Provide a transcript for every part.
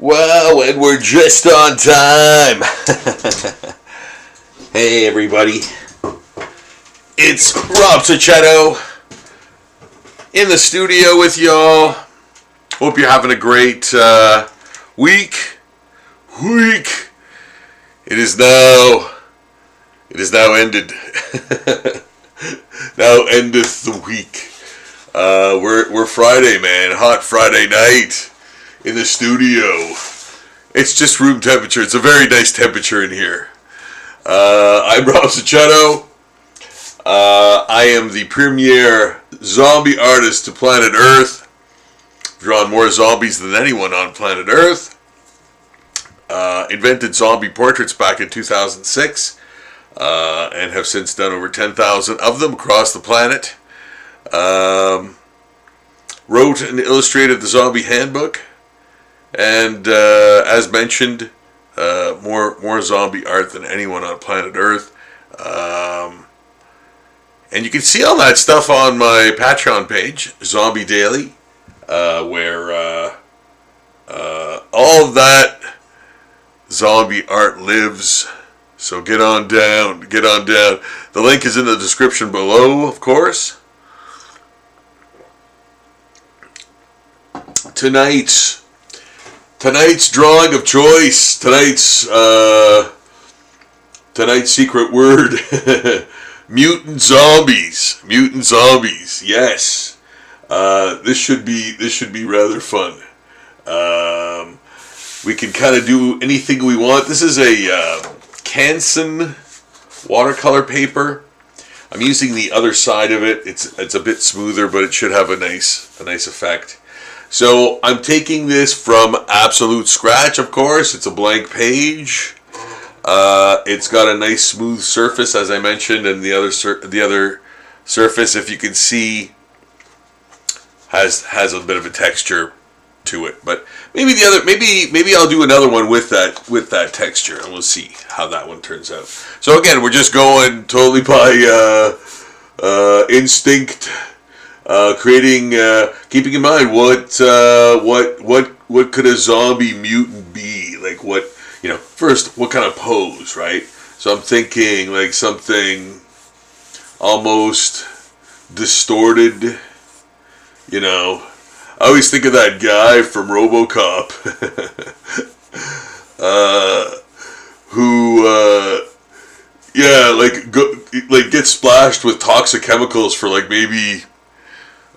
Wow, and we're just on time. Hey, everybody. It's Rob Sachetto in the studio with y'all. Hope you're having a great week. It is now ended. Now endeth the week. We're Friday, man. Hot Friday night in the studio. It's just room temperature. It's a very nice temperature in here. I'm Rob Sachetto. I am the premier zombie artist to planet Earth. I've drawn more zombies than anyone on planet Earth. Invented zombie portraits back in 2006 and have since done over 10,000 of them across the planet. Wrote and illustrated the Zombie Handbook, and as mentioned, more zombie art than anyone on planet Earth. And you can see all that stuff on my Patreon page, Zombie Daily, where all of that zombie art lives. So get on down. The link is in the description below, of course. Tonight's drawing of choice. Tonight's secret word. Mutant Zombies. Yes. This should be rather fun. We can kind of do anything we want. This is a Canson watercolor paper. I'm using the other side of it. It's a bit smoother, but it should have a nice effect. So I'm taking this from absolute scratch, of course. It's a blank page. It's got a nice smooth surface, as I mentioned, and the other surface, if you can see, has a bit of a texture to it. But maybe I'll do another one with that texture, and we'll see how that one turns out. So again, we're just going totally by instinct. Keeping in mind what could a zombie mutant be? Like first, what kind of pose, right? So I'm thinking like something almost distorted, I always think of that guy from RoboCop, who gets splashed with toxic chemicals for like maybe,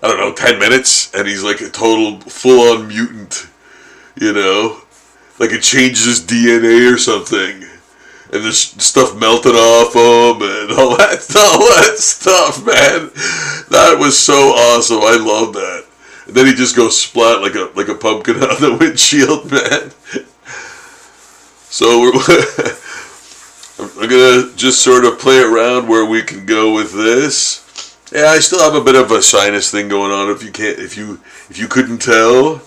I don't know, 10 minutes, and he's like a total full-on mutant, like it changes his DNA or something, and there's stuff melted off him, and all that stuff, man. That was so awesome. I love that. And then he just goes splat like a pumpkin on the windshield, man. So I'm gonna just sort of play around where we can go with this. Yeah, I still have a bit of a sinus thing going on. If you couldn't tell.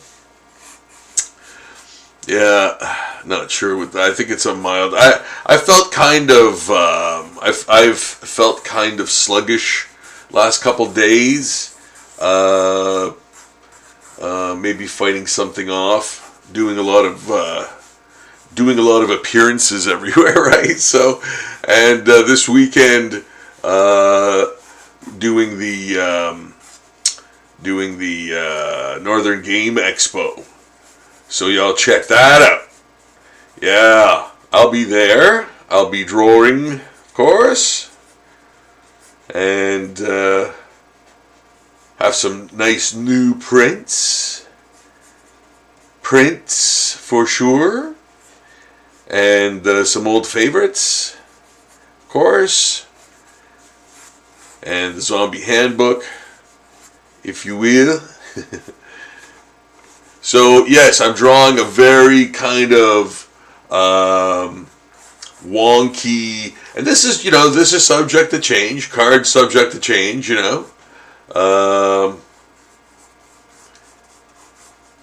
Yeah, not sure with that. I think it's a mild. I felt kind of I've felt kind of sluggish last couple days. Maybe fighting something off, doing a lot of appearances everywhere, right? So, and this weekend, doing the Northern Game Expo. So y'all check that out. Yeah, I'll be there. I'll be drawing, of course, and have some nice new prints for sure, and some old favorites, of course, and the Zombie Handbook, if you will. So yes, I'm drawing a very kind of wonky, and this is subject to change. Cards subject to change,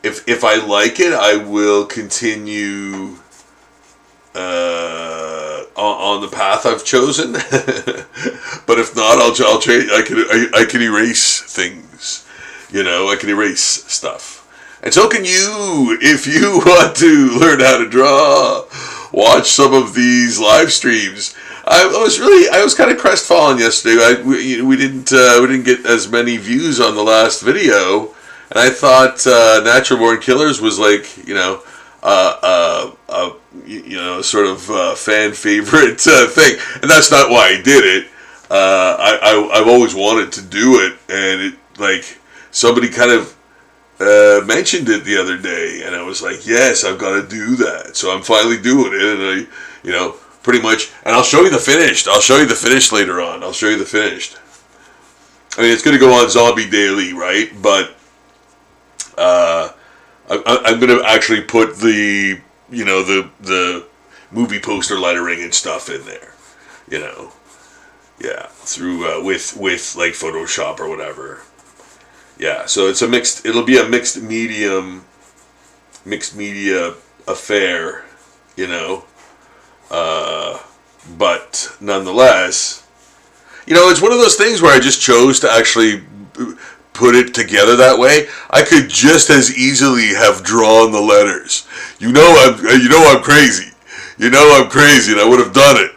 If I like it, I will continue on the path I've chosen. But if not, I'll change. I can erase things. I can erase stuff. And so can you, if you want to learn how to draw. Watch some of these live streams. I was kind of crestfallen yesterday. We didn't get as many views on the last video, and I thought Natural Born Killers was like sort of fan favorite thing, and that's not why I did it. I've always wanted to do it, and it like somebody kind of mentioned it the other day, and I was like, yes, I've got to do that. So I'm finally doing it, and pretty much, and I'll show you the finished. I'll show you the finished later on. I'll show you the finished. I mean, it's going to go on Zombie Daily, right? But I'm going to actually put the movie poster lettering and stuff in there, through with like Photoshop or whatever. Yeah, so it'll be a mixed media affair, but nonetheless, it's one of those things where I just chose to actually put it together that way. I could just as easily have drawn the letters. I'm crazy. I'm crazy, and I would have done it.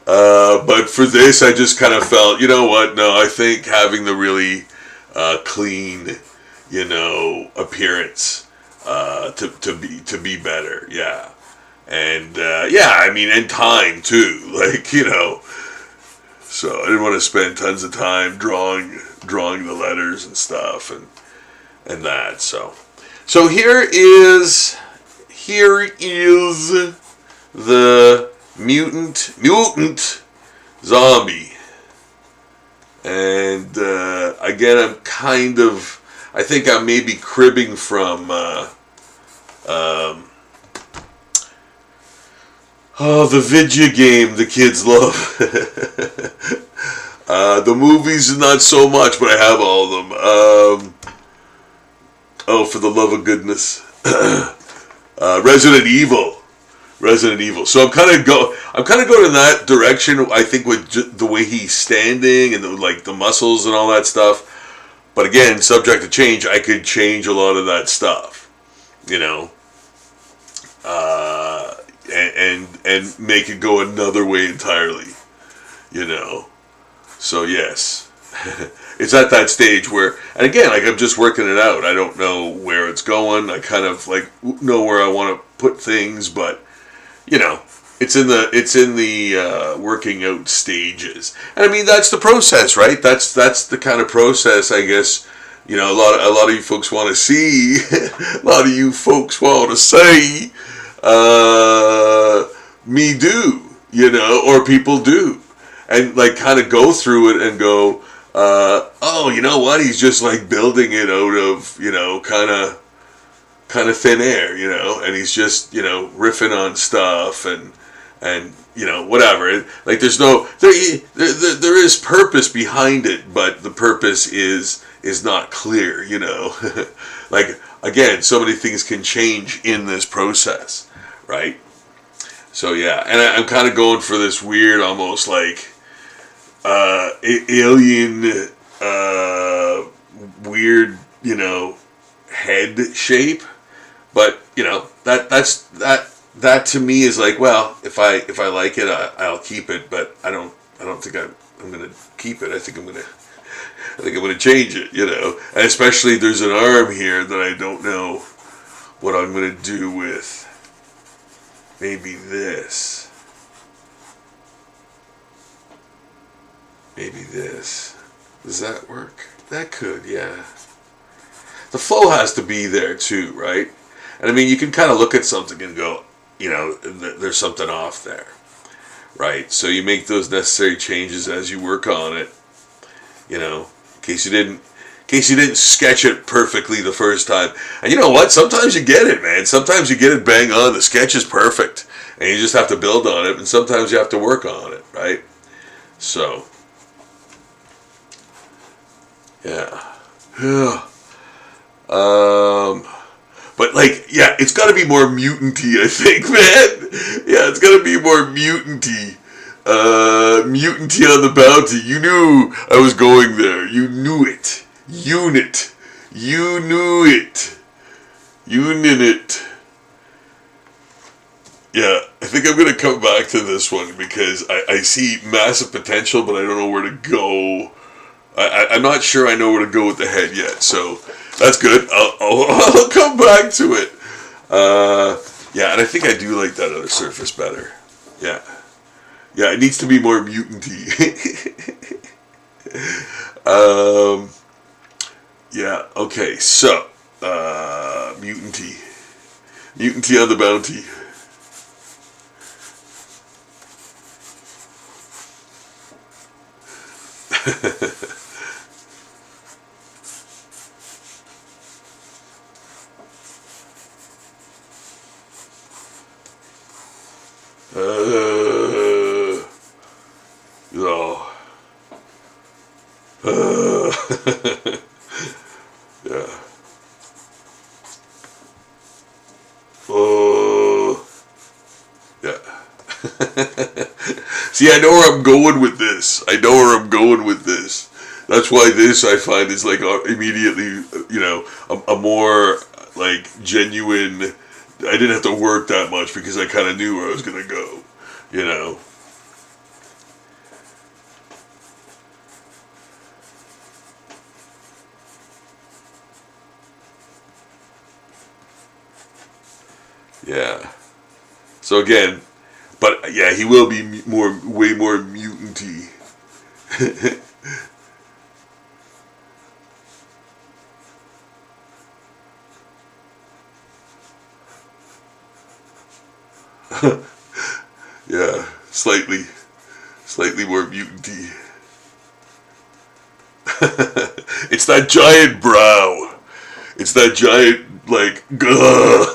But for this, I just kind of felt, no, I think having the really clean, appearance to be better, yeah, and and time too, So I didn't want to spend tons of time drawing the letters and stuff and that. So here is the mutant zombie. And again, I think I may be cribbing from the video game the kids love. The movies, not so much, but I have all of them. For the love of goodness. Resident Evil. So I'm kind of going in that direction. I think with the way he's standing and the muscles and all that stuff. But again, subject to change. I could change a lot of that stuff, and make it go another way entirely, So yes, it's at that stage where, and again, I'm just working it out. I don't know where it's going. I kind of know where I want to put things, but. It's in the working out stages, and I mean that's the process, right? That's the kind of process, I guess. A lot of you folks want to see, a lot of you folks want to say, me do, or people do, and kind of go through it and go, oh, you know what? He's just building it out of kind of thin air, and he's just, riffing on stuff and whatever. There's there is purpose behind it, but the purpose is not clear, again, so many things can change in this process, right? So yeah, and I'm kind of going for this weird, almost alien, weird, head shape. But that to me is well, if I like it, I'll keep it. But I don't think I'm gonna keep it. I think I'm gonna change it. And especially there's an arm here that I don't know what I'm gonna do with. Maybe this. Maybe this. Does that work? That could, yeah. The flow has to be there too, right? And I mean, you can kind of look at something and go, there's something off there, right? So you make those necessary changes as you work on it, in case you didn't sketch it perfectly the first time. And you know what? Sometimes you get it, man. Sometimes you get it bang on. The sketch is perfect, and you just have to build on it. And sometimes you have to work on it, right? So, yeah. But it's got to be more mutanty, I think, man. Yeah, it's got to be more mutanty. Mutanty on the bounty. You knew I was going there. You knew it. Unit. You knew it. Unit. Yeah, I think I'm going to come back to this one because I see massive potential, but I don't know where to go. I'm not sure I know where to go with the head yet, so that's good. I'll come back to it. Yeah, and I think I do like that other surface better. Yeah. Yeah, it needs to be more mutant-y. Yeah, okay, so, mutant-y. Mutant-y on the bounty. Oh. Yeah. Oh. Yeah. See, I know where I'm going with this. That's why this I find is like immediately, a more like genuine. I didn't have to work that much because I kind of knew where I was gonna go, you know. Yeah. So again, but yeah, he will be way more mutant-y. Yeah, slightly more mutant-y. It's that giant brow. It's that giant, like, brow.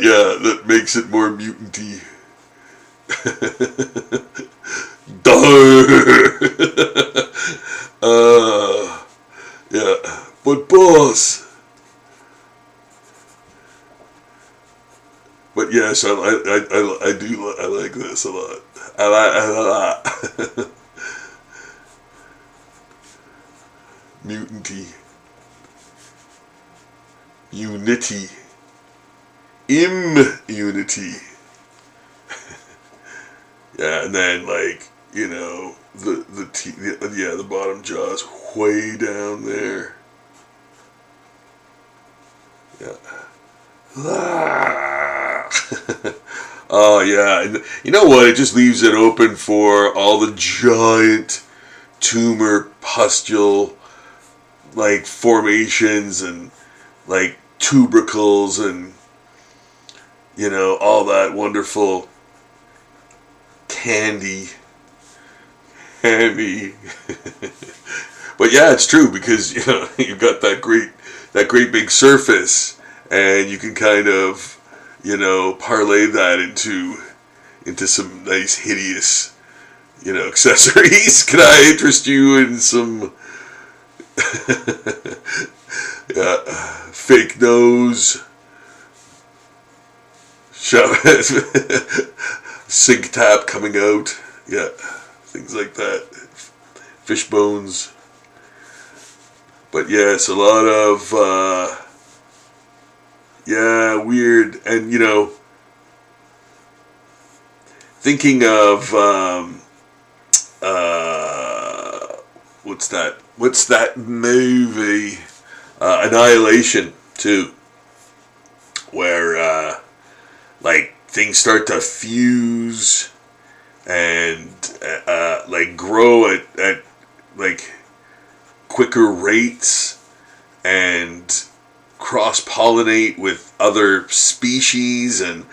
Yeah, that makes it more mutant-y. Yeah, but boss. But yes, I do I like this a lot. I like it a lot. Mutant-y. Unity. Immunity. Yeah, and then like, the bottom jaw's way down there. Yeah. Oh yeah, and you know what? It just leaves it open for all the giant tumor pustule like formations and like tubercles and all that wonderful candy. But yeah, it's true because you've got that great big surface, and you can kind of parlay that into some nice hideous accessories. Can I interest you in some yeah, fake nose, sink tap coming out, yeah, things like that, fish bones. But yes, a lot of weird, and thinking of what's that movie, Annihilation too, where like things start to fuse and like grow at like quicker rates and cross-pollinate with other species, and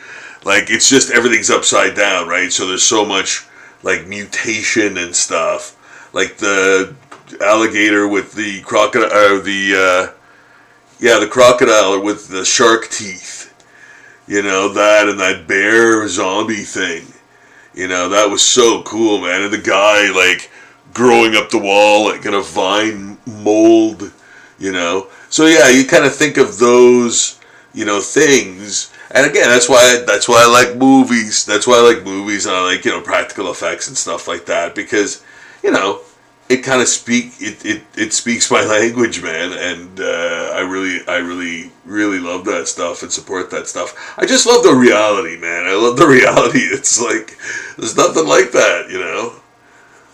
like it's just everything's upside down, right? So there's so much like mutation and stuff, like the alligator with the crocodile, or the crocodile with the shark teeth, that, and that bear zombie thing, that was so cool, man. And the guy like growing up the wall like in a vine mold, so yeah, you kind of think of those things. And again, that's why I like movies. That's why I like movies, and I like practical effects and stuff like that, because it kind of it speaks my language, man, and I really love that stuff and support that stuff. I just love the reality, man. I love the reality. It's like there's nothing like that, you know.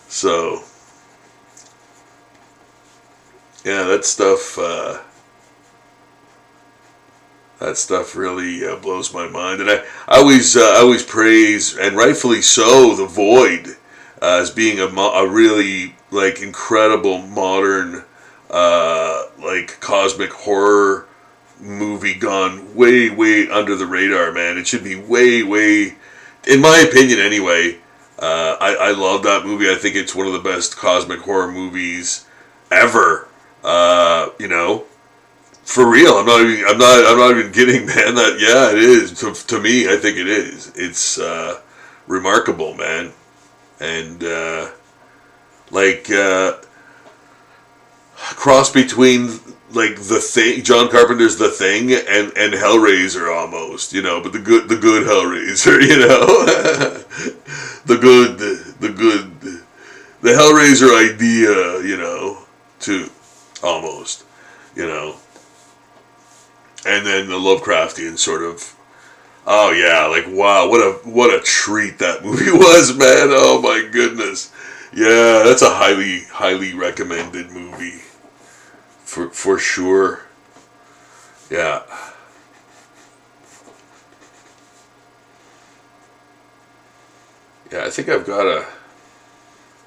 So yeah, that stuff. That stuff really blows my mind, and I always praise, and rightfully so, The Void as being a really like incredible modern like cosmic horror movie gone way under the radar, man. It should be way, in my opinion anyway. I love that movie. I think it's one of the best cosmic horror movies ever. You know. For real, I'm not even kidding, man. That yeah, it is. To me, I think it is. It's remarkable, man, and like cross between like The Thing, John Carpenter's The Thing, and Hellraiser almost, you know, but the good Hellraiser, you know, the Hellraiser idea, you know, too, almost, you know. And then the Lovecraftian sort of, oh yeah, like wow, what a treat that movie was, man. Oh my goodness, yeah, that's a highly recommended movie, for sure. Yeah. Yeah, I think I've got a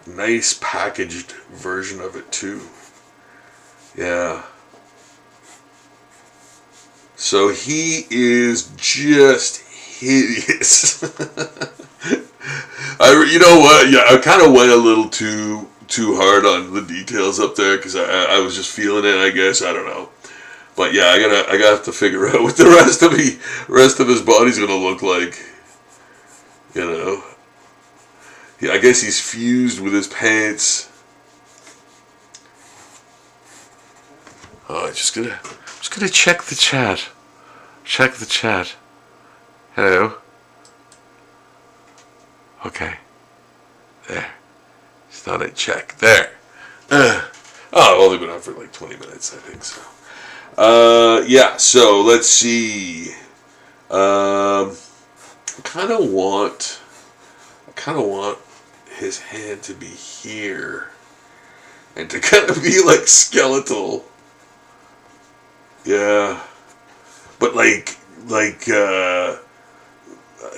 nice packaged version of it too. Yeah. So he is just hideous. You know what? Yeah, I kind of went a little too hard on the details up there because I was just feeling it. I guess I don't know, but yeah, I gotta have to figure out what the rest of his body's gonna look like. You know, yeah, I guess he's fused with his pants. Oh, I'm just gonna check the chat. Check the chat. Hello. Okay. There. Just thought I'd check. There. I've only been on for like 20 minutes, I think so. Yeah. So let's see. I kind of want his hand to be here, and to kind of be like skeletal. Yeah, but like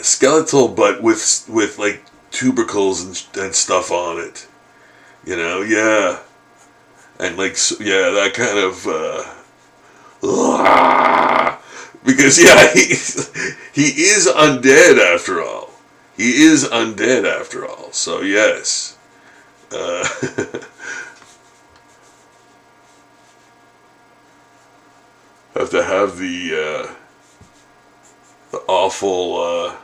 skeletal, but with like tubercles and stuff on it, you know. Yeah, and like yeah, that kind of because yeah, he is undead after all. He is undead after all. So yes. Have to have the awful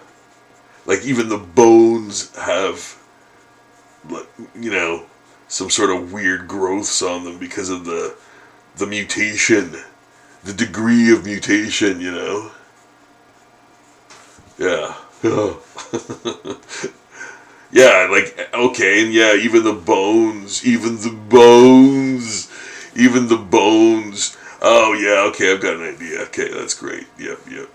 like even the bones have, you know, some sort of weird growths on them because of the mutation, the degree of mutation, you know. Yeah. Yeah, like okay, and yeah, even the bones. Oh yeah, okay, I've got an idea. Okay, that's great. Yep. Yeah.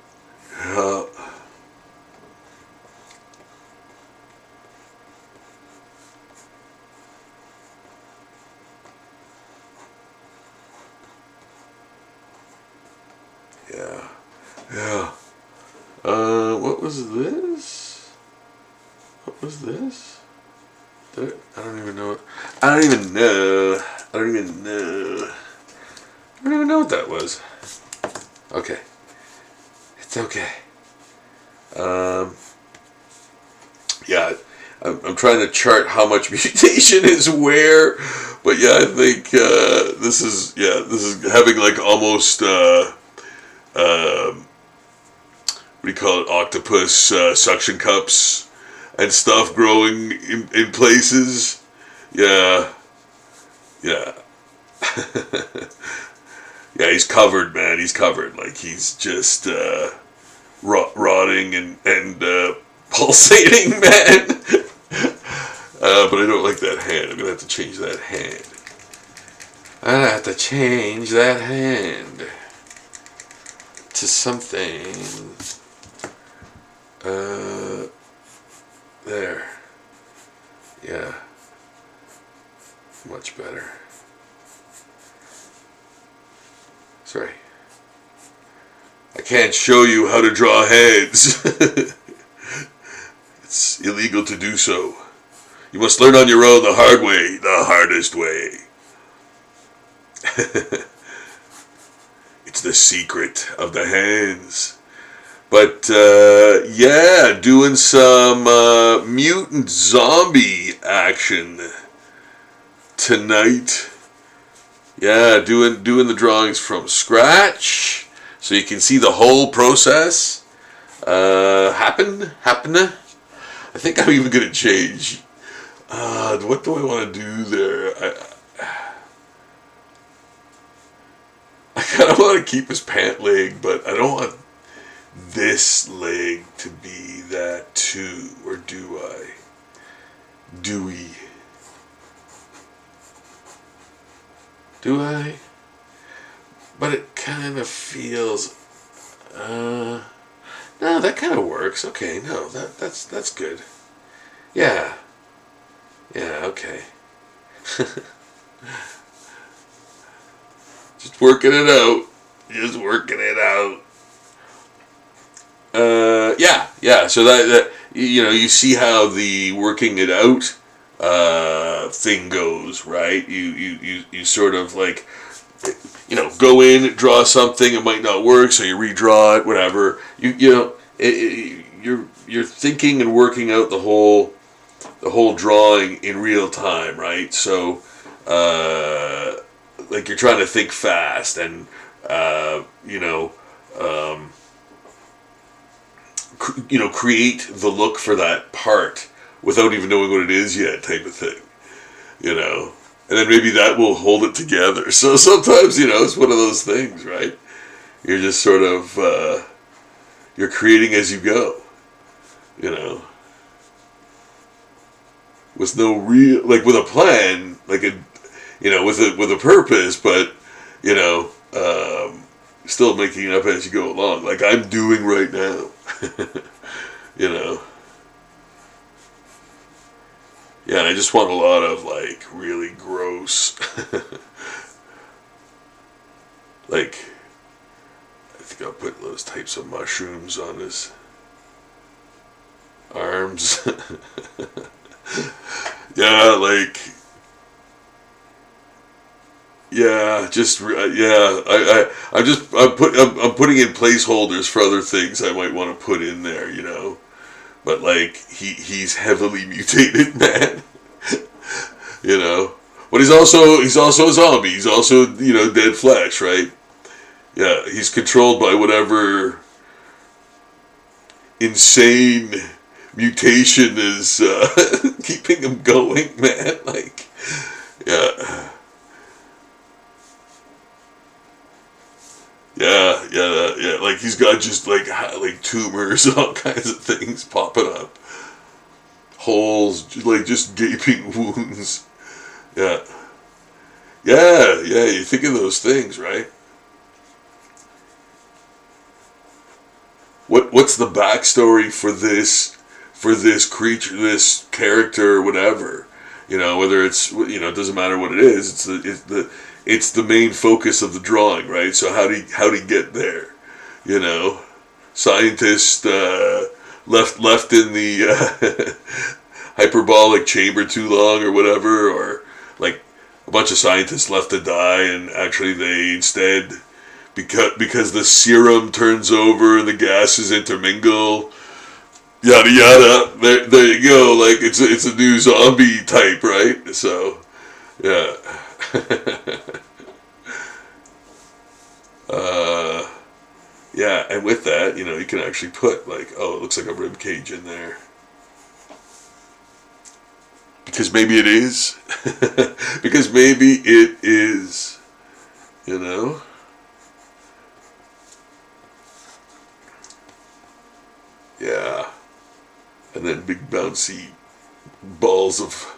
What was this? I don't even know. I don't even know what that was. Okay. It's okay. Yeah, I'm trying to chart how much mutation is where, but yeah, I think this is having like almost what do you call it, octopus suction cups and stuff growing in places. Yeah. Yeah, he's covered, man. He's covered. Like, he's just rotting and pulsating, man. but I don't like that hand. I'm gonna have to change that hand. I have to change that hand to something. There. Yeah. Much better. Sorry. I can't show you how to draw heads. It's illegal to do so. You must learn on your own the hard way, the hardest way. It's the secret of the hands. But, yeah, doing some Mutant Zombie action tonight. Yeah, doing the drawings from scratch, so you can see the whole process happen. I think I'm even gonna change. What do I want to do there? I kind of want to keep his pant leg, but I don't want this leg to be that too, or do I? Do we? Do I? But it kind of feels. No, that kind of works. Okay, no, that's good. Yeah. Yeah. Okay. Just working it out. Just working it out. Yeah. So that you see how the working it out thing goes, right? You sort of like, go in, draw something, it might not work, so you redraw it, whatever. You're thinking and working out the whole drawing in real time, right? So like you're trying to think fast and create the look for that part without even knowing what it is yet, type of thing, and then maybe that will hold it together. So sometimes, it's one of those things, right? You're just sort of, you're creating as you go, with no real, like with a plan, like with a purpose, but, still making it up as you go along, like I'm doing right now, Yeah, and I just want a lot of, like, really gross, like, I think I'll put those types of mushrooms on his arms. Yeah, like, yeah, I'm putting in placeholders for other things I might want to put in there, But like he's heavily mutated, man. But he's also a zombie. He's also dead flesh, right? Yeah, he's controlled by whatever insane mutation is keeping him going, man. Like, yeah. Yeah. Like he's got just like tumors and all kinds of things popping up, holes, like just gaping wounds. Yeah. You think of those things, right? What's the backstory for this creature, this character, whatever? Whether it's it doesn't matter what it is. It's the main focus of the drawing, right? So how do you get there? Scientist left in the hyperbolic chamber too long, or whatever, or like a bunch of scientists left to die, and actually they instead, because the serum turns over and the gases intermingle, yada yada. There you go. Like it's a new zombie type, right? So yeah. Yeah, and with that, you can actually put like, it looks like a rib cage in there. Because maybe it is. Because maybe it is. Yeah. And then big bouncy balls of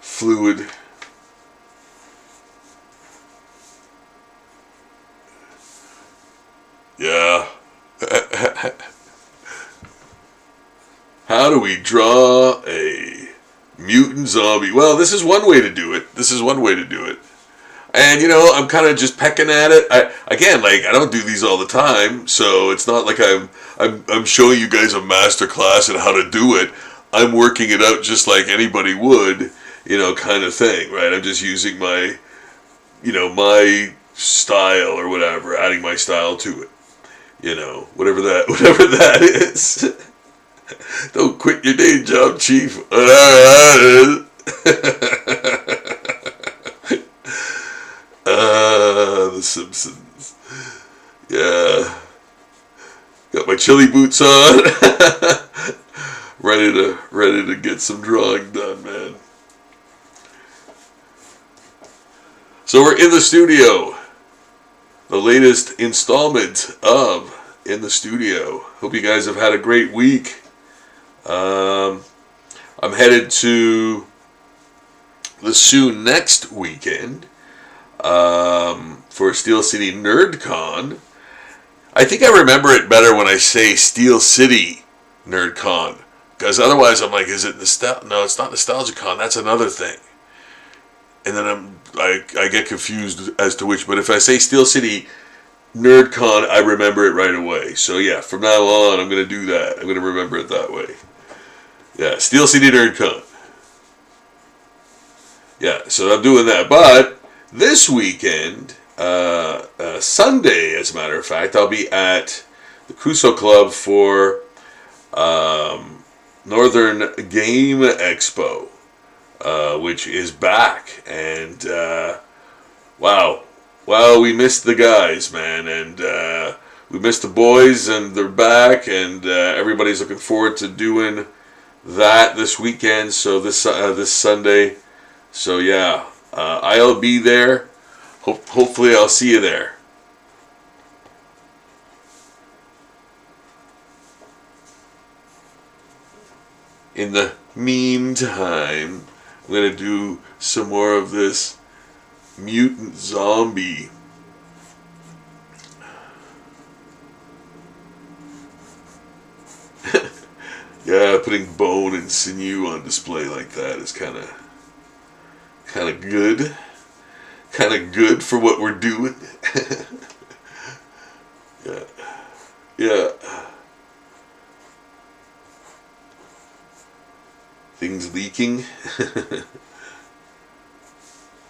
fluid. Yeah. How do we draw a mutant zombie? Well, this is one way to do it. And I'm kind of just pecking at it. I don't do these all the time, so it's not like I'm showing you guys a master class on how to do it. I'm working it out just like anybody would, kind of thing, right? I'm just using my, my style or whatever, adding my style to it, whatever that is. Don't quit your day job, Chief. The Simpsons. Yeah. Got my chili boots on. ready to get some drawing done, man. So we're in the studio. The latest installment of In the Studio. Hope you guys have had a great week. I'm headed to the SCUM next weekend for Steel City NerdCon. I think I remember it better when I say Steel City NerdCon, because otherwise I'm like, is it no, it's not NostalgiaCon. That's another thing. And then I get confused as to which. But if I say Steel City NerdCon, I remember it right away. So yeah, from now on, I'm gonna do that. I'm gonna remember it that way. Yeah, Steel City NerdCon. Yeah, so I'm doing that. But this weekend, Sunday, as a matter of fact, I'll be at the Crusoe Club for Northern Game Expo, which is back. And wow, we missed the guys, man. And we missed the boys, and they're back. And everybody's looking forward to doing that this weekend. So this Sunday. So yeah, I'll be there. Hopefully I'll see you there. In the meantime, I'm going to do some more of this Mutant Zombie. Yeah, putting bone and sinew on display like that is kind of good. Kind of good for what we're doing. Yeah. Things leaking.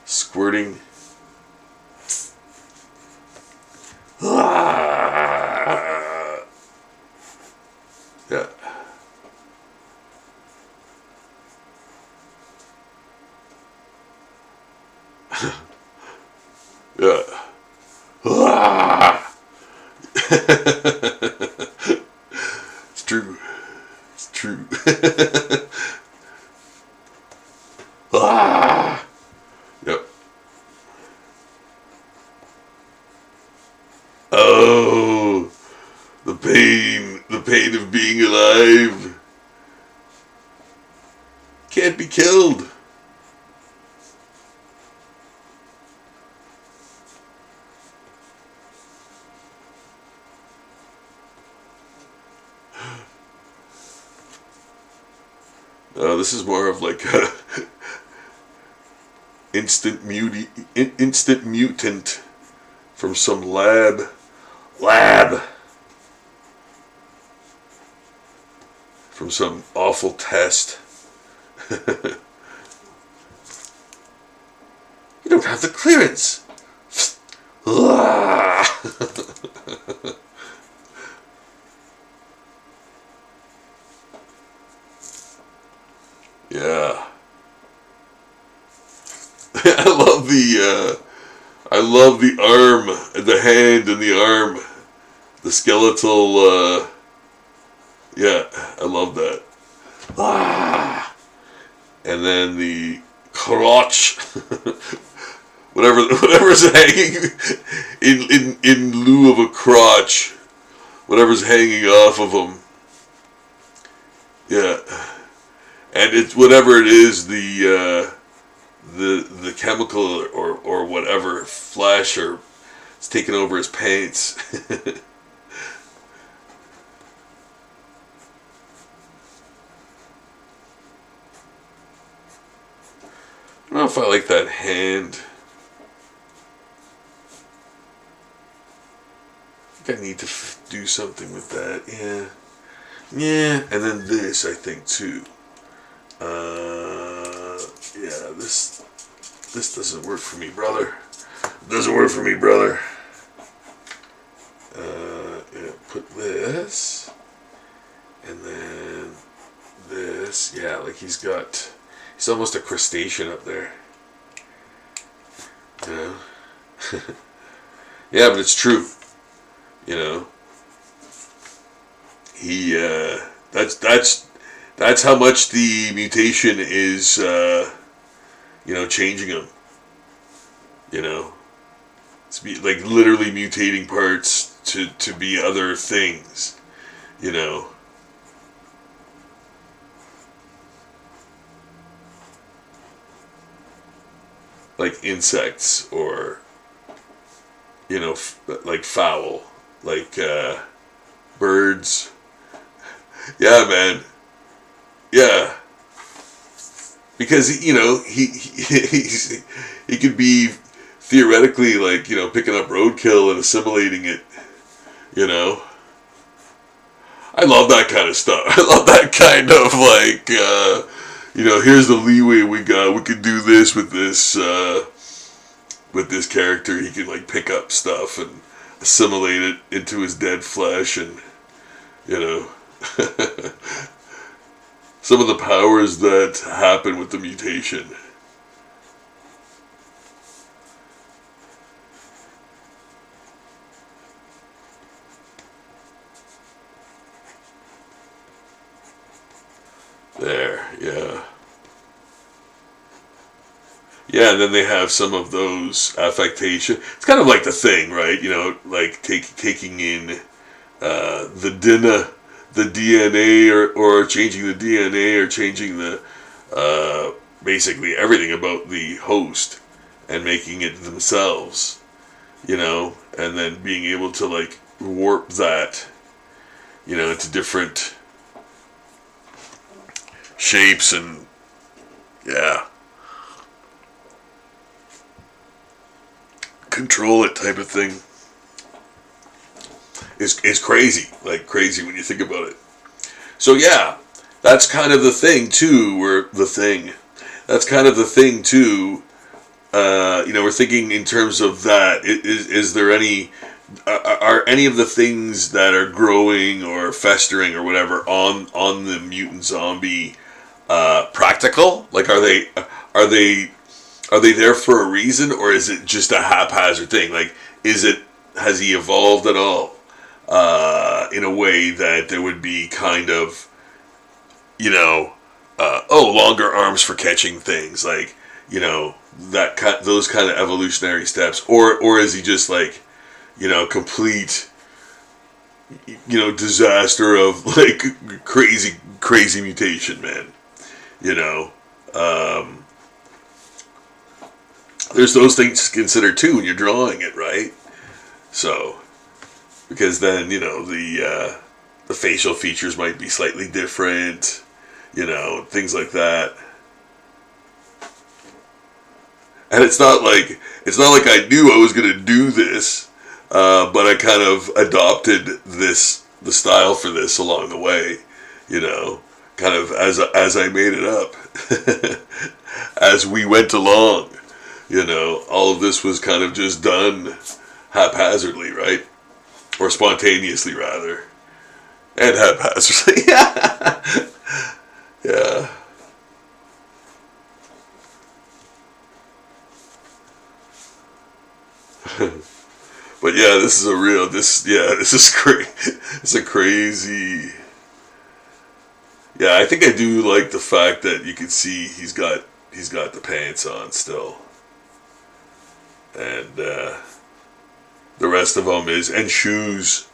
Squirting. Yeah. Yeah. It's true. It's true. Yep. Oh, the pain of being alive. Can't be killed. This is more of like a instant mutant from some lab. From some awful test. You don't have the clearance. Yeah. I love the arm, the hand and the arm, the skeletal. Yeah, I love that. And then the crotch, whatever's hanging in lieu of a crotch, whatever's hanging off of them. Yeah. And it's whatever it is, the the chemical or whatever flesh or it's taking over his pants. I don't know if I like that hand. I think I need to do something with that. Yeah. Yeah, and then this, I think, too. Yeah, this doesn't work for me, brother. Doesn't work for me, brother. Yeah, put this, and then this. Yeah, like he's almost a crustacean up there. You know? Yeah, but it's true. You know. He that's how much the mutation is changing him. You know. It's like literally mutating parts to be other things. You know. Like insects or like fowl, like birds. Yeah, man. Yeah. Because he could be theoretically like picking up roadkill and assimilating it. You know. I love that kind of stuff. I love that kind of like here's the leeway we got. We could do this with this character. He can like pick up stuff and assimilate it into his dead flesh and some of the powers that happen with the mutation. There, yeah. Yeah, and then they have some of those affectation. It's kind of like the Thing, right? Like taking in the DNA or changing the DNA or changing the basically everything about the host and making it themselves, and then being able to like warp that, into different shapes and control it type of thing. Is crazy, like crazy when you think about it. So yeah, that's kind of the thing too. That's kind of the thing too. We're thinking in terms of that. Is there any? Are any of the things that are growing or festering or whatever on the mutant zombie practical? Like, are they there for a reason, or is it just a haphazard thing? Like, has he evolved at all? In a way that there would be kind of, longer arms for catching things, like, those kind of evolutionary steps, or is he just like, complete, disaster of like crazy mutation, man, there's those things to consider too when you're drawing it, right? So. Because then, the facial features might be slightly different, things like that. And it's not like I knew I was going to do this, but I kind of adopted the style for this along the way, kind of as I made it up, as we went along, all of this was kind of just done haphazardly, right? Or spontaneously, rather. And haphazardly. Yeah. But yeah, this is crazy. It's a crazy. Yeah, I think I do like the fact that you can see he's got the pants on still. And, the rest of them and shoes.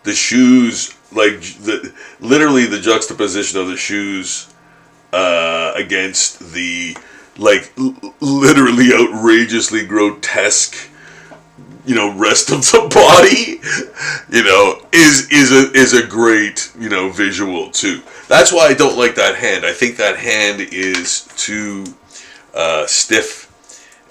The shoes, like literally the juxtaposition of the shoes against the like literally outrageously grotesque, rest of the body, is a great, visual too. That's why I don't like that hand. I think that hand is too stiff,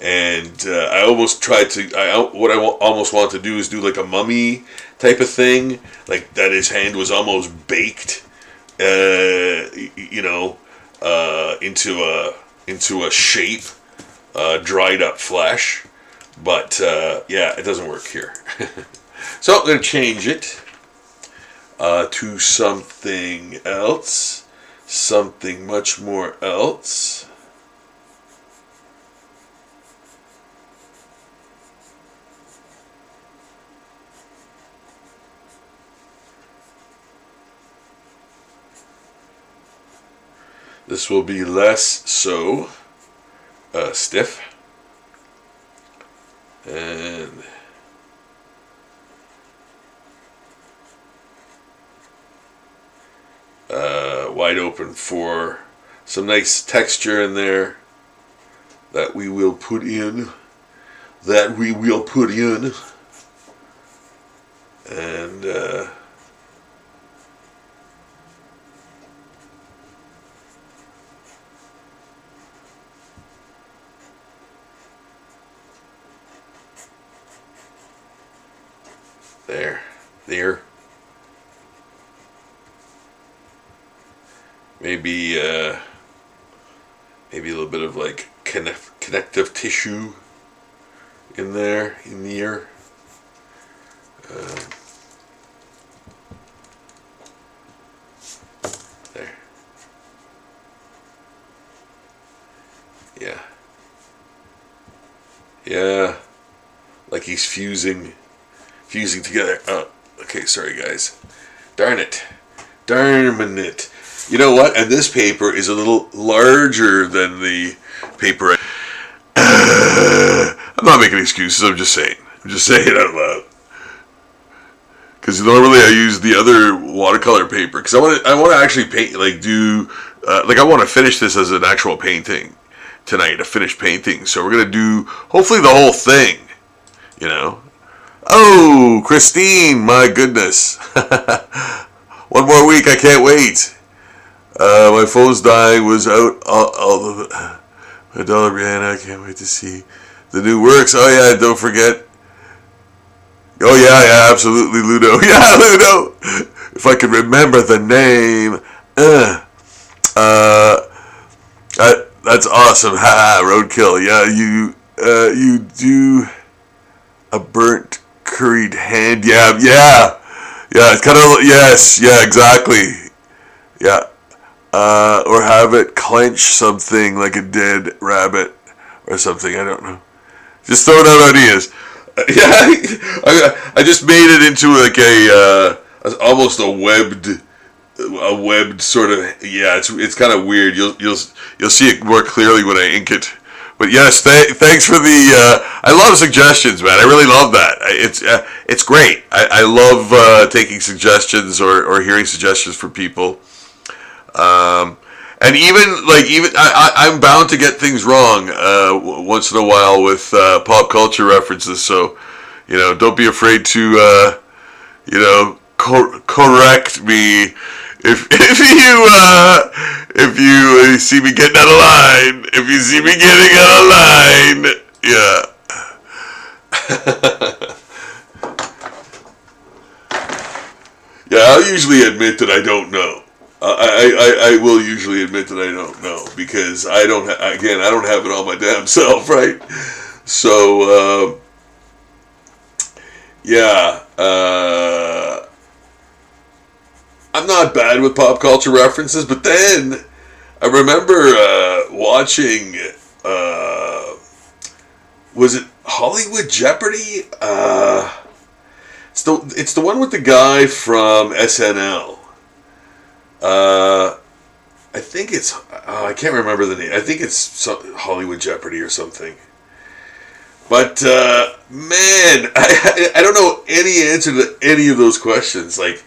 and I almost tried to. What I almost want to do is do like a mummy type of thing, like that. His hand was almost baked, into a shape, dried up flesh. But it doesn't work here. So I'm going to change it to something else, something much more else. This will be less so stiff. And wide open for some nice texture in there that we will put in. And there. Maybe a little bit of like connective tissue in there, in the ear. There. Yeah. Like he's fusing together. Oh, okay, sorry guys. Darn it. You know what? And this paper is a little larger than the paper. I'm not making excuses. I'm just saying it out loud. Because normally I use the other watercolor paper. Because I want to actually paint, I want to finish this as an actual painting tonight, a finished painting. So we're gonna do hopefully the whole thing. Oh, Christine, my goodness. One more week, I can't wait. My phone's dying, was out all of it. My daughter Brianna, I can't wait to see the new works. Oh yeah, don't forget. Oh yeah, absolutely, Ludo. Yeah, Ludo. If I could remember the name. That's awesome. Ha, roadkill. Yeah, you do a burnt curried hand. Yeah. It's kind of exactly. Yeah. Or have it clench something like a dead rabbit or something. I don't know. Just throwing out ideas. I just made it into like almost a webbed sort of. Yeah, it's kind of weird. You'll see it more clearly when I ink it. But yes, thanks for the. I love suggestions, man. I really love that. It's great. I love taking suggestions or hearing suggestions from people. And I'm bound to get things wrong once in a while with pop culture references. So, don't be afraid to correct me if you see me getting out of line. If you see me getting out of line, yeah. Yeah, I'll usually admit that I don't know. I will usually admit that I don't know because I don't have it all my damn self, right? So I'm not bad with pop culture references, but then I remember watching was it Hollywood Jeopardy? It's the one with the guy from SNL. I think it's I can't remember the name. I think it's Hollywood Jeopardy or something. But man, I don't know any answer to any of those questions. Like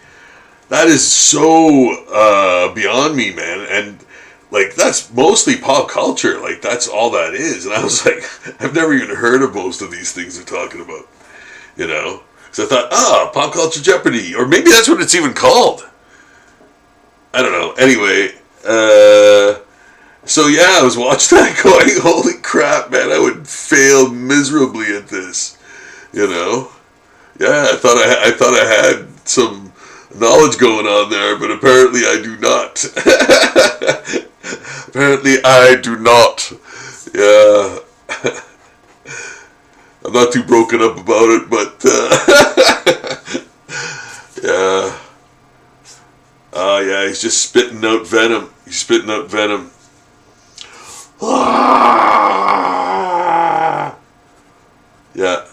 that is so beyond me, man. And like, that's mostly pop culture. Like, that's all that is. And I was like, I've never even heard of most of these things they're talking about. You know? So I thought, pop culture Jeopardy. Or maybe that's what it's even called. I don't know. Anyway, so yeah, I was watching that going, holy crap, man, I would fail miserably at this. You know? Yeah, I thought I had some knowledge going on there, but apparently I do not. Apparently I do not. Yeah. I'm not too broken up about it, but yeah. Yeah, he's just spitting out venom. He's spitting out venom. Yeah.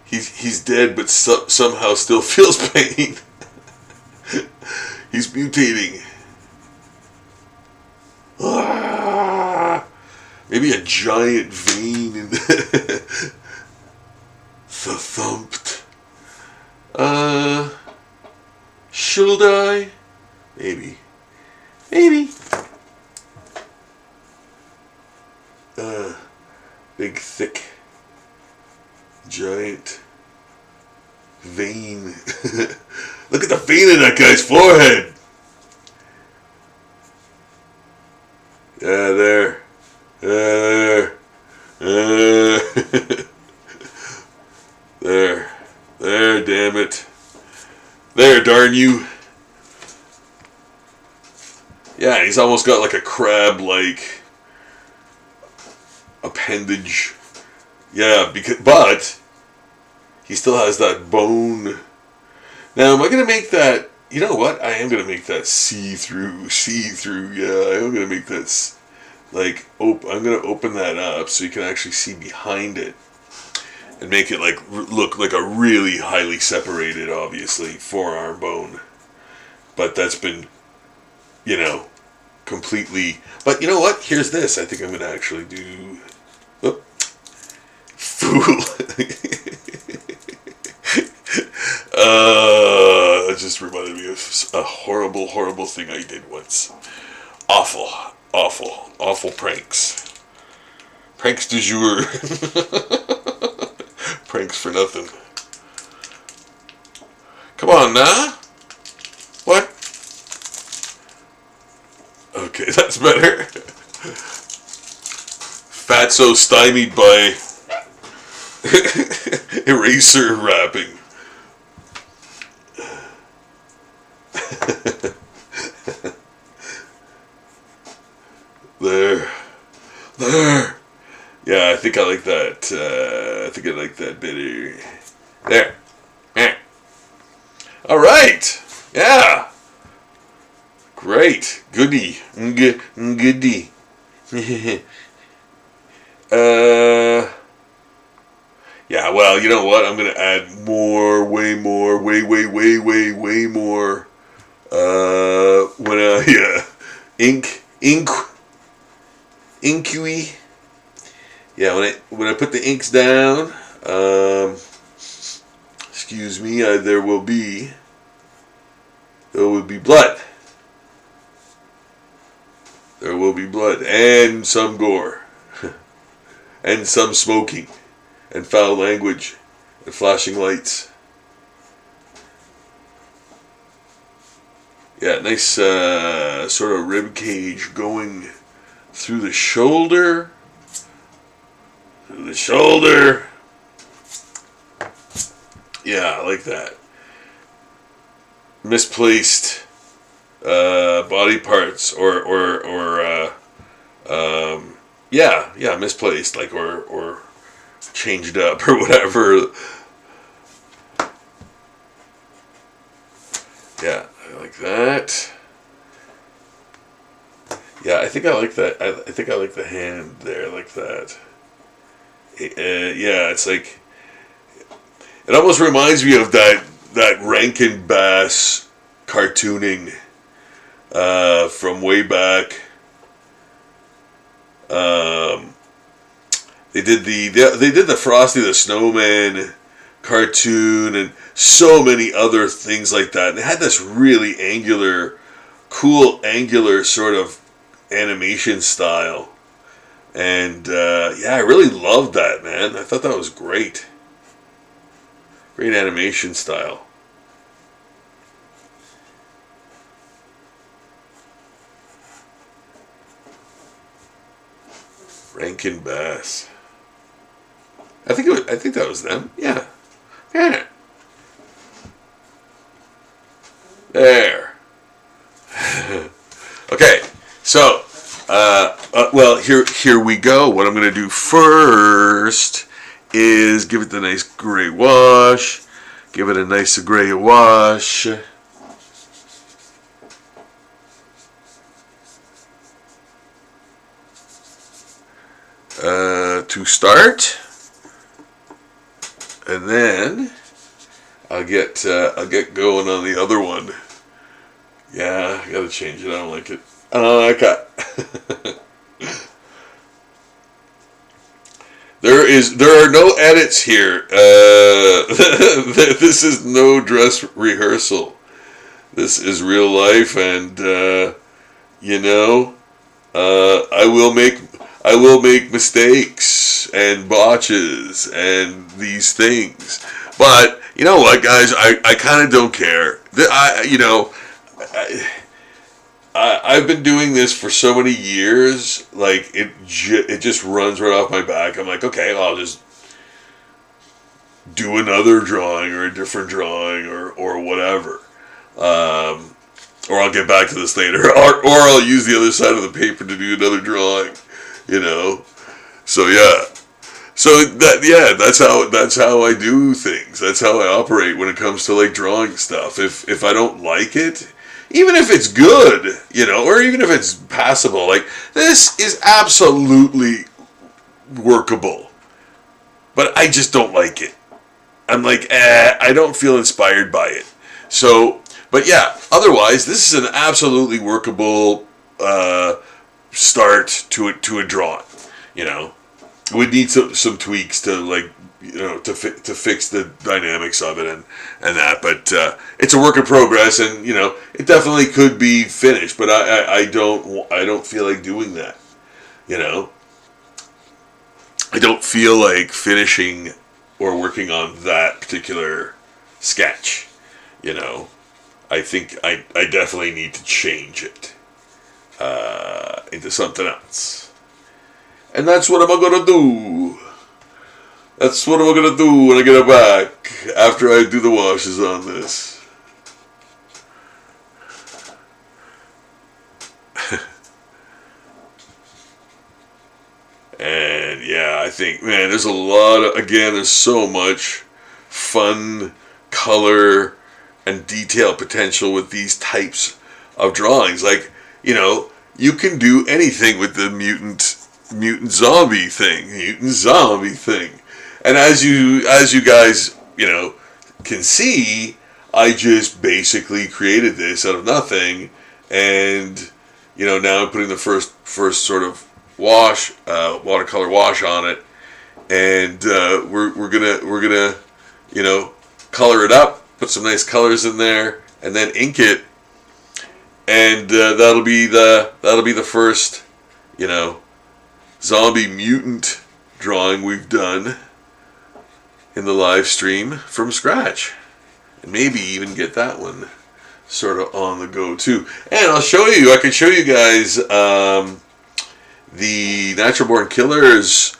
He's dead, but somehow still feels pain. He's mutating. Maybe a giant vein in the thumped. Should I? Maybe. Big, thick, giant vein. Look at the vein in that guy's forehead. Yeah, there. There, damn it. There, darn you. Yeah, he's almost got like a crab-like appendage. Yeah, but he still has that bone. Now, am I going to make that... You know what? I am going to make that see-through. Yeah, I am going to make that... Like, I'm going to open that up so you can actually see behind it. And make it, like, look like a really highly separated, obviously, forearm bone. But that's been, you know, completely... But you know what? Here's this. I think I'm going to actually do... Whoop. Fool. That just reminded me of a horrible, horrible thing I did once. Awful pranks. Pranks du jour. Pranks for nothing. Come on, now. What? Okay, that's better. Fatso stymied by eraser wrapping. There. Yeah, I think I like that. I think I like that better. There. All right. Yeah. Great. Goody. Goody. Yeah, well, you know what? I'm going to add way more. When inky. Yeah, when I put the inks down, excuse me, there will be blood. There will be blood and some gore and some smoking and foul language and flashing lights. Yeah, nice sort of rib cage going through the shoulder. Yeah, I like that. Misplaced body parts yeah, misplaced, like or changed up or whatever. Yeah, I like that. Yeah, I think I like that. I think I like the hand there, like that. Yeah, it's like it almost reminds me of that Rankin Bass cartooning from way back. They did the Frosty the Snowman cartoon and so many other things like that. And it had this really angular, cool angular sort of animation style. And yeah, I really loved that, man. I thought that was great. Great animation style. Rankin Bass. I think that was them. Yeah. Yeah. There. Okay. So, well, here we go. What I'm going to do first is give it the nice gray wash. Give it a nice gray wash. To start, and then I'll get going on the other one. Yeah, I gotta change it. I don't like it. I don't like it. There are no edits here. This is no dress rehearsal. This is real life, and you know, I will make mistakes and botches and these things. But you know what, guys? I kind of don't care. I've been doing this for so many years. Like it just runs right off my back. I'm like, okay, I'll just do another drawing or a different drawing or whatever. Or I'll get back to this later. Or I'll use the other side of the paper to do another drawing. You know, so yeah, that's how I do things. That's how I operate when it comes to like drawing stuff. If I don't like it, even if it's good, you know, or even if it's passable, like this is absolutely workable, but I just don't like it. I'm like, I don't feel inspired by it. So, but yeah, otherwise, this is an absolutely workable start to a drawing. You know, we need some tweaks to like, you know, to fix the dynamics of it and that. But it's a work in progress, and you know, it definitely could be finished. But I don't feel like doing that. You know, I don't feel like finishing or working on that particular sketch. You know, I think I definitely need to change it into something else. And that's what I'm going to do. That's what I'm going to do when I get it back after I do the washes on this. And yeah, I think, man, there's a lot of, again, there's so much fun, color, and detail potential with these types of drawings. Like, you know, you can do anything with the mutant zombie thing. And as you guys, you know, can see, I just basically created this out of nothing, and you know, now I'm putting the first sort of wash, watercolor wash on it, and we're gonna you know, color it up, put some nice colors in there, and then ink it, and that'll be the first, you know, zombie mutant drawing we've done in the live stream from scratch, and maybe even get that one sort of on the go too. And I can show you guys the Natural Born Killers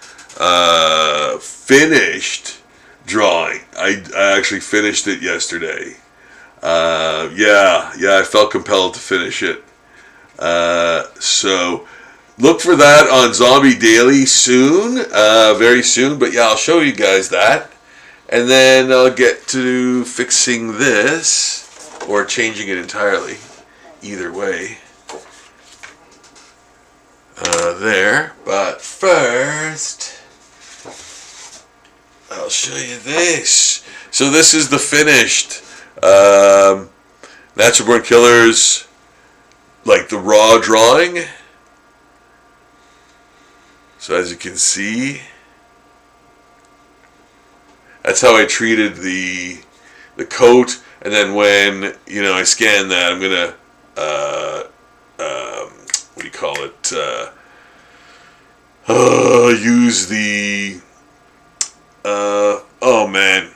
finished drawing. I actually finished it yesterday. I felt compelled to finish it. So look for that on Zombie Daily soon, very soon. But yeah, I'll show you guys that. And then I'll get to fixing this, or changing it entirely. Either way. There. But first, I'll show you this. So this is the finished Natural Born Killers, like the raw drawing. So as you can see, That's how I treated the coat. And then when I scan that, I'm gonna what do you call it? Use the oh man,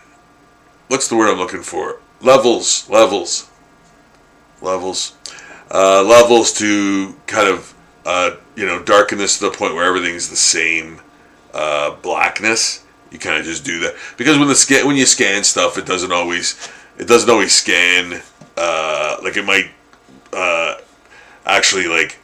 what's the word I'm looking for? Levels to kind of darken this to the point where everything's the same blackness. You kind of just do that because when you scan stuff, it doesn't always scan like it might actually, like,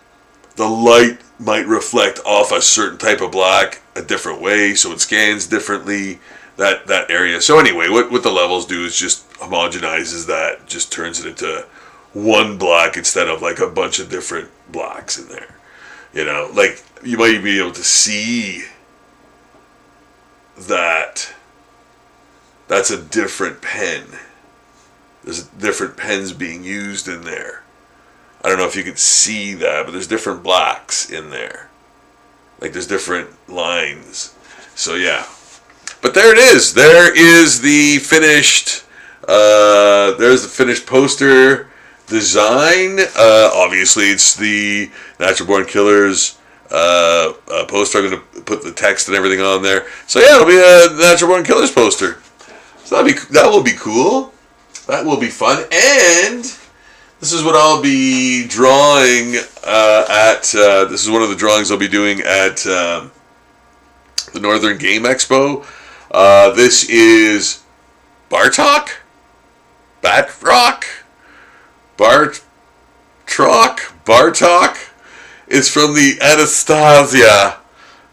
the light might reflect off a certain type of black a different way, so it scans differently that area. So anyway, what the levels do is just homogenizes that, just turns it into one black instead of like a bunch of different blacks in there. Like you might be able to see that that's a different pen. There's different pens being used in there. I don't know if you can see that, but there's different blacks in there. Like there's different lines. So yeah. But there it is. There is the finished there's the finished poster design. Obviously it's the Natural Born Killers poster. I'm going to put the text and everything on there. So yeah, it'll be a Natural Born Killers poster. So that will be cool. That will be fun. And this is what I'll be drawing this is one of the drawings I'll be doing at the Northern Game Expo. This is Bartok? Bartok? It's from the Anastasia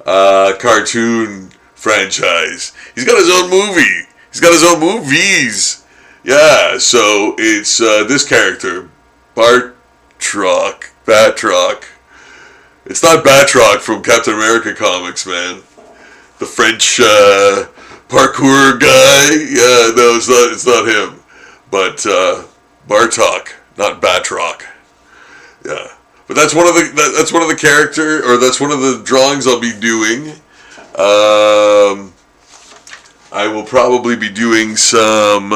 cartoon franchise. He's got his own movie. He's got his own movies. Yeah, so it's this character, Batroc. It's not Batroc from Captain America comics, man. The French parkour guy. Yeah, no, it's not him. But Bartok, not Batroc. Yeah, but that's one of the character, or that's one of the drawings I'll be doing. I will probably be doing some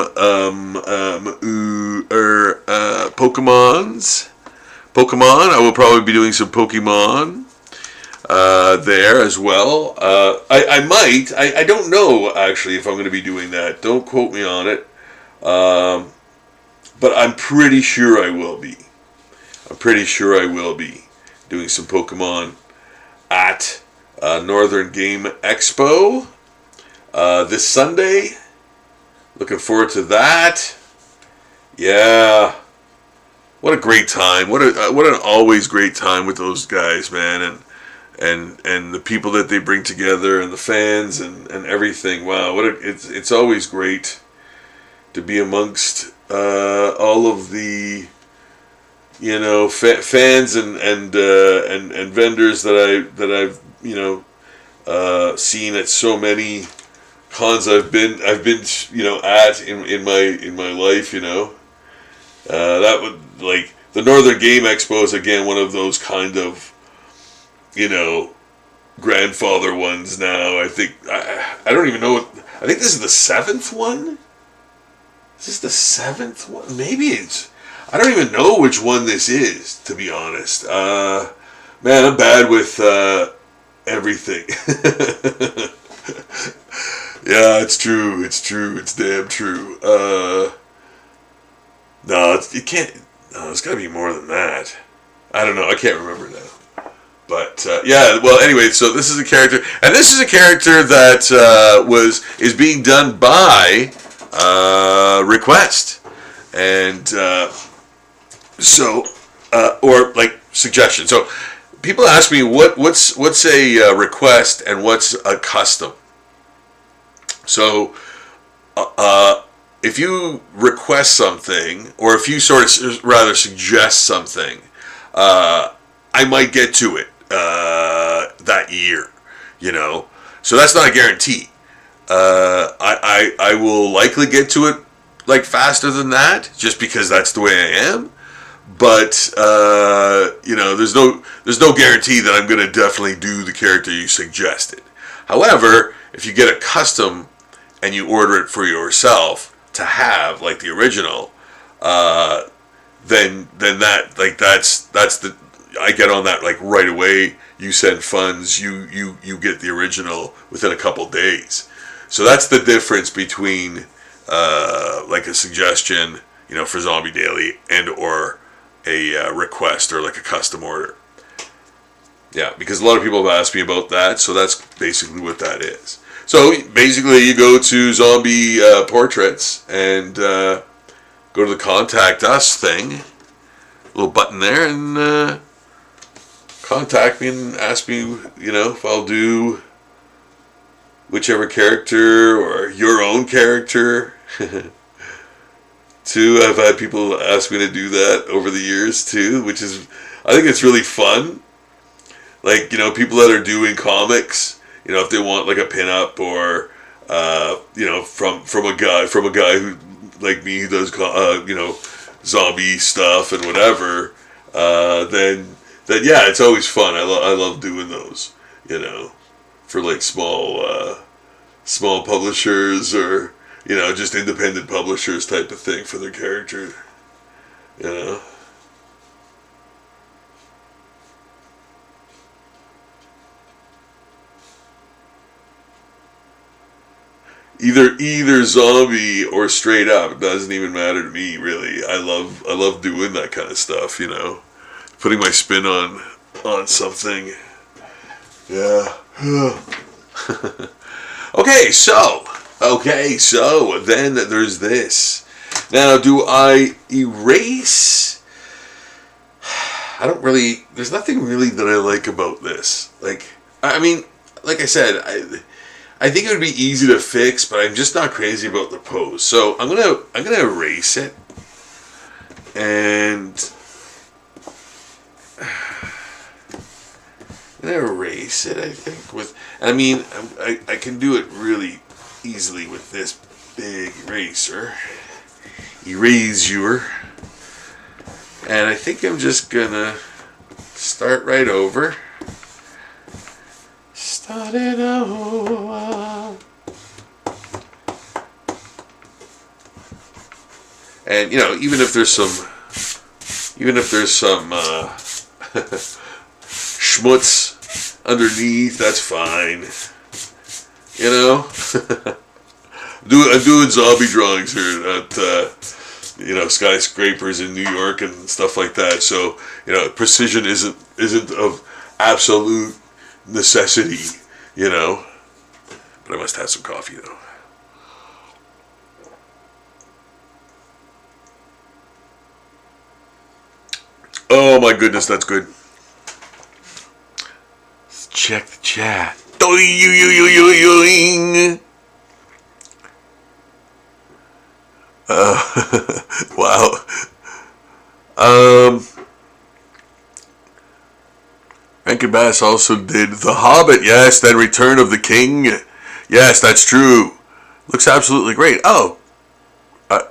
Pokemon. I will probably be doing some Pokemon there as well. I don't know actually if I'm going to be doing that. Don't quote me on it. But I'm pretty sure I will be. Doing some Pokemon at Northern Game Expo this Sunday. Looking forward to that. Yeah. What a great time. What an always great time with those guys, man. And the people that they bring together and the fans and everything. Wow. It's always great to be amongst all of the fans and vendors that I've seen at so many cons I've been at in my life. That would, like, the Northern Game Expo is again one of those kind of grandfather ones now. I think I don't even know I think this is the 7th one. Is this the 7th one? Maybe it's... I don't even know which one this is, to be honest. Man, I'm bad with everything. Yeah, it's true. It's damn true. No, it can't... No, it's got to be more than that. I don't know. I can't remember now. But, yeah, well, anyway, so this is a character... And this is a character that is being done by... request, and or like suggestion. So people ask me what's a request and what's a custom. So if you request something, or if you sort of rather suggest something, I might get to it that year, so that's not a guarantee. I will likely get to it like faster than that, just because that's the way I am. But there's no guarantee that I'm going to definitely do the character you suggested. However, if you get a custom and you order it for yourself to have like the original, then that's the, I get on that like right away. You send funds, you get the original within a couple days. So that's the difference between like a suggestion, for Zombie Daily and or a request or like a custom order. Yeah, because a lot of people have asked me about that, so that's basically what that is. So basically, you go to Zombie Portraits and go to the Contact Us thing, little button there, and contact me and ask me, if I'll do whichever character or your own character. Too, I've had people ask me to do that over the years too, which is, I think it's really fun. Like, people that are doing comics, if they want like a pinup or, from a guy who, like me, who does, zombie stuff and whatever, then yeah, it's always fun. I love doing those, for like small publishers or, just independent publishers type of thing for their character, Either zombie or straight up, it doesn't even matter to me really. I love doing that kind of stuff, putting my spin on something. Yeah. Okay, so then there's this. Now, do I erase? I don't really. There's nothing really that I like about this. Like, I mean, like I said, I think it would be easy to fix, but I'm just not crazy about the pose. So I'm gonna erase it, and I'm gonna erase it. I think with. I mean, I can do it really easily with this big eraser, and I think I'm just gonna start right over. Start it over. And even if there's some schmutz underneath, that's fine. I'm doing zombie drawings here at skyscrapers in New York and stuff like that. So precision isn't of absolute necessity, But I must have some coffee though. Oh my goodness, that's good. Let's check the chat. Wow. Rankin Bass also did The Hobbit, yes, then Return of the King. Yes, that's true. Looks absolutely great. Oh, Rob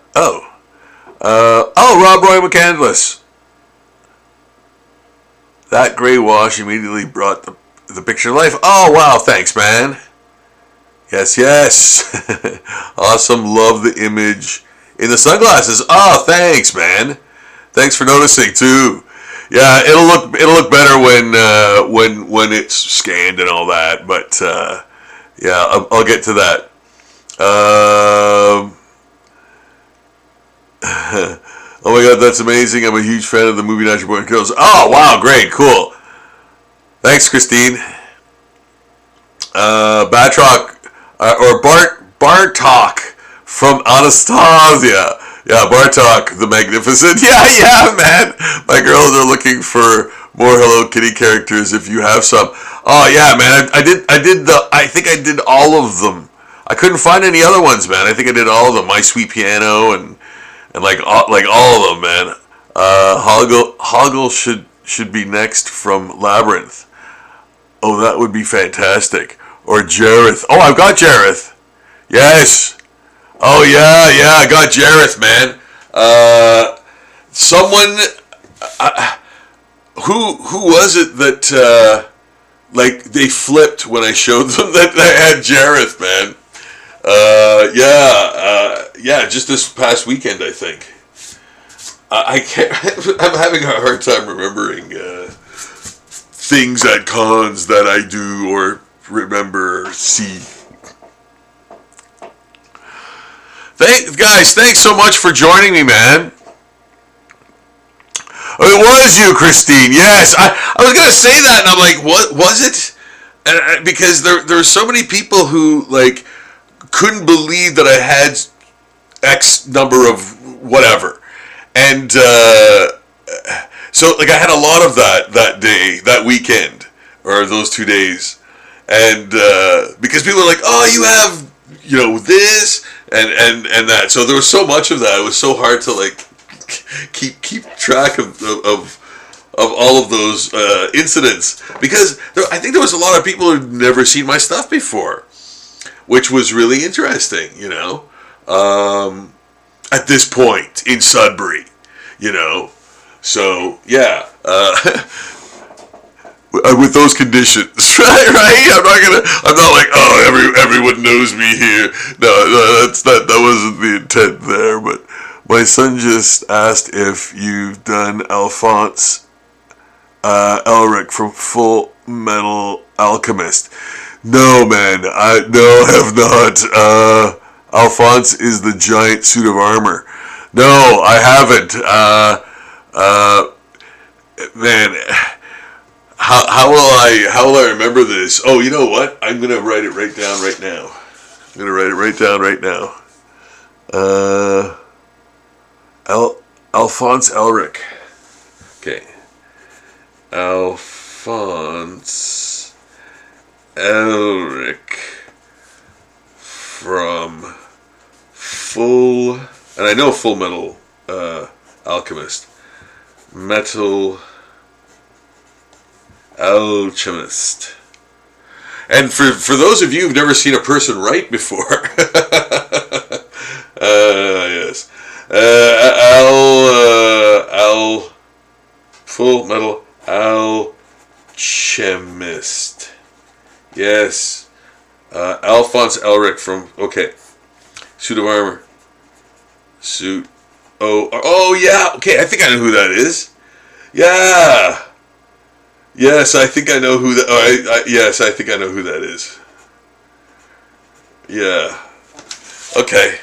Roy McCandless. That gray wash immediately brought the picture to life. Oh, wow, thanks, man. Yes. Awesome, love the image in the sunglasses. Oh, thanks, man. Thanks for noticing too. Yeah, it'll look better when it's scanned and all that. But yeah, I'll get to that. Oh my God, that's amazing! I'm a huge fan of the movie Natural Born Killers. Oh wow, great, cool. Thanks, Christine. Batroc or Bartok from Anastasia. Yeah, Bartok the Magnificent. Yeah, man. My girls are looking for more Hello Kitty characters if you have some. Oh yeah, man. I think I did all of them. I couldn't find any other ones, man. I think I did all of them. My Sweet Piano and like all of them, man. Hoggle should be next from Labyrinth. Oh, that would be fantastic. Or Jareth. Oh, I've got Jareth. Yes. Oh yeah, I got Jareth, man. Someone, who was it that like they flipped when I showed them that I had Jareth, man? Yeah, just this past weekend, I think. I can't. I'm having a hard time remembering things at cons that I do or remember or see. Guys, thanks so much for joining me, man. Oh, it was you, Christine. Yes, I was gonna say that, and I'm like, what was it? Because there were so many people who like couldn't believe that I had X number of whatever, and so like I had a lot of that day, that weekend, or those 2 days, and because people were like, oh, you have this and that, so there was so much of that. It was so hard to like keep track of all of those incidents, because I think there was a lot of people who'd never seen my stuff before, which was really interesting, at this point in Sudbury, so yeah, with those conditions, right? I'm not like, oh, everyone knows me here. No, that wasn't the intent there. But my son just asked if you've done Alphonse Elric from Full Metal Alchemist. No, man, I have not. Alphonse is the giant suit of armor. No, I haven't. Man, how will I remember this? Oh, you know what? I'm gonna write it right down right now. Alphonse Elric. Okay. Alphonse Elric from Full, and I know Full Metal Alchemist. Metal Alchemist. And for those of you who've never seen a person write before, yes, Full Metal Alchemist. Yes, Alphonse Elric from suit of armor. Suit. Oh yeah. Okay, I think I know who that is. Yeah. Yes, I think I know who that. Yes, I think I know who that is. Yeah. Okay.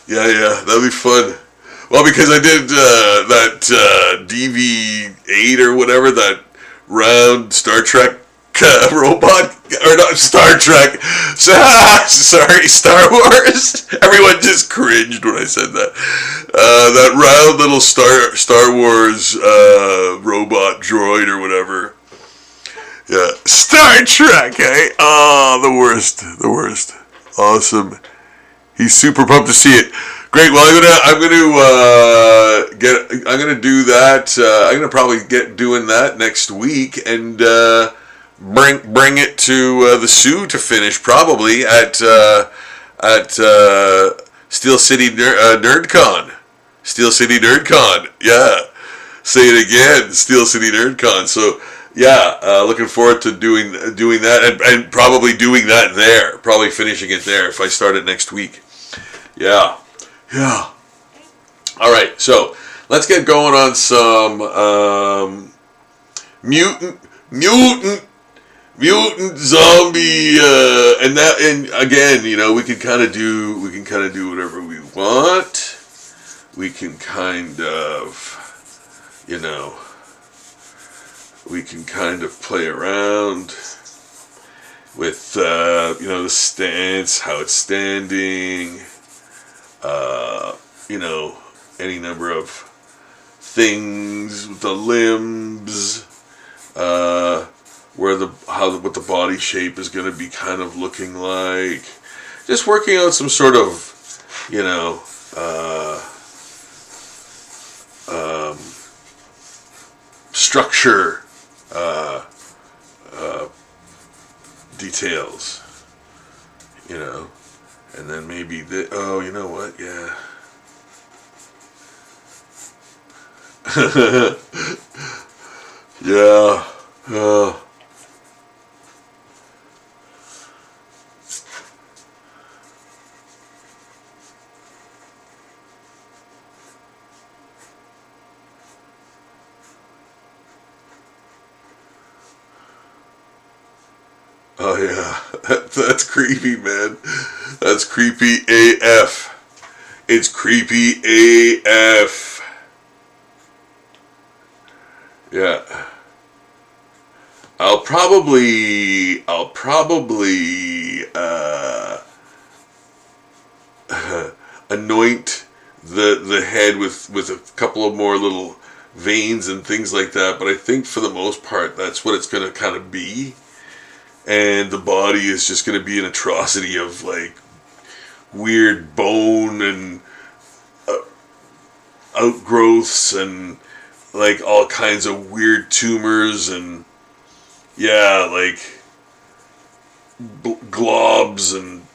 Yeah, that'd be fun. Well, because I did that DV8 or whatever, that round Star Trek robot, or not Star Trek. Sorry, Star Wars. Everyone just cringed when I said that. That round little Star Wars robot droid or whatever. Yeah, Star Trek. Eh? Oh, the worst. Awesome. He's super pumped to see it. Great. Well, I'm gonna do that. I'm gonna probably get doing that next week and bring it to the Sioux to finish, probably at Steel City NerdCon. Steel City NerdCon. Yeah. Say it again. Steel City NerdCon. So yeah, looking forward to doing that and probably doing that there. Probably finishing it there if I start it next week. Yeah. All right, so let's get going on some mutant zombie, and again, we can kind of do whatever we want. We can kind of play around with the stance, how it's standing. Any number of things with the limbs, what the body shape is going to be kind of looking like. Just working out some sort of, structure, details, and then maybe you know what? Yeah. Yeah. Oh yeah, that's creepy, man. That's creepy AF. It's creepy AF. Yeah. I'll probably anoint the head with a couple of more little veins and things like that. But I think for the most part, that's what it's going to kind of be. And the body is just going to be an atrocity of like weird bone and outgrowths and like all kinds of weird tumors and yeah, like globs and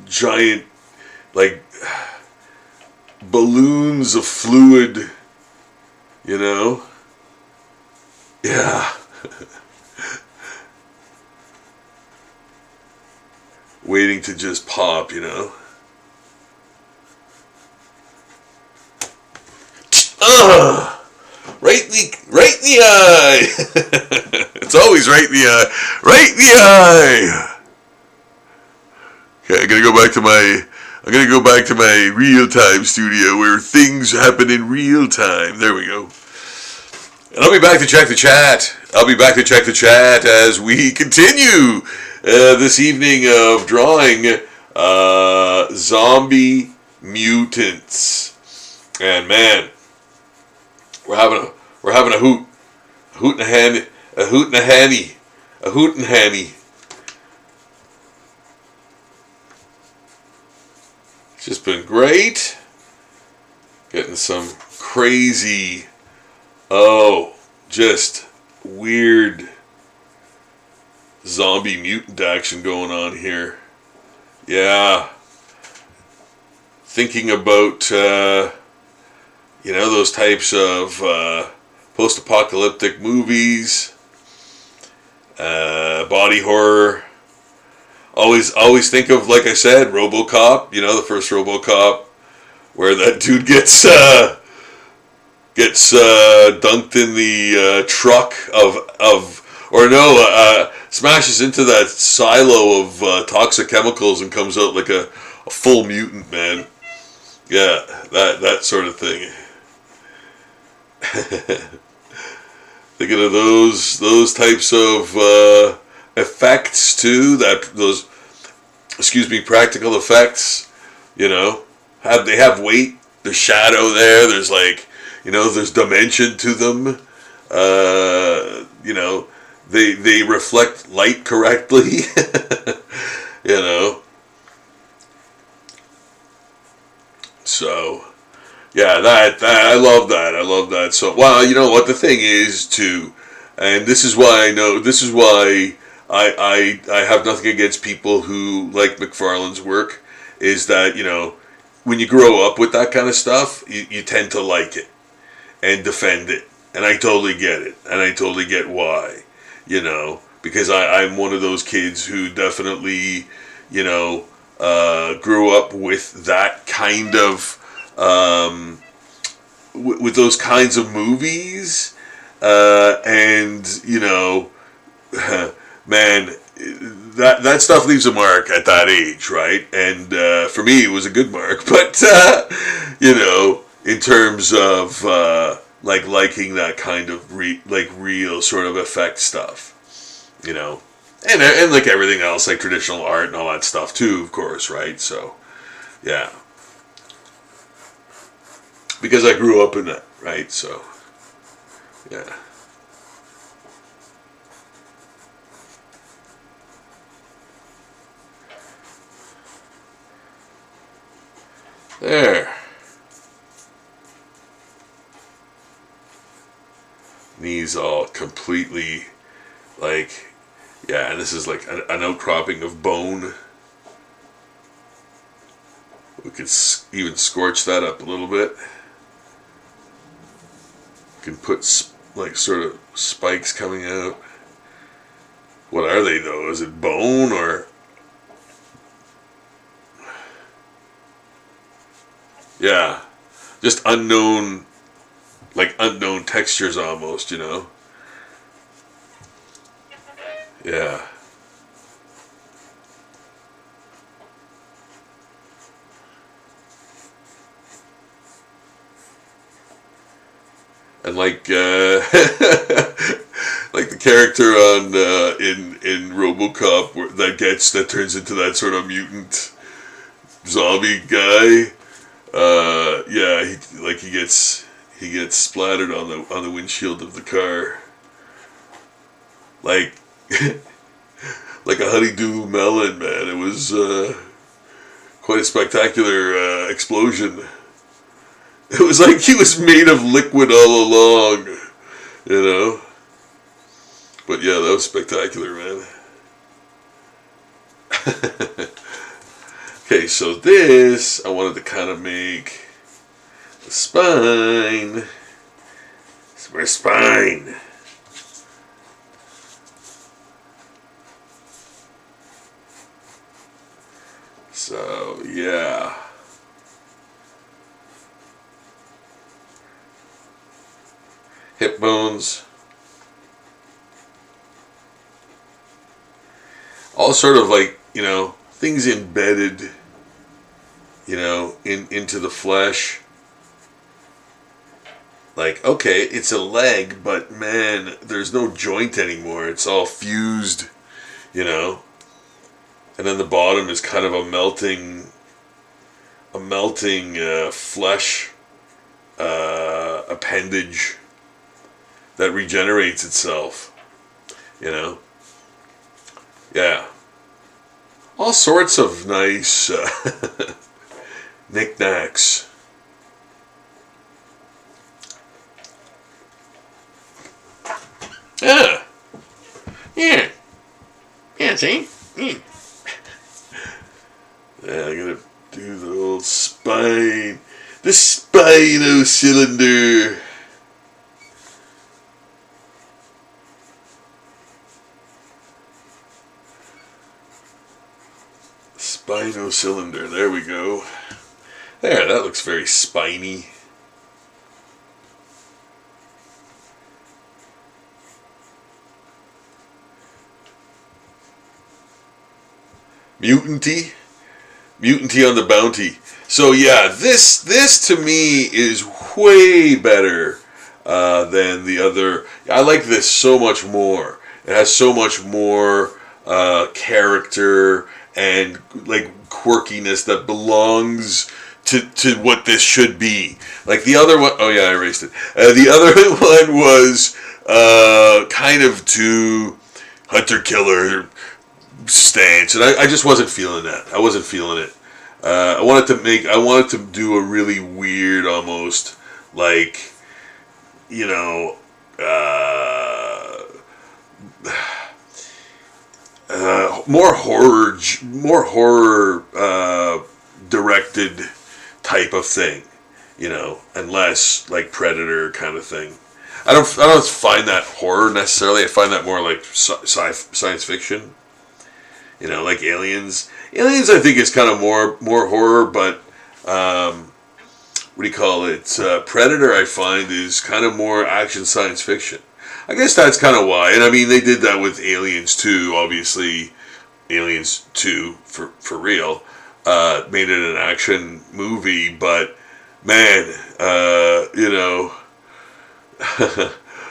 giant like balloons of fluid, you know? Yeah. Waiting to just pop, you know? Ugh! Right in the eye! It's always right in the eye. Right in the eye! Okay, I'm gonna go back to my real-time studio where things happen in real time. There we go. And I'll be back to check the chat as we continue this evening of drawing zombie mutants. And man, we're having a hoot and a hanny. It's just been great. Getting some crazy, just weird zombie mutant action going on here. Yeah. Thinking about, those types of post-apocalyptic movies, body horror. Always think of, like I said, RoboCop. The first RoboCop, where that dude gets dunked in the truck smashes into that silo of toxic chemicals and comes out like a full mutant, man. Yeah, that sort of thing. Thinking of those types of effects too. Those practical effects. They have weight. There's shadow there. There's there's dimension to them. They reflect light correctly. So, yeah, that I love that. I love that. So, well, you know what the thing is too, and this is why I have nothing against people who like McFarlane's work, is that when you grow up with that kind of stuff, you tend to like it and defend it, and I totally get it, and I totally get why, because I'm one of those kids who definitely, grew up with that kind of, with those kinds of movies, and man, that stuff leaves a mark at that age, right? And for me, it was a good mark, but in terms of liking that kind of real sort of effect stuff, and like everything else, like traditional art and all that stuff too, of course, right? So, yeah, because I grew up in that, right? So, yeah. There. Knees all completely and this is like an outcropping of bone. We could even scorch that up a little bit. We can put sort of spikes coming out. What are they though? Is it bone or? Yeah, just unknown textures almost, Yeah. And like like the character on in RoboCop that turns into that sort of mutant zombie guy. Yeah, he gets splattered on the windshield of the car, like like a honeydew melon, man. It was quite a spectacular explosion. It was like he was made of liquid all along, you know. But yeah, that was spectacular, man. Okay, so this I wanted to kind of make the spine. It's my spine. So yeah. Hip bones. All sort of like, you know, things embedded, you know, into the flesh. Like, okay, it's a leg, but man, there's no joint anymore. It's all fused, you know. And then the bottom is kind of a melting flesh appendage that regenerates itself, you know. Yeah. All sorts of nice knickknacks. Yeah. Yeah. Yeah, see? Yeah. Yeah, I'm gonna do the old spine. The spino cylinder. Spino cylinder. There we go. There, that looks very spiny. Mutanty on the bounty. So yeah, this to me is way better than the other. I like this so much more. It has so much more character and like quirkiness that belongs to what this should be. Like the other one, oh yeah, I erased it. The other one was kind of too hunter killer stance, and I just wasn't feeling that. I wasn't feeling it. I wanted to do a really weird, almost like, you know, more horror directed type of thing, you know, and less like Predator kind of thing. I don't find that horror necessarily. I find that more like science fiction. You know, like Aliens. Aliens, I think, is kind of more horror, but what do you call it? Predator, I find, is kind of more action science fiction. I guess that's kind of why. And I mean, they did that with Aliens 2, obviously. Aliens 2, for real. Made it an action movie, but man, you know,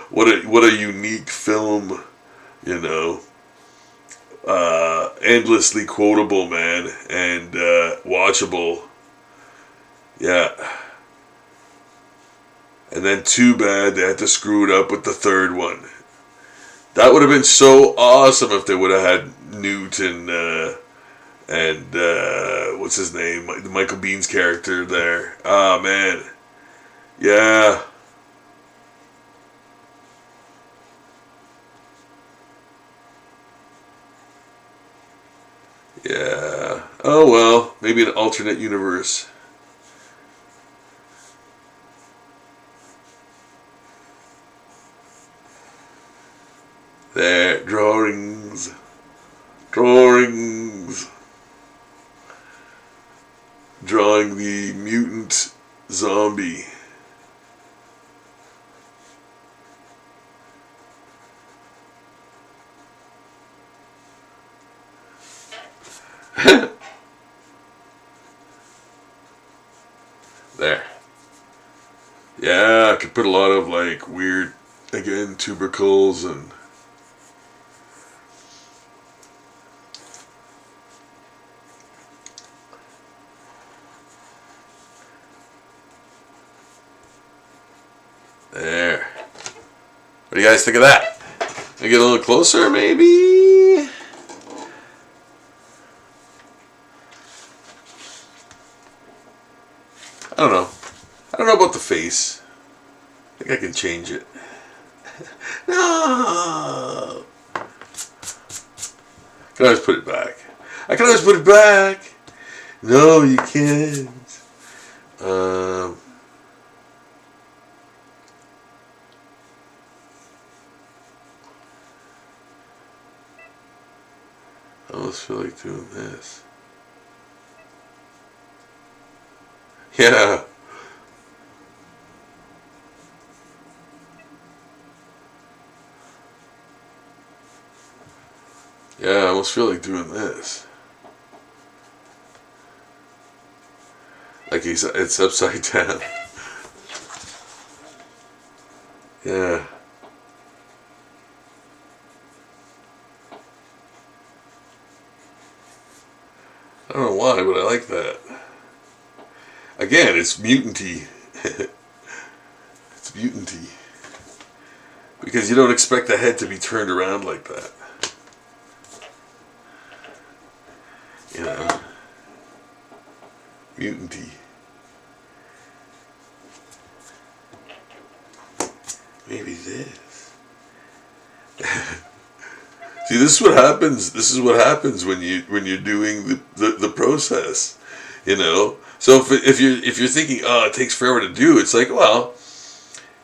what a unique film, you know. Endlessly quotable, man, and watchable. Yeah. And then too bad they had to screw it up with the third one. That would have been so awesome if they would have had Newt and what's his name, Michael Bihn's character there. Ah, man. Yeah. Yeah. Oh well, maybe an alternate universe. There, drawings. Drawing the mutant zombie. There. Yeah, I could put a lot of like weird, again, tubercles and there. What do you guys think of that? Can I get a little closer, maybe? I don't know. I don't know about the face. I think I can change it. No! I can always put it back. I can always put it back! No, you can't. I almost feel like doing this. Yeah. Yeah, I almost feel like doing this. Like it's upside down. Yeah. I don't know why, but I like that. Again, it's mutanty. It's mutanty. Because you don't expect the head to be turned around like that. You know? Mutanty. Maybe this. See, this is what happens. This is what happens when you're doing the process, you know. So if you're thinking, oh, it takes forever to do, it's like, well,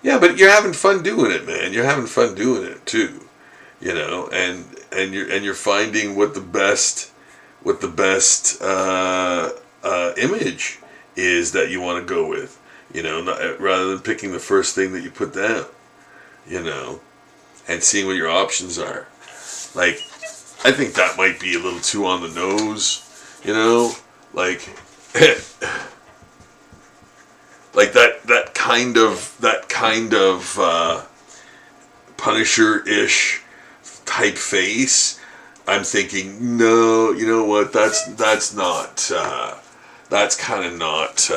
yeah, but you're having fun doing it, man. You're having fun doing it too, you know, and you're finding what the best image is that you want to go with, you know, rather than picking the first thing that you put down, you know, and seeing what your options are. Like, I think that might be a little too on the nose, you know, like, like that kind of Punisher-ish type face. I'm thinking, no, you know what? That's not. That's kind of not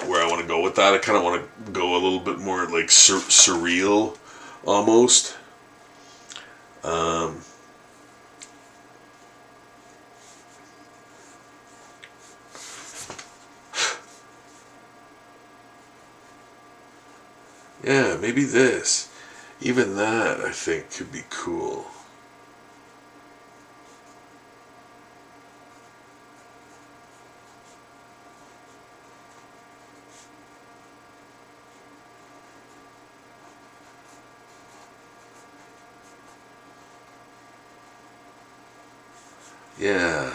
where I want to go with that. I kind of want to go a little bit more like surreal, almost. Yeah, maybe this. Even that, I think, could be cool. Yeah.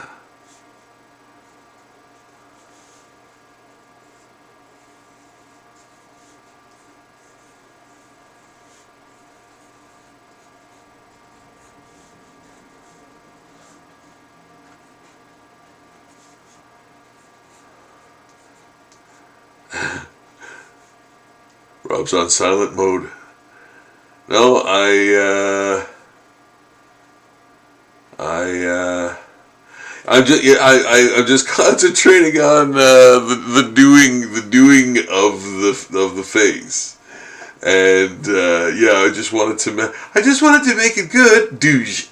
Rob's on silent mode. No, I'm just concentrating on the doing of the face, and yeah, I just wanted to make it good, douche.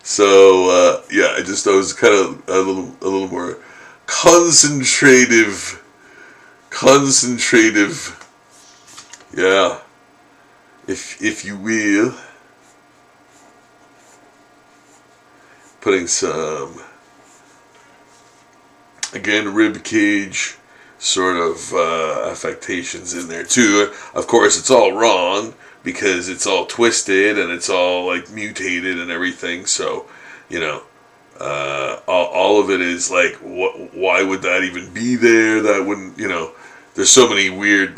So yeah, I was kind of a little more concentrative, yeah, if you will. Putting some, again, rib cage sort of affectations in there too. Of course, it's all wrong because it's all twisted and it's all like mutated and everything. So, you know, all of it is like, why would that even be there? That wouldn't, you know. There's so many weird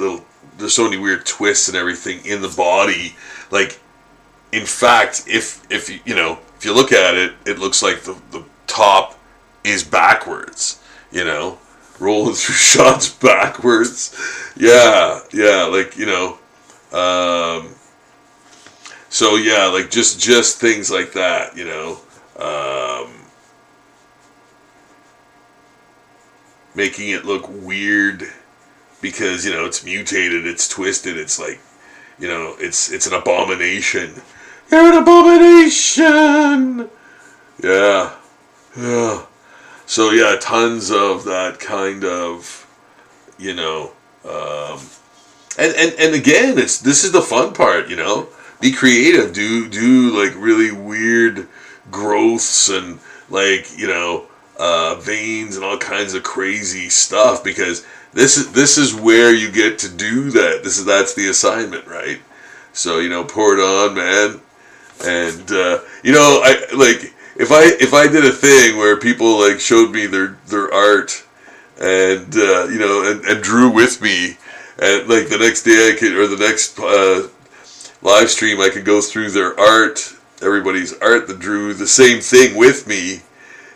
twists and everything in the body. Like, in fact, if you know. If you look at it, it looks like the top is backwards, you know, rolling through shots backwards. Yeah, yeah, like, you know, um, so yeah, like just things like that, you know, making it look weird because, you know, it's mutated, it's twisted, it's like, you know, it's an abomination. You're an abomination. Yeah, yeah. So yeah, tons of that kind of, you know, and again, this is the fun part, you know. Be creative. Do like really weird growths and like, you know, veins and all kinds of crazy stuff because this is where you get to do that. That's the assignment, right? So, you know, pour it on, man. And you know, I like if I did a thing where people like showed me their art and you know and drew with me, and like the next day I could or the next live stream I could go through their art, everybody's art that drew the same thing with me,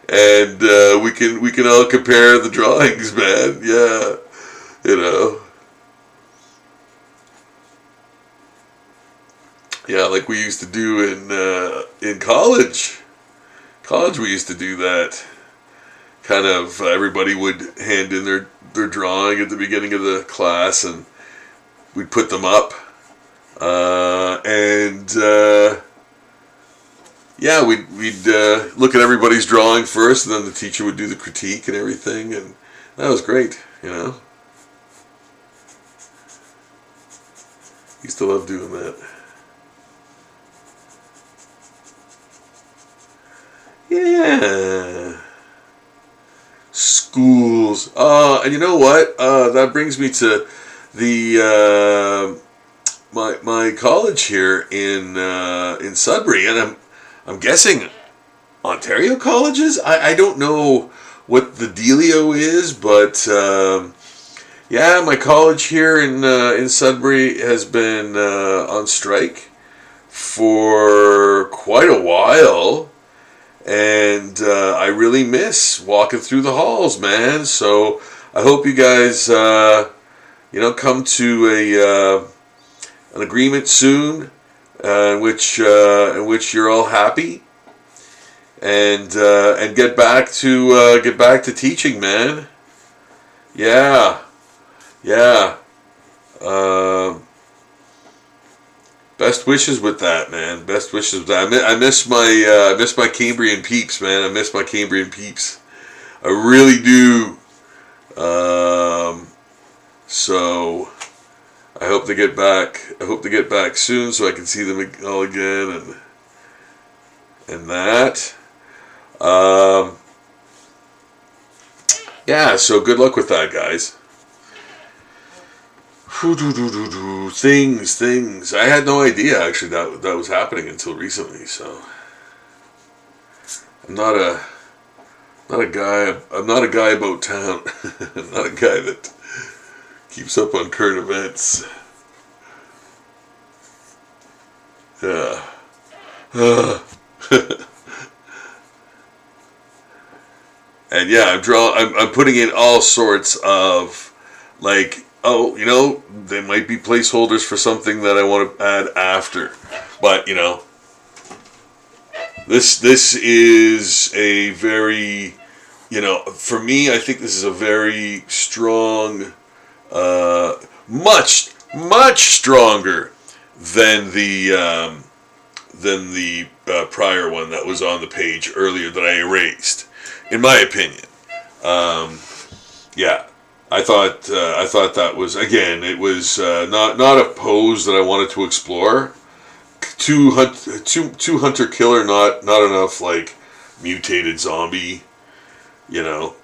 and we can all compare the drawings, man. Yeah, you know. Yeah, like we used to do in college. College, we used to do that. Kind of everybody would hand in their drawing at the beginning of the class, and we'd put them up. And yeah, we'd look at everybody's drawing first, and then the teacher would do the critique and everything, and that was great. You know, used to love doing that. Yeah. Schools. And you know what? That brings me to the my college here in Sudbury, and I'm guessing Ontario colleges. I don't know what the dealio is, but yeah, my college here in Sudbury has been on strike for quite a while. And I really miss walking through the halls, man. So I hope you guys, you know, come to an agreement soon, in which you're all happy, and get back to teaching, man. Yeah, yeah. Um Best wishes with that, man. Best wishes with that. I miss my Cambrian peeps, man. I miss my Cambrian peeps. I really do. So I hope they get back. I hope they get back soon so I can see them all again and that. Um, yeah. So good luck with that, guys. Things. I had no idea actually that was happening until recently. So I'm not a guy. I'm not a guy about town. I'm not a guy that keeps up on current events. Yeah. And yeah, I'm putting in all sorts of like, oh, you know, they might be placeholders for something that I want to add after, but you know, this is a very, you know, for me, I think this is a very strong, much stronger than the prior one that was on the page earlier that I erased, in my opinion. Yeah, I thought that was, again, it was not a pose that I wanted to explore. Two hunter killer, not enough like mutated zombie, you know.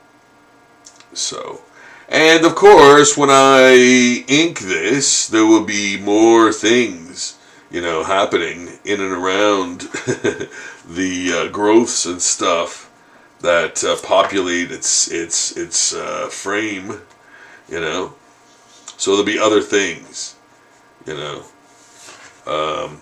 So, and of course, when I ink this, there will be more things, you know, happening in and around the growths and stuff that populate its frame, you know. So there'll be other things, you know. Um,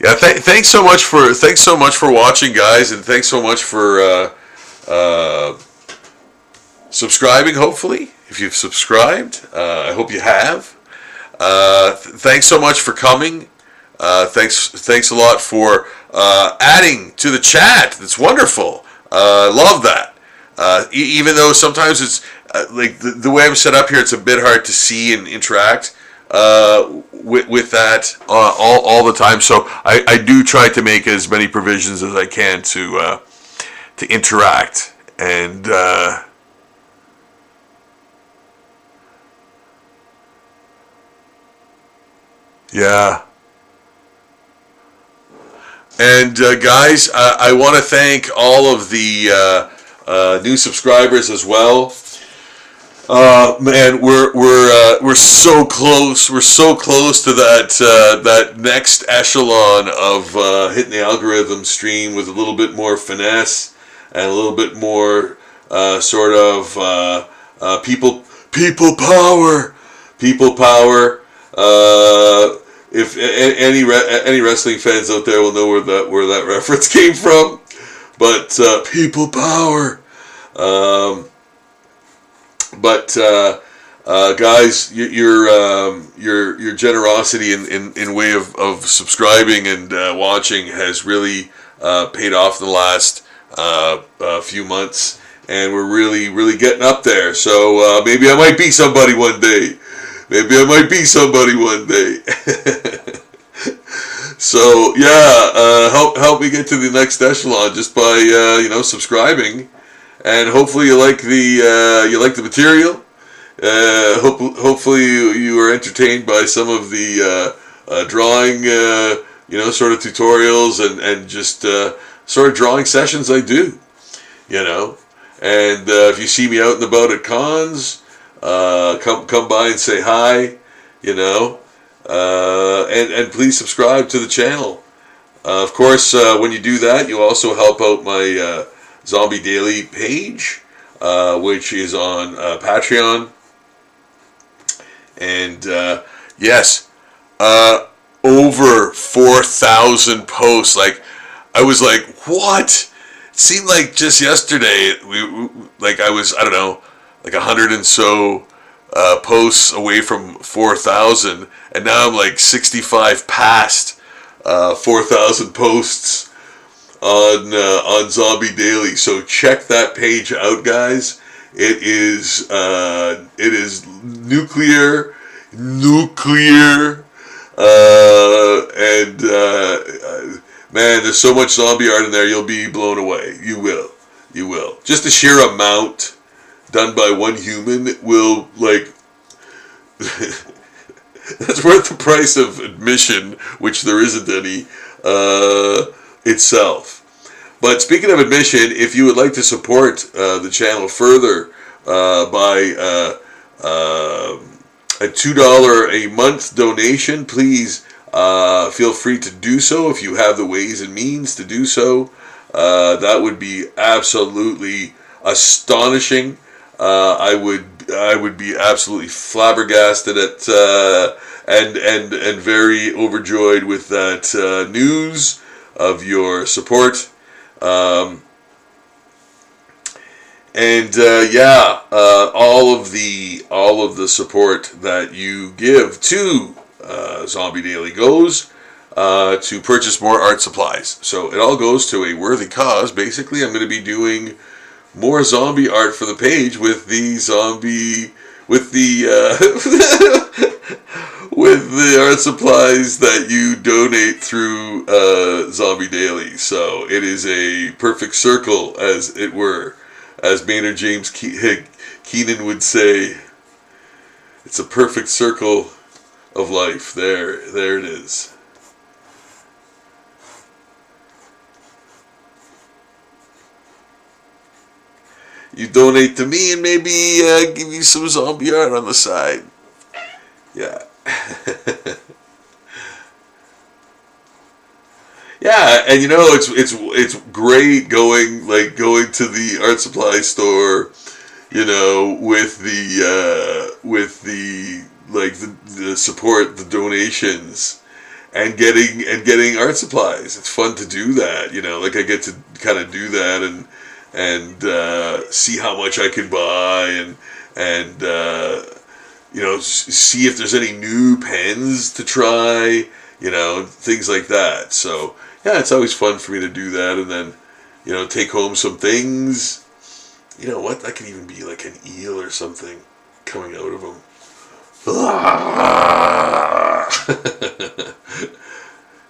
Yeah, thanks so much for watching, guys, and thanks so much for subscribing. Hopefully, if you've subscribed, I hope you have. Thanks so much for coming. Thanks a lot for adding to the chat. That's wonderful. Love that. Even though sometimes it's like the way I'm set up here, it's a bit hard to see and interact with that all the time. So I do try to make as many provisions as I can to interact and. Yeah. And guys, I want to thank all of the new subscribers as well. Man, we're so close. We're so close to that next echelon of hitting the algorithm stream with a little bit more finesse and a little bit more sort of people power. If any wrestling fans out there will know where that reference came from, but people power. Guys, your generosity in way of subscribing and watching has really paid off in the last few months, and we're really getting up there. So maybe I might be somebody one day. So yeah, help me get to the next echelon just by subscribing, and hopefully you like the material. Hopefully you are entertained by some of the drawing sort of tutorials and just sort of drawing sessions I do, and if you see me out and about at cons, come by and say hi, and please subscribe to the channel. Of course, when you do that, you also help out my Zombie Daily page, which is on Patreon. And yes, over 4,000 posts. Like, I was like, what? It seemed like just yesterday, I was, I don't know, like 100 and so posts away from 4,000, and now I'm like 65 past 4,000 posts on Zombie Daily. So check that page out, guys. It is nuclear, and man, there's so much zombie art in there. You'll be blown away. You will. Just the sheer amount done by one human will, like, that's worth the price of admission, which there isn't any, itself. But speaking of admission, if you would like to support the channel further by a $2 a month donation, please feel free to do so if you have the ways and means to do so. That would be absolutely astonishing. I would be absolutely flabbergasted at and very overjoyed with that news of your support. All of the support that you give to Zombie Daily goes to purchase more art supplies. So it all goes to a worthy cause. Basically, I'm going to be doing more zombie art for the page with the with the art supplies that you donate through Zombie Daily. So it is a perfect circle, as it were, as Maynard James Keenan would say. It's a perfect circle of life. There it is. You donate to me and maybe give you some zombie art on the side. Yeah. Yeah, and it's great going to the art supply store, with the support, the donations, getting art supplies. It's fun to do that, you know. Like I get to kind of do that and see how much I can buy and you know, see if there's any new pens to try, you know, things like that. So yeah, it's always fun for me to do that, and then, you know, take home some things. You know what? That could even be like an eel or something coming out of them.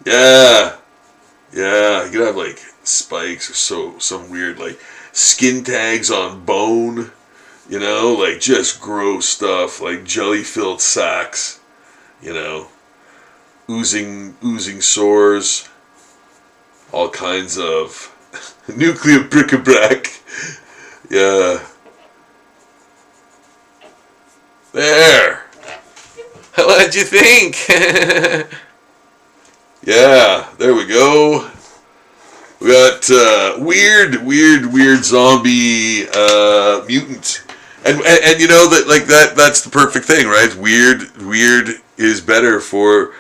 Yeah, you could have like spikes or some weird like skin tags on bone, you know, like just gross stuff, like jelly-filled sacks, you know, oozing sores, all kinds of nuclear bric-a-brac. Yeah. There. What'd you think? Yeah, there we go. We got weird zombie mutant. And you know that like that's the perfect thing, right? Weird is better for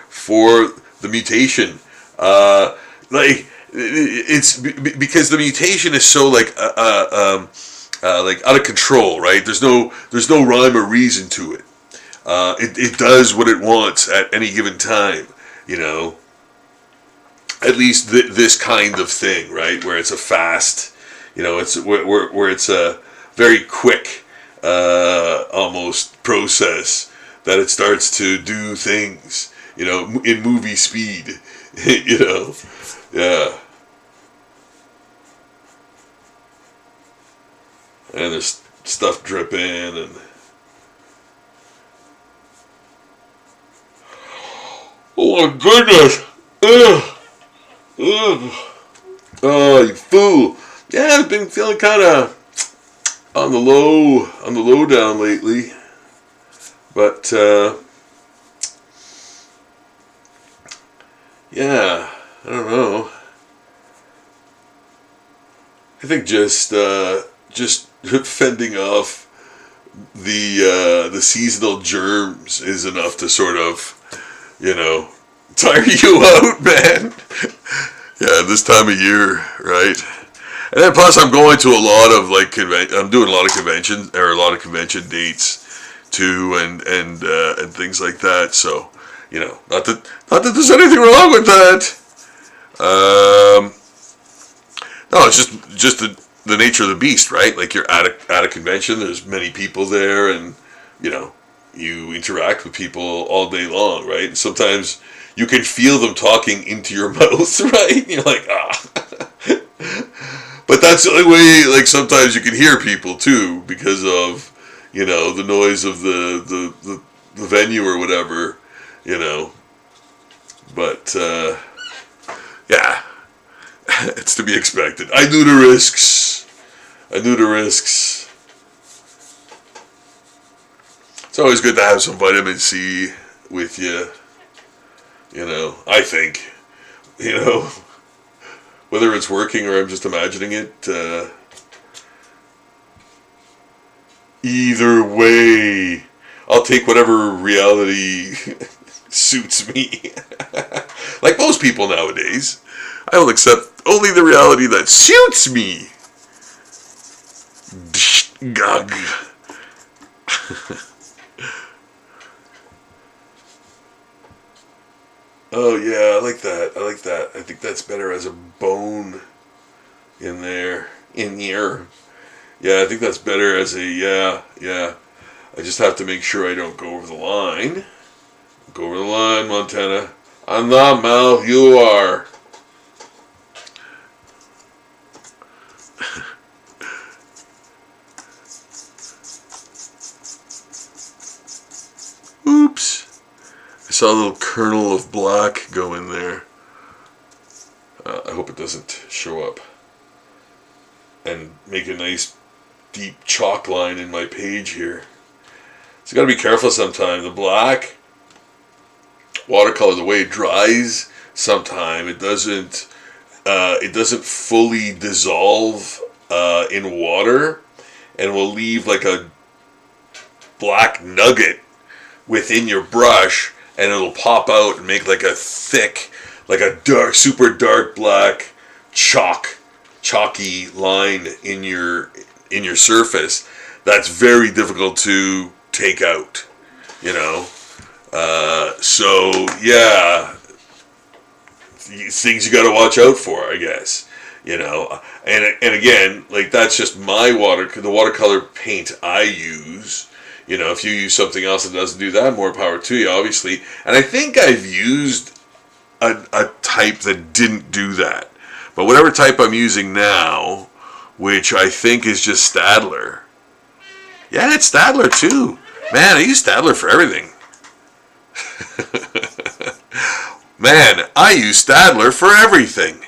the mutation. Like it's because the mutation is so like out of control, right? There's no rhyme or reason to it. It does what it wants at any given time, you know. At least this kind of thing, right? Where it's a fast, you know, it's where it's a very quick, almost process that it starts to do things, you know, in movie speed, you know, yeah. And there's stuff dripping and. Oh my goodness! Ugh. Ugh. Oh, you fool! Yeah, I've been feeling kind of on the low down lately, but yeah, I don't know. I think just fending off the seasonal germs is enough to sort of, you know, tire you out, man. Yeah, this time of year, right? And then plus I'm going to a lot of like I'm doing a lot of conventions or a lot of convention dates too, and things like that. So, you know, not that there's anything wrong with that. No, it's just the nature of the beast, right? Like you're at a convention, there's many people there, and you know, you interact with people all day long, right? And sometimes you can feel them talking into your mouth, right? And you're like, ah. But that's the only way, like, sometimes you can hear people, too, because of, you know, the noise of the venue or whatever, you know. But, yeah, it's to be expected. I knew the risks. It's always good to have some vitamin C with you. You know, I think, you know, whether it's working or I'm just imagining it, either way, I'll take whatever reality suits me. Like most people nowadays, I will accept only the reality that suits me. Gug. Oh yeah, I like that. I think that's better as a bone in there. Yeah, I think that's better as a, yeah. I just have to make sure I don't go over the line. Go over the line, Montana. I'm not, Mel, you are. Oops. I saw a little kernel of black go in there. I hope it doesn't show up and make a nice deep chalk line in my page here. So you gotta be careful sometimes. The black watercolor, the way it dries, sometime it doesn't fully dissolve in water, and will leave like a black nugget within your brush. and it'll pop out and make like a thick, like a dark, super dark black chalky line in your surface. That's very difficult to take out, you know. So yeah, things you got to watch out for, I guess, you know. And again, like that's just the watercolor paint I use. You know, if you use something else that doesn't do that, more power to you, obviously. And I think I've used a type that didn't do that. But whatever type I'm using now, which I think is just Stadler. Yeah, it's Stadler too. Man, I use Stadler for everything. Man, I use Stadler for everything.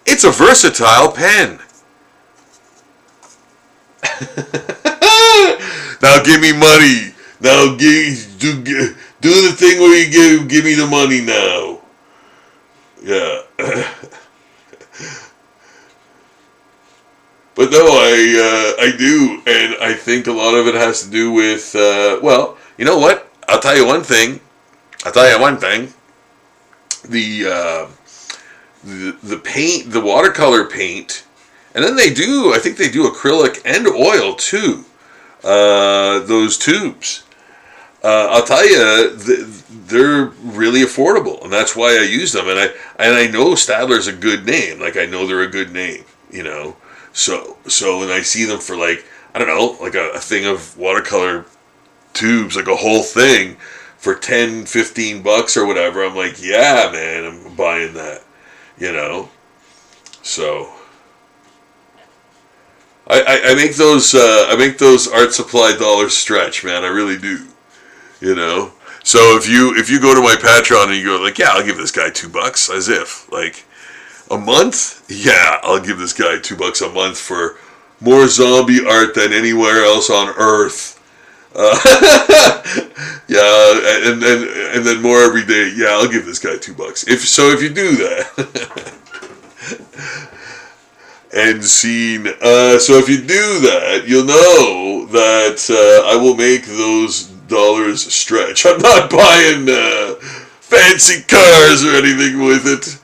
It's a versatile pen. Now give me money. Now do the thing where you give me the money now. Yeah. But no, I do, and I think a lot of it has to do with well, you know what? I'll tell you one thing. The paint, the watercolor paint, and then I think they do acrylic and oil too. Those tubes. I'll tell you, they're really affordable, and that's why I use them. And I know Stadler's a good name. Like I know they're a good name, you know. So when I see them for like, I don't know, like a thing of watercolor tubes, like a whole thing for $10-15 or whatever, I'm like, yeah, man, I'm buying that, you know. So I make those art supply dollars stretch, man. I really do, you know. So if you go to my Patreon and you go like, yeah, I'll give this guy $2, as if like a month, yeah, I'll give this guy $2 a month for more zombie art than anywhere else on Earth. Yeah, and then more every day. Yeah, I'll give this guy $2. If you do that. End scene. So if you do that, you'll know that I will make those dollars stretch. I'm not buying fancy cars or anything with it,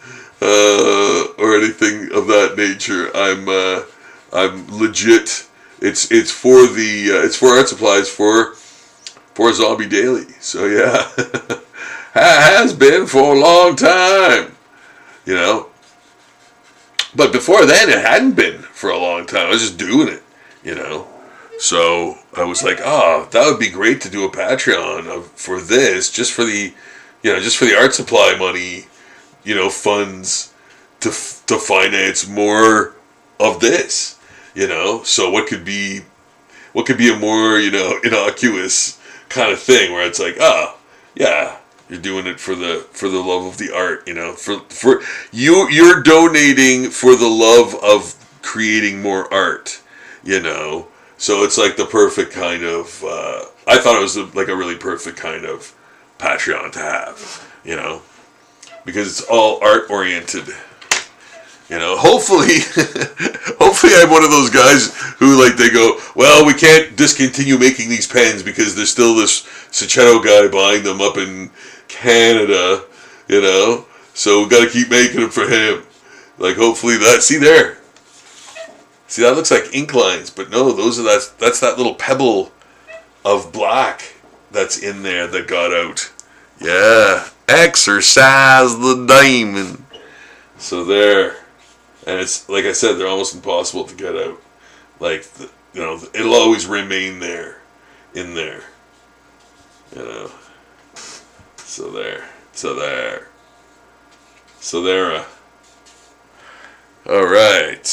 or anything of that nature. I'm legit. It's for art supplies for Zombie Daily. So yeah, has been for a long time, you know. But before then, it hadn't been for a long time. I was just doing it, you know. So I was like, oh, that would be great to do a Patreon for this, just for the art supply money, you know, funds to finance more of this, you know. So what could be a more, you know, innocuous kind of thing where it's like, oh, yeah. You're doing it for the love of the art, you know. For you're donating for the love of creating more art, you know. So it's like the perfect kind of. I thought it was like a really perfect kind of Patreon to have, you know, because it's all art oriented. You know, hopefully I'm one of those guys who like they go, well, we can't discontinue making these pens because there's still this Sachetto guy buying them up in Canada, you know, so we got to keep making them for him. Like hopefully see that looks like ink lines, but no, that's that little pebble of black that's in there that got out. Yeah, exercise the diamond. So there. And it's, like I said, they're almost impossible to get out. Like, you know, it'll always remain there, in there. You know. So there. All right.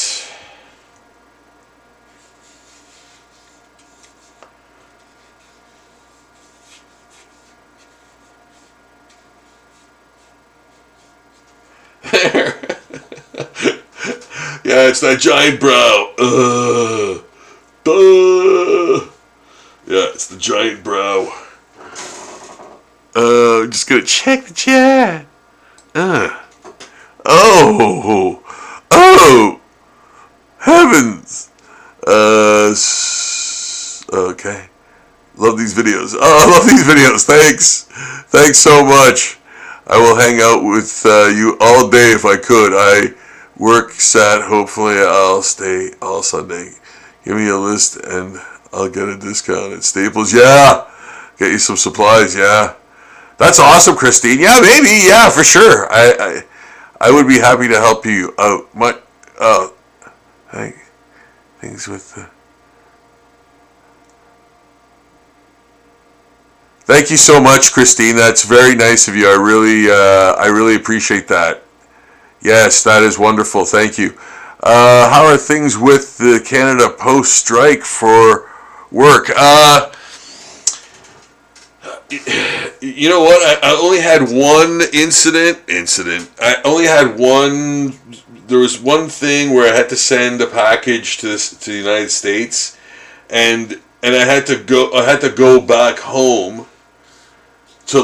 There. Yeah, it's that giant brow. Yeah, it's the giant brow. Just gonna check the chat. Oh, heavens. Okay. Love these videos. Oh, I love these videos. Thanks. Thanks so much. I will hang out with you all day if I could. I work Sat. Hopefully I'll stay all Sunday. Give me a list and I'll get a discount at Staples. Yeah. Get you some supplies. Yeah. That's awesome, Christine. Yeah, maybe. Yeah, for sure. I would be happy to help you out. Things with the... Thank you so much, Christine. That's very nice of you. I really appreciate that. Yes, that is wonderful. Thank you. How are things with the Canada Post strike for work? You know what? I only had one incident. I only had one. There was one thing where I had to send a package to the United States, and I had to go back home to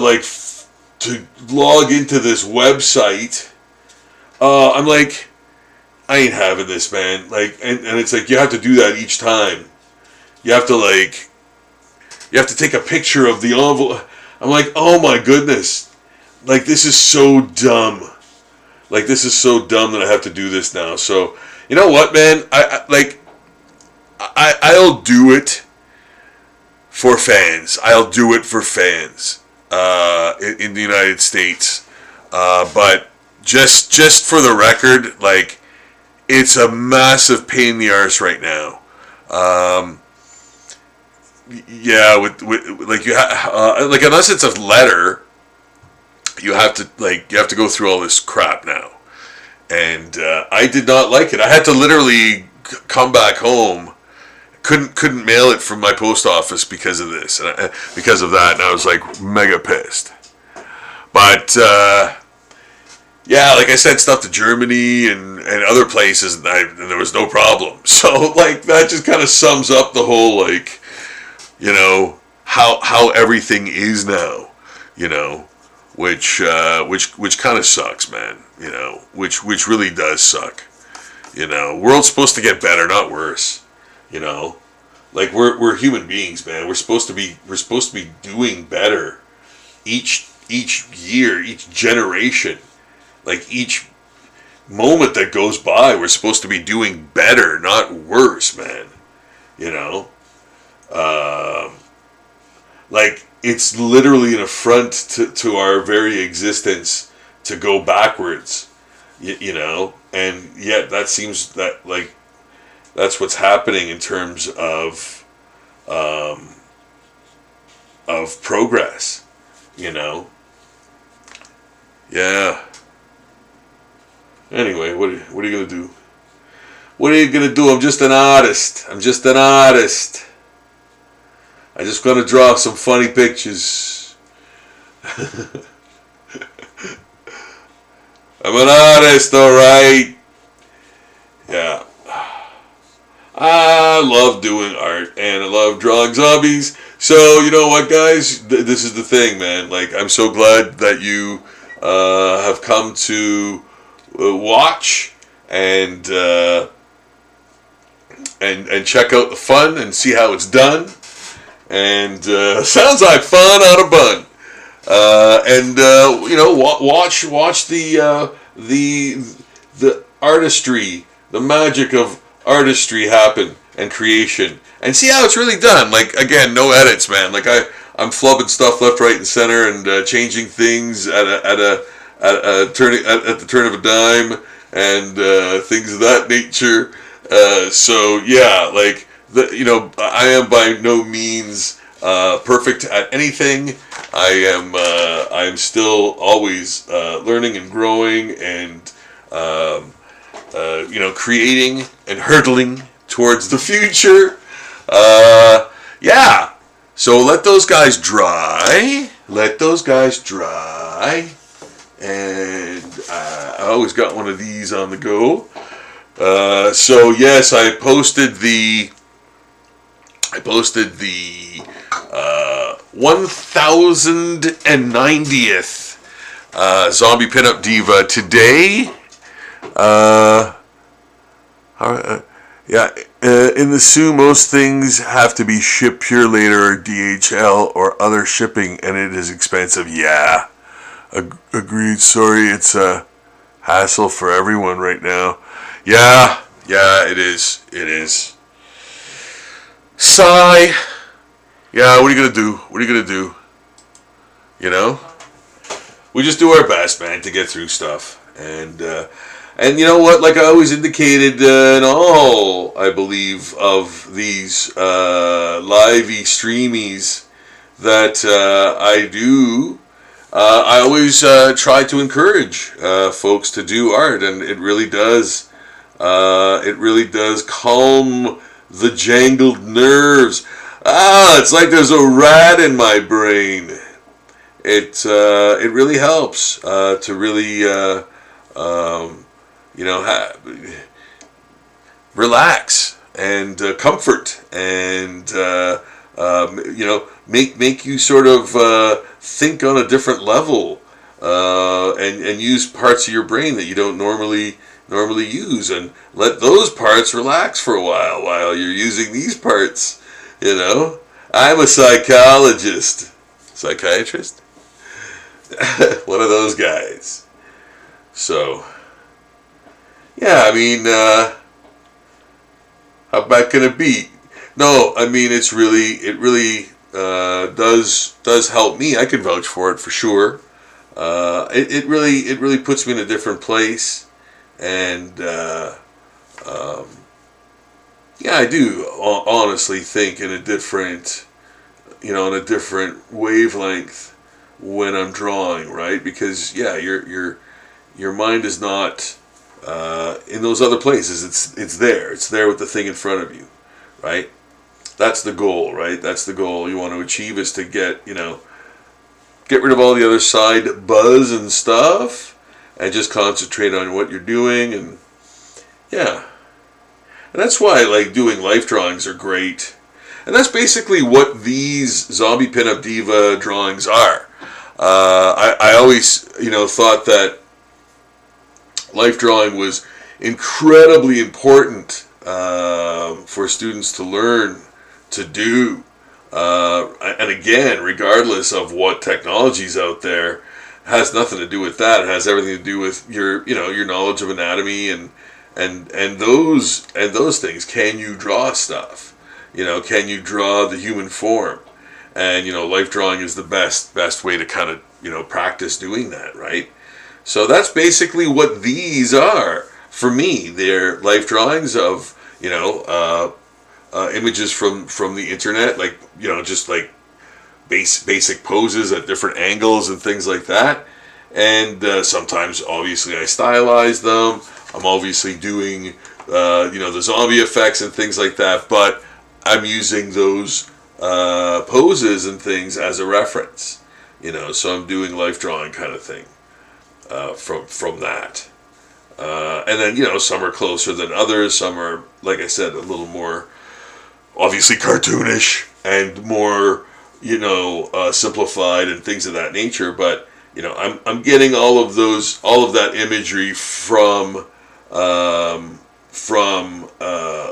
log into this website. I'm like, I ain't having this, man. Like, and it's like you have to do that each time. You have to take a picture of the envelope. I'm like, oh my goodness. Like, this is so dumb. Like, this is so dumb that I have to do this now. So, you know what, man? I'll do it for fans. I'll do it for fans in the United States. But just for the record, like, it's a massive pain in the arse right now. Yeah, with like you like, unless it's a letter, you have to go through all this crap now, and I did not like it. I had to literally come back home, couldn't mail it from my post office because of this, and because of that, and I was like mega pissed. But yeah, like I sent stuff to Germany and other places, and there was no problem. So like that just kind of sums up the whole, like, you know, how everything is now, you know, which kind of sucks, man, you know, which really does suck, you know. World's supposed to get better, not worse, you know. Like, we're human beings, man. We're supposed to be doing better each year, each generation, like each moment that goes by. We're supposed to be doing better, not worse, man, you know. Like, it's literally an affront to our very existence to go backwards, you know, and yet that seems that, like, that's what's happening in terms of progress, you know. Yeah. Anyway, what are you gonna do? What are you gonna do? I'm just an artist. I just gonna draw some funny pictures. I'm an artist, alright. Yeah. I love doing art, and I love drawing zombies. So, you know what, guys? This is the thing, man. Like, I'm so glad that you have come to watch and check out the fun and see how it's done. And sounds like fun on a bun. You know, watch the artistry, the magic of artistry happen and creation, and see how it's really done. Like, again, no edits, man. Like, I'm flubbing stuff left, right, and center, and changing things at the turn of a dime, and things of that nature. So yeah, like, you know, I am by no means perfect at anything. I am still always learning and growing, and you know, creating and hurtling towards the future. Yeah. So let those guys dry. And I always got one of these on the go. So yes, I posted the 1090th Zombie Pinup Diva today. Yeah, In the SCUM, most things have to be shipped pure later or DHL or other shipping, and it is expensive. Yeah, agreed. Sorry, it's a hassle for everyone right now. Yeah, it is. It is. Sigh. Yeah, what are you gonna do? What are you gonna do? You know, we just do our best, man, to get through stuff, and you know what? Like I always indicated in all, I believe, of these livey streamies that I do, I always try to encourage folks to do art, and it really does. It really does calm the jangled nerves. It's like there's a rat in my brain. It really helps to really relax and comfort and make you sort of think on a different level and use parts of your brain that you don't normally use, and let those parts relax for a while you're using these parts. I'm a psychiatrist, one of those guys. So yeah, I mean, how bad can it be? No, I mean, it really does help me. I can vouch for it for sure. It really puts me in a different place, and yeah, I do honestly think in a different wavelength when I'm drawing, right? Because yeah, your mind is not in those other places. It's there with the thing in front of you, right? That's the goal, right? That's the goal you want to achieve, is to get rid of all the other side buzz and stuff, and just concentrate on what you're doing. And yeah, and that's why like doing life drawings are great, and that's basically what these Zombie Pinup Diva drawings are. I always thought that life drawing was incredibly important for students to learn to do, and again, regardless of what technology's out there, has nothing to do with that. It has everything to do with your knowledge of anatomy and those things. Can you draw stuff? Can you draw the human form? And life drawing is the best way to kind of practice doing that, right? So that's basically what these are for me. They're life drawings of images from the internet, like just like basic poses at different angles and things like that. And sometimes, obviously, I stylize them. I'm obviously doing the zombie effects and things like that, but I'm using those poses and things as a reference. So I'm doing life drawing kind of thing from that. And then, some are closer than others. Some are, like I said, a little more obviously cartoonish and more, simplified and things of that nature. But, I'm getting all of that imagery from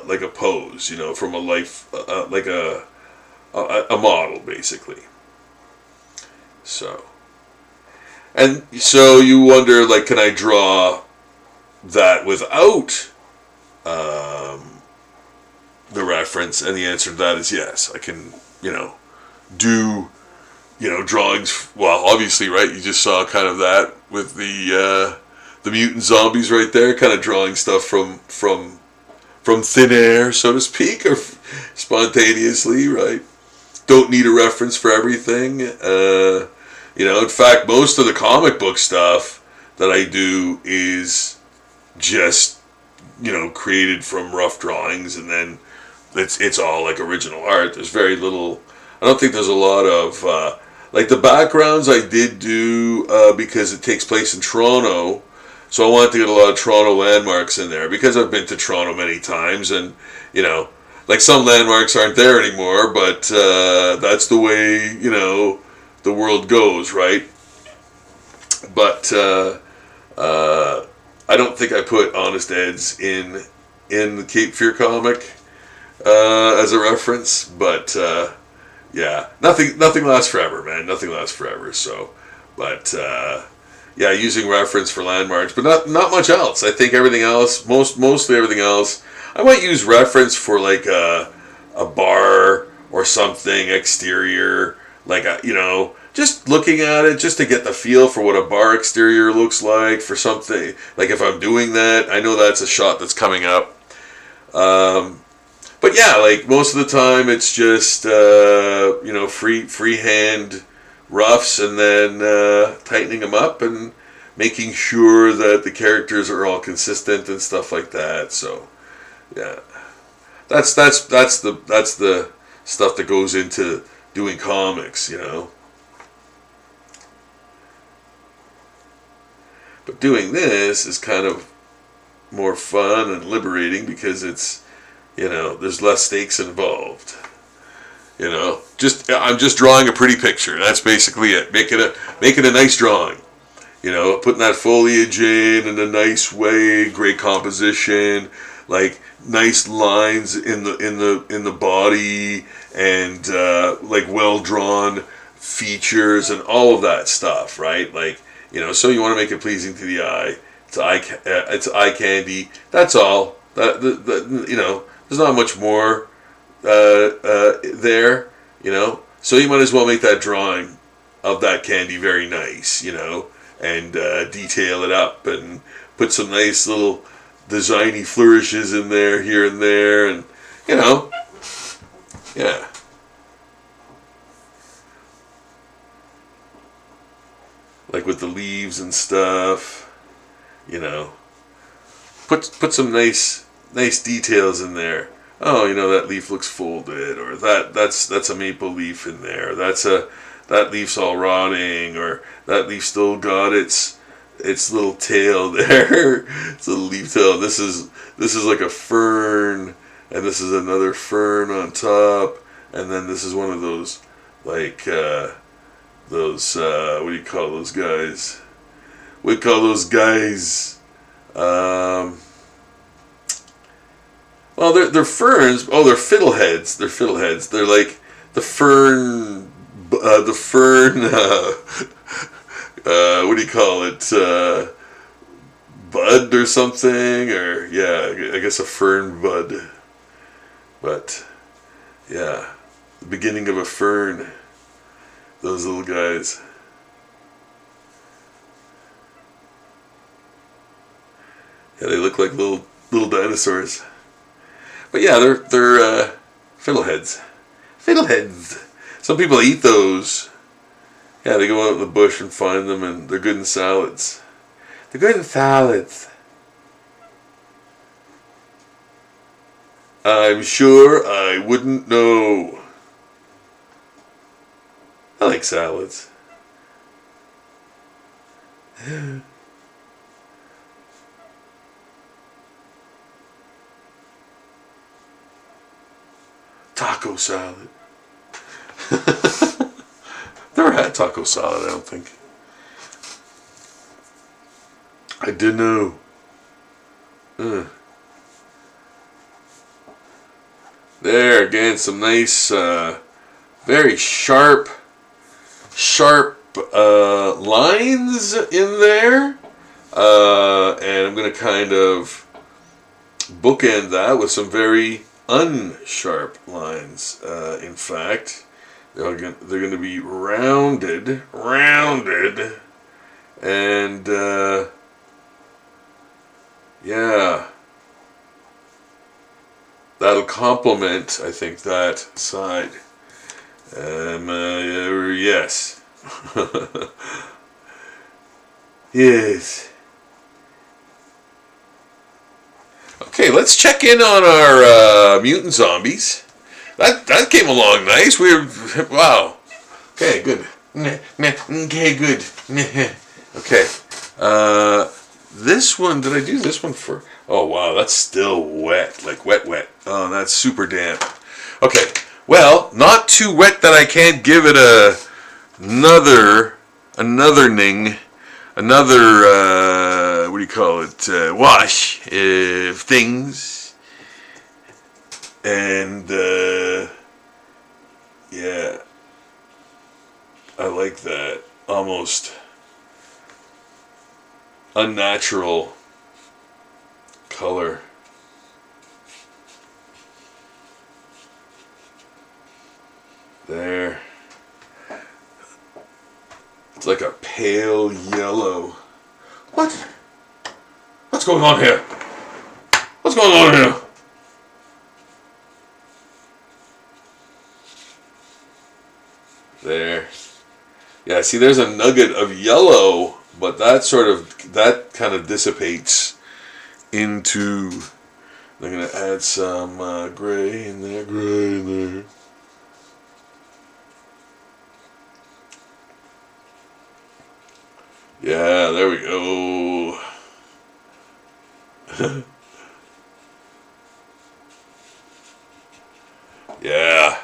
like a pose, from a life, like a model, basically. So you wonder, like, can I draw that without the reference? And the answer to that is yes. I can, do, drawings. Well, obviously, right? You just saw kind of that with the Mutant Zombies right there, kind of drawing stuff from thin air, so to speak, or spontaneously, right? Don't need a reference for everything. In fact, most of the comic book stuff that I do is just, created from rough drawings, and then it's all like original art. There's very little. I don't think there's a lot of like the backgrounds I did do because it takes place in Toronto. So I wanted to get a lot of Toronto landmarks in there because I've been to Toronto many times, and like some landmarks aren't there anymore, but that's the way the world goes, right? But I don't think I put Honest Ed's in the Cape Fear comic. as a reference, but yeah, nothing lasts forever, man. Nothing lasts forever. So, but yeah, using reference for landmarks, but not much else. I think everything else, mostly everything else. I might use reference for like a bar or something exterior, like just looking at it, just to get the feel for what a bar exterior looks like for something. Like if I'm doing that, I know that's a shot that's coming up. But yeah, like most of the time, it's just freehand roughs and then tightening them up and making sure that the characters are all consistent and stuff like that. So yeah, that's the stuff that goes into doing comics, But doing this is kind of more fun and liberating because it's there's less stakes involved. I'm just drawing a pretty picture. That's basically it. Make it a nice drawing. Putting that foliage in a nice way, great composition, like nice lines in the body, and like well drawn features and all of that stuff, right? Like so you want to make it pleasing to the eye. It's eye candy. That's all. There's not much more there, So you might as well make that drawing of that candy very nice, and detail it up and put some nice little designy flourishes in there, here and there, and yeah. Like with the leaves and stuff, Put some nice details in there. Oh, that leaf looks folded, or that's a maple leaf in there. That leaf's all rotting, or that leaf still got its little tail there. It's a little leaf tail. This is like a fern, and this is another fern on top, and then this is one of those like those what do you call those guys? We call those guys. Well, they're ferns. Oh, they're fiddleheads. They're like the fern. What do you call it? Bud or something, or yeah, I guess a fern bud. But yeah, the beginning of a fern. Those little guys. Yeah, they look like little dinosaurs. But yeah, they're fiddleheads. Fiddleheads. Some people eat those. Yeah, they go out in the bush and find them, and they're good in salads. They're good in salads. I'm sure I wouldn't know. I like salads. Taco salad. Never had taco salad, I don't think. I did know. There, again, some nice, very sharp lines in there. And I'm going to kind of bookend that with some very unsharp lines. In fact, they're going to be rounded, and yeah, that'll complement, I think, that side. Yes. Yes. Okay, let's check in on our mutant zombies. That came along nice. Wow. Okay, good. Okay, good. Okay. This one, did I do this one for? Oh wow, that's still wet, like wet. Oh, that's super damp. Okay. Well, not too wet that I can't give it another what do you call it? Wash of things. And yeah, I like that almost unnatural color. There. It's like a pale yellow. What? What's going on here? What's going on here? There. Yeah, see, there's a nugget of yellow, but that kind of dissipates into. I'm gonna add some gray in there, gray in there. Yeah, there we go. Yeah.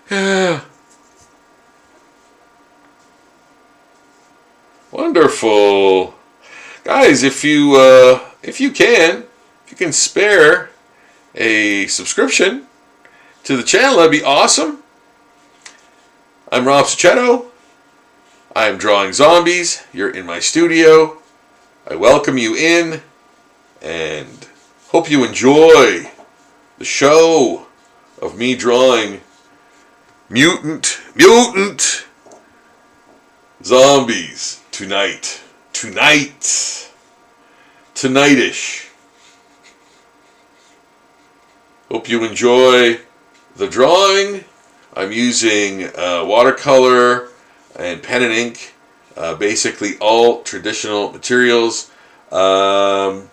Yeah. Wonderful. Guys, if you can spare a subscription to the channel, that'd be awesome. I'm Rob Cicetto. I am drawing zombies. You're in my studio. I welcome you in and hope you enjoy the show of me drawing mutant zombies tonightish. Hope you enjoy the drawing. I'm using watercolor and pen and ink, basically all traditional materials. Oh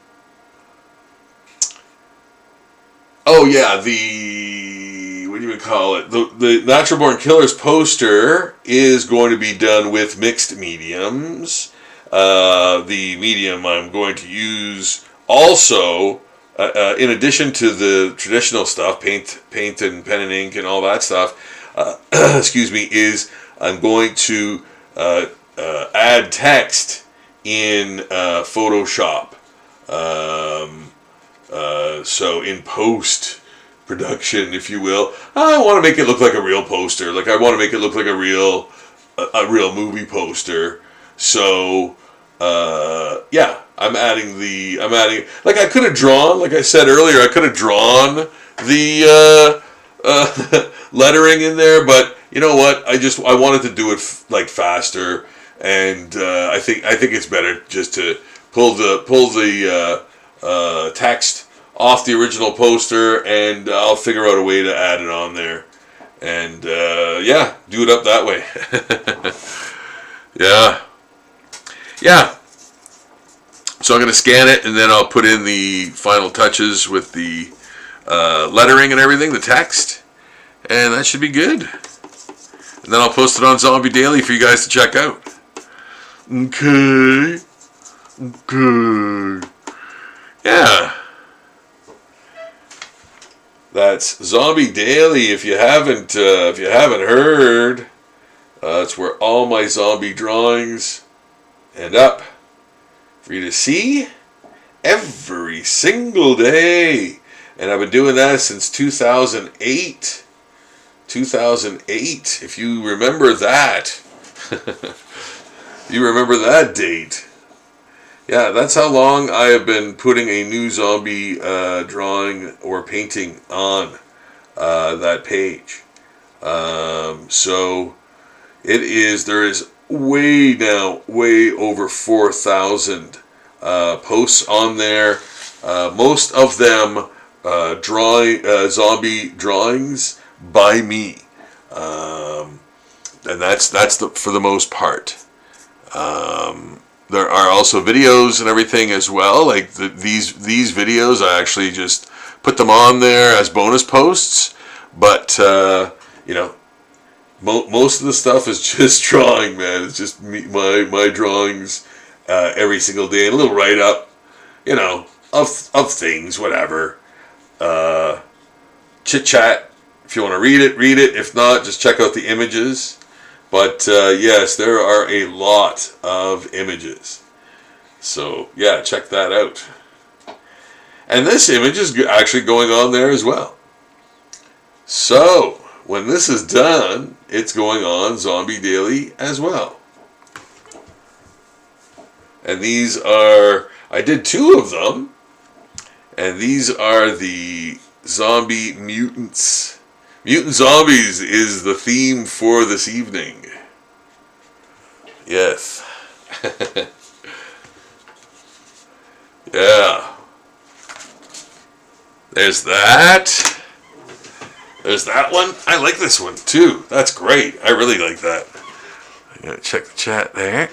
yeah, what do you call it? The Natural Born Killers poster is going to be done with mixed mediums. The medium I'm going to use also, in addition to the traditional stuff, paint and pen and ink and all that stuff, excuse me, is I'm going to add text in Photoshop. So in post production, if you will, I want to make it look like a real poster. Like I want to make it look like a real movie poster. So yeah, I'm adding like I could have drawn, like I said earlier, I could have drawn the lettering in there, but you know what? I wanted to do it like faster, and I think it's better just to pull the text off the original poster, and I'll figure out a way to add it on there, and yeah, do it up that way. Yeah. So I'm gonna scan it, and then I'll put in the final touches with the lettering and everything, the text, and that should be good. And then I'll post it on Zombie Daily for you guys to check out. Okay. Yeah. That's Zombie Daily. If you haven't heard, it's where all my zombie drawings end up for you to see every single day. And I've been doing that since 2008. 2008, if you remember that. You remember that date. Yeah, that's how long I have been putting a new zombie drawing or painting on that page. So there is way over 4,000 posts on there. Most of them zombie drawings by me, and that's for the most part. There are also videos and everything as well. Like these videos, I actually just put them on there as bonus posts. But you know, most of the stuff is just drawing, man. It's just my drawings every single day, and a little write up, you know, of things, whatever. Chit chat. If you want to read it. If not, just check out the images. But yes, there are a lot of images. So yeah, check that out. And this image is actually going on there as well. So, when this is done, it's going on Zombie Daily as well. And these are, I did 2 of them, and these are the zombie mutants. Mutant Zombies is the theme for this evening. Yes. Yeah. There's that. There's that one. I like this one too. That's great. I really like that. I gotta check the chat there.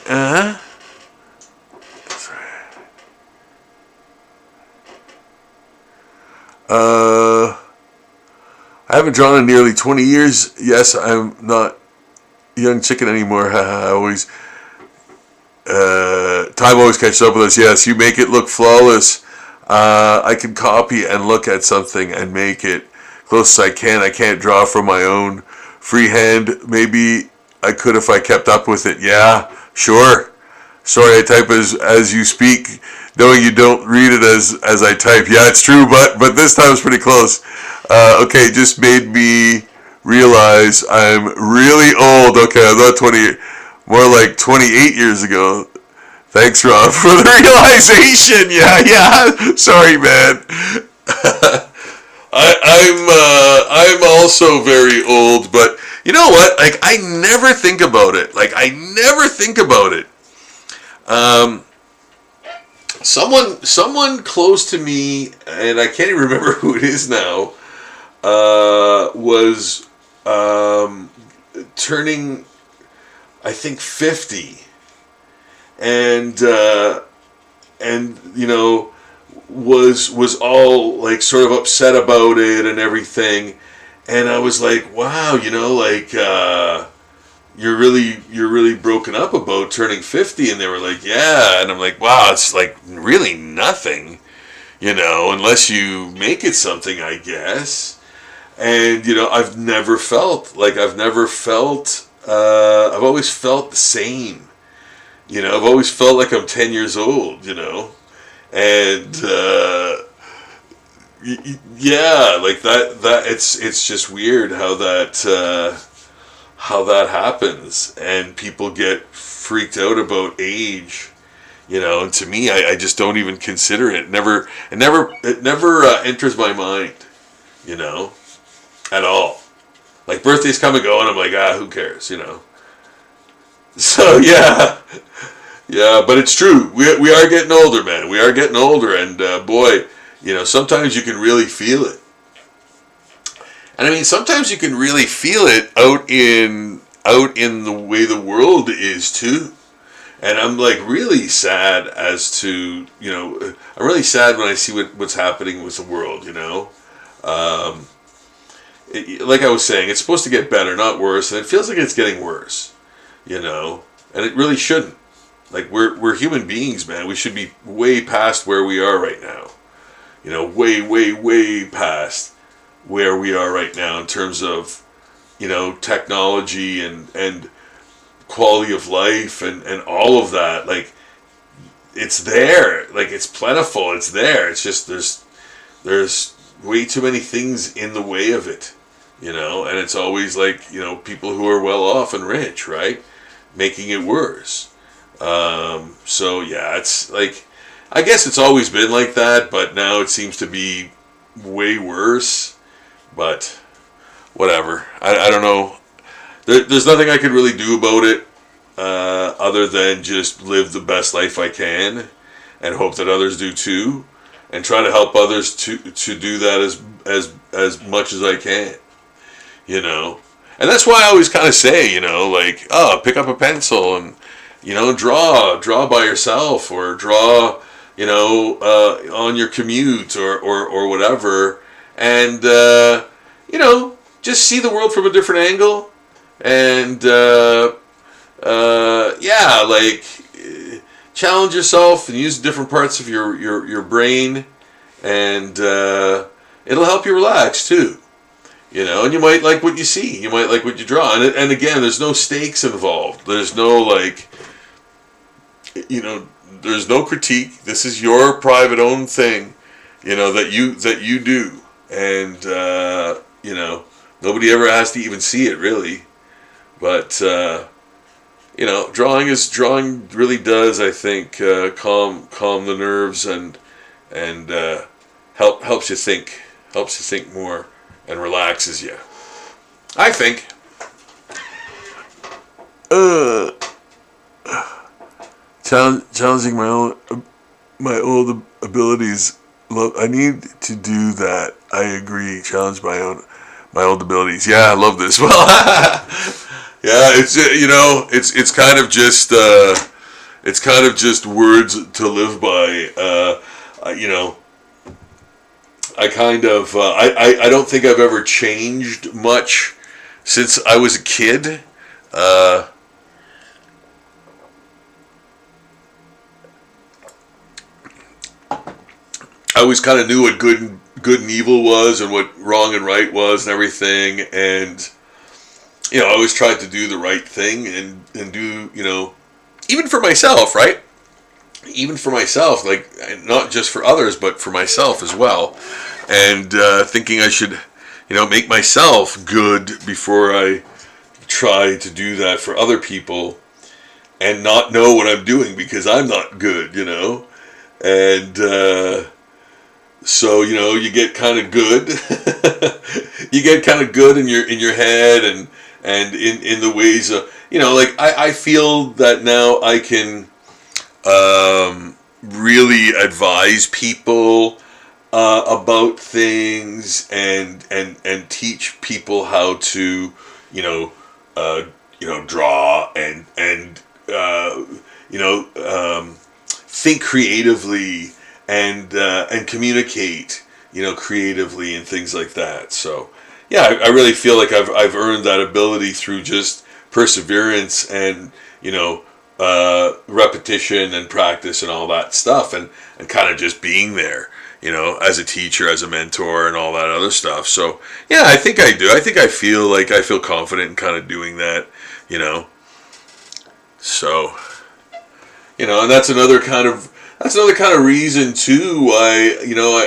That's right. I haven't drawn in nearly 20 years. Yes, I'm not young chicken anymore. I always time always catches up with us. Yes, you make it look flawless. I can copy and look at something and make it close as I can. I can't draw from my own freehand. Maybe I could if I kept up with it. Yeah, sure. Sorry, I type as you speak, knowing you don't read it as I type. Yeah, it's true, but this time it's pretty close. Okay, just made me realize I'm really old. Okay, I'm not 20, more like 28 years ago. Thanks, Rob, for the realization. Yeah. Sorry, man. I'm also very old, but you know what? Like, I never think about it. Someone close to me, and I can't even remember who it is now, was turning, I think, 50, and you know, was all like sort of upset about it and everything, and I was like, wow, you know, like you're really broken up about turning 50, and they were like, yeah, and I'm like, wow, it's like really nothing, you know, unless you make it something, I guess. And you know, I've always felt the same, you know, I've always felt like I'm 10 years old, you know. And yeah, like that it's just weird how that happens, and people get freaked out about age, you know. And to me, I just don't even consider it. It never enters my mind, you know, at all. Like, birthdays come and go, and I'm like, who cares, you know. So yeah. Yeah, but it's true. We are getting older, man. We are getting older, and boy, you know, sometimes you can really feel it. And I mean, sometimes you can really feel it out in the way the world is too. And I'm like really sad as to, you know, I'm really sad when I see what's happening with the world, you know. Like I was saying, it's supposed to get better, not worse, and it feels like it's getting worse, you know, and it really shouldn't. Like, we're human beings, man. We should be way past where we are right now. You know, way past where we are right now in terms of, you know, technology and quality of life and all of that. Like, it's there. Like, it's plentiful. It's there. It's just there's way too many things in the way of it, you know. And it's always like, you know, people who are well off and rich, right, making it worse. So yeah, it's like, I guess it's always been like that, but now it seems to be way worse. But whatever. I don't know. There's nothing I could really do about it, other than just live the best life I can and hope that others do too, and try to help others to do that as much as I can, you know. And that's why I always kind of say, you know, like, pick up a pencil and, you know, draw by yourself, or draw, you know, on your commute or whatever, and you know, just see the world from a different angle, and yeah, like, challenge yourself and use different parts of your brain, and it'll help you relax too, you know. And you might like what you see, you might like what you draw, and again, there's no stakes involved. There's no, like, you know, there's no critique. This is your private own thing, you know, that you do, and you know, Nobody ever has to even see it, really. But drawing really does, I think, calm the nerves and helps you think more and relaxes you. I think. Challenging my old abilities. I need to do that. I agree. Challenge my old abilities. Yeah, I love this. Well, yeah, it's kind of just words to live by. I don't think I've ever changed much since I was a kid. I always kind of knew what good and evil was, and what wrong and right was, and everything. And I always tried to do the right thing and do, even for myself, right? Even for myself, like not just for others, but for myself as well. And thinking I should, make myself good before I try to do that for other people, and not know what I'm doing because I'm not good, And so you get kind of good. You get kind of good in your head and in the ways of like I feel that now I can really advise people about things and teach people how to draw and think creatively and communicate creatively and things like that. So yeah, I really feel like I've earned that ability through just perseverance and repetition and practice and all that stuff, and kind of just being there, as a teacher, as a mentor, and all that other stuff. So yeah, I think I do. I think I feel confident in kind of doing that, So and that's another kind of reason too why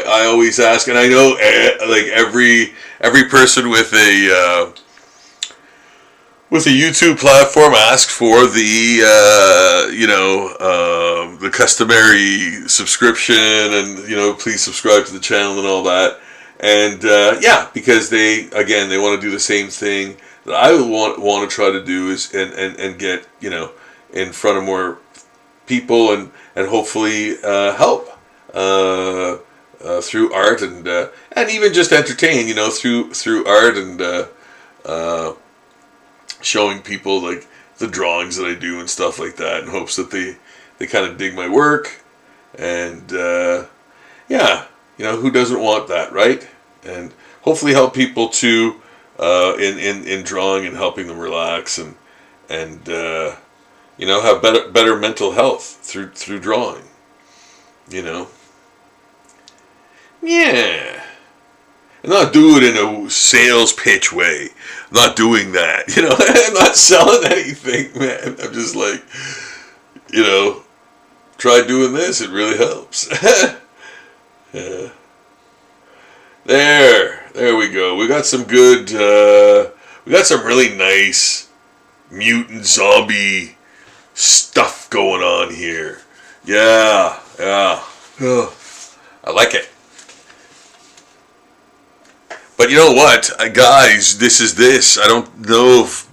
I always ask, and I know like every person with a YouTube platform asks for the customary subscription and please subscribe to the channel and all that, and because they want to do the same thing that I want to try to do is and get in front of more people and hopefully help through art and even just entertain through art and showing people like the drawings that I do and stuff like that, in hopes that they kind of dig my work, and who doesn't want that, right? And hopefully help people too in drawing and helping them relax and have better mental health through drawing. Yeah. And not do it in a sales pitch way. I'm not doing that. I'm not selling anything, man. I'm just like, try doing this. It really helps. Yeah. There we go. We got some good, we got some really nice mutant zombie stuff going on here. Yeah. I like it. But you know what, guys? This is this. I don't know if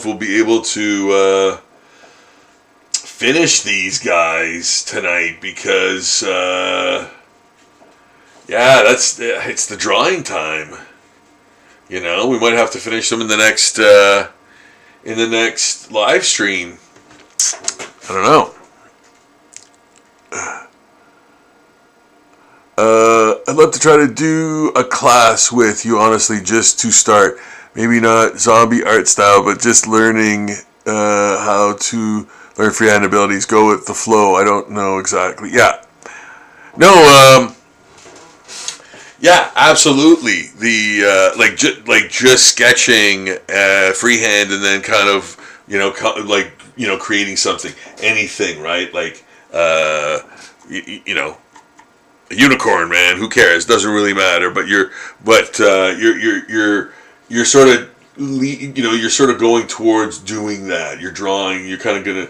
we'll be able to finish these guys tonight because it's the drawing time. We might have to finish them in the next live stream. I don't know. I'd love to try to do a class with you, honestly, just to start. Maybe not zombie art style, but just learning how to learn freehand abilities. Go with the flow. I don't know exactly. Yeah. No. Yeah, absolutely. The just sketching freehand and then kind of creating something, anything, right? Like a unicorn, man. Who cares? Doesn't really matter. But you're you're sort of you're sort of going towards doing that. You're drawing. You're kind of gonna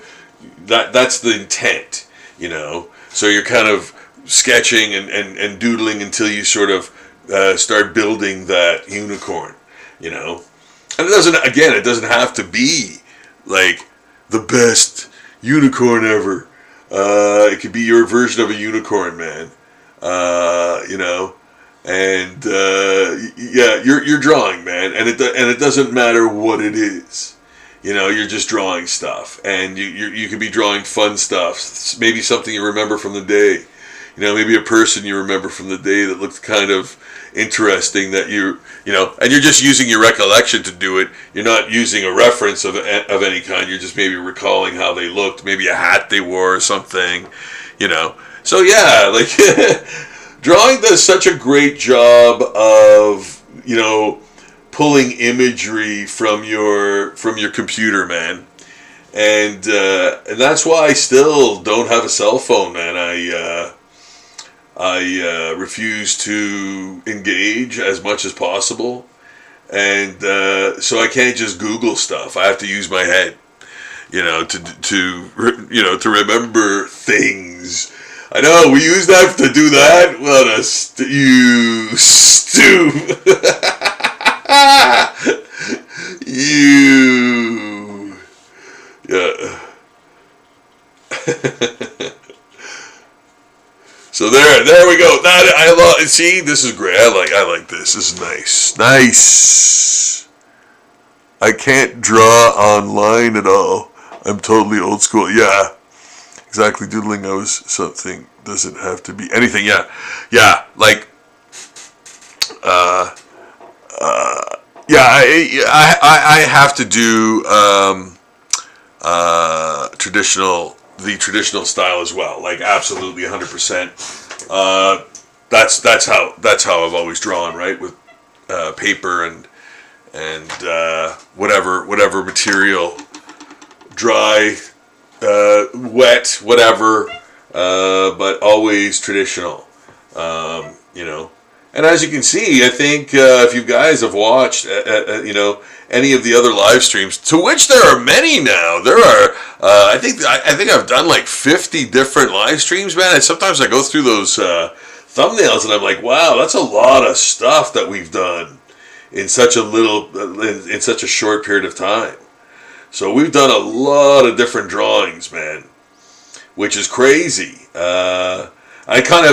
that's the intent. So you're kind of sketching and doodling until you sort of start building that unicorn. And it doesn't have to be like the best unicorn ever. It could be your version of a unicorn, man. And yeah, you're drawing, man, and it doesn't matter what it is. You're just drawing stuff, and you could be drawing fun stuff. Maybe something you remember from the day. Maybe a person you remember from the day that looked kind of interesting that and you're just using your recollection to do it. You're not using a reference of any kind. You're just maybe recalling how they looked, maybe a hat they wore or something, So yeah, like drawing does such a great job of, pulling imagery from your computer, man. And that's why I still don't have a cell phone, man. I refuse to engage as much as possible, and so I can't just Google stuff. I have to use my head, to remember things. I know we used that to do that. What a you stoop. You. Yeah. So there we go. I love. See, this is great. I like this. This is nice. I can't draw online at all. I'm totally old school. Yeah, exactly. Doodling knows something. Doesn't have to be anything. Yeah. Like, yeah. I have to do the traditional style as well. Like, absolutely 100%. That's how I've always drawn, right? With paper and whatever material, dry, wet, whatever, but always traditional. And as you can see, I think if you guys have watched, any of the other live streams, to which there are many now. There are, I think I've done like 50 different live streams, man. And sometimes I go through those thumbnails and I'm like, wow, that's a lot of stuff that we've done in such a short period of time. So we've done a lot of different drawings, man, which is crazy. I kind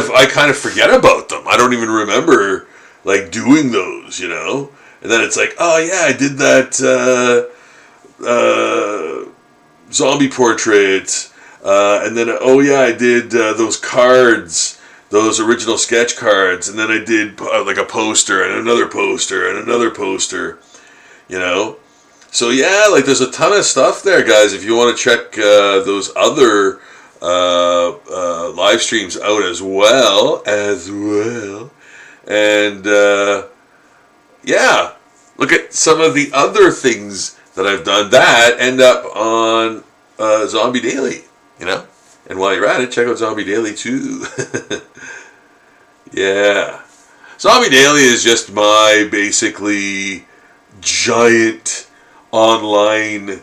of forget about them. I don't even remember like doing those, And then it's like, oh yeah, I did that zombie portrait, and then oh yeah, I did those cards, those original sketch cards, and then I did like a poster and another poster and another poster, So yeah, like there's a ton of stuff there, guys. If you want to check those other live streams out as well, and yeah, look at some of the other things that I've done that end up on Zombie Daily, and while you're at it, check out Zombie Daily too. Yeah, Zombie Daily is just my basically giant online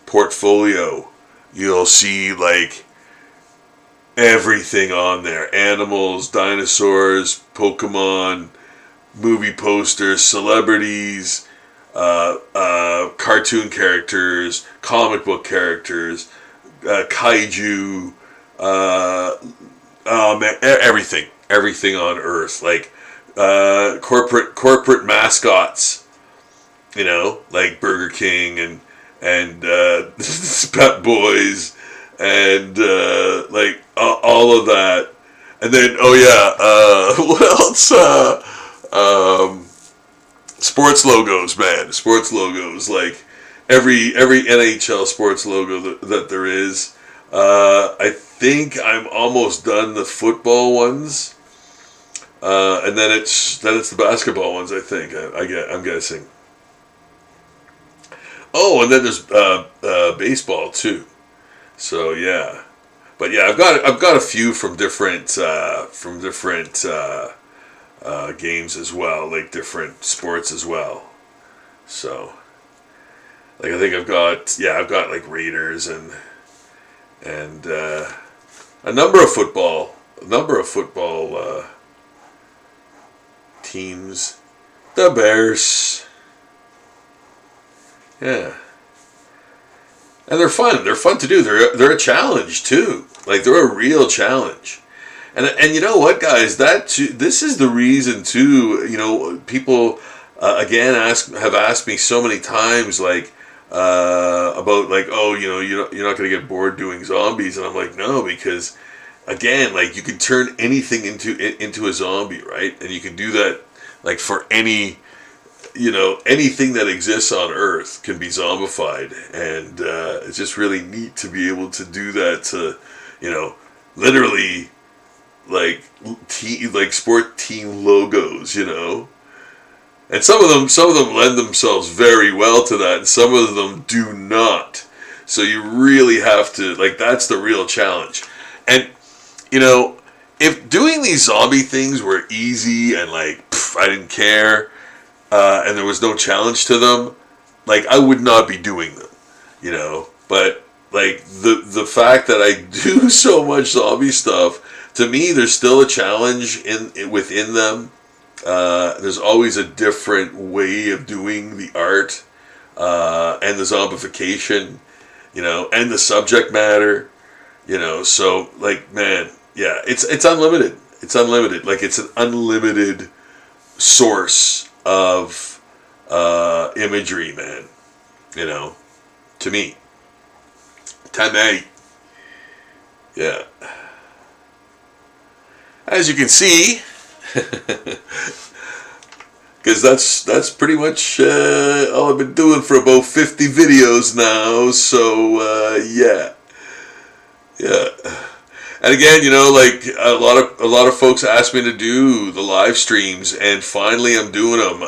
portfolio. You'll see like everything on there: animals, dinosaurs, Pokemon, movie posters, celebrities, cartoon characters, comic book characters, kaiju, everything on Earth, like corporate mascots, like Burger King and Pep Boys, and like all of that. And then what else? Sports logos, man. Sports logos, like every NHL sports logo that there is. I think I'm almost done the football ones, and then it's the basketball ones. I think I'm guessing. Oh, and then there's baseball too. So yeah, but yeah, I've got a few from different games as well, like different sports as well. So, like, I think I've got like Raiders and a number of football teams. The Bears. Yeah. And they're fun. They're fun to do. They're a challenge too. Like, they're a real challenge. And you know what, guys? This is the reason too. You know, people again have asked me so many times, like, about, like, oh, you know, you're not going to get bored doing zombies, and I'm like, no, because again, like, you can turn anything into a zombie, right? And you can do that, like, for any, you know, anything that exists on Earth can be zombified, and it's just really neat to be able to do that to, you know, literally, like, sport team logos, you know. And some of them lend themselves very well to that, and some of them do not. So you really have to, like, that's the real challenge. And, you know, if doing these zombie things were easy and, like, I didn't care, and there was no challenge to them, like, I would not be doing them, you know. But, like, the fact that I do so much zombie stuff, to me, there's still a challenge within them. There's always a different way of doing the art, and the zombification, you know, and the subject matter, you know. So, like, man, yeah, it's unlimited. It's unlimited. Like, it's an unlimited source of imagery, man. You know, to me. Tanay. Yeah. As you can see, because that's pretty much all I've been doing for about 50 videos now. So yeah. And again, you know, like, a lot of folks asked me to do the live streams, and finally I'm doing them.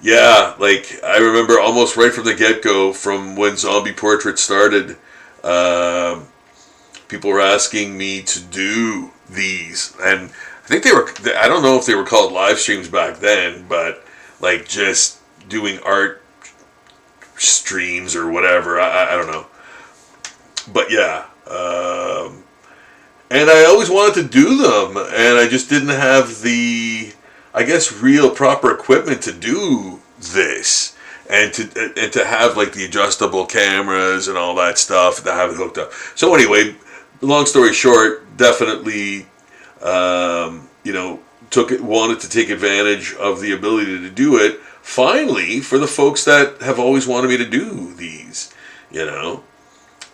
Yeah, like, I remember almost right from the get-go, from when Zombie Portrait started, people were asking me to do these, and I don't know if they were called live streams back then, but, like, just doing art streams or whatever, I don't know. But yeah, and I always wanted to do them, and I just didn't have the, I guess, real proper equipment to do this, and to have, like, the adjustable cameras and all that stuff, to have it hooked up. So anyway, long story short, definitely, you know, wanted to take advantage of the ability to do it, finally, for the folks that have always wanted me to do these, you know.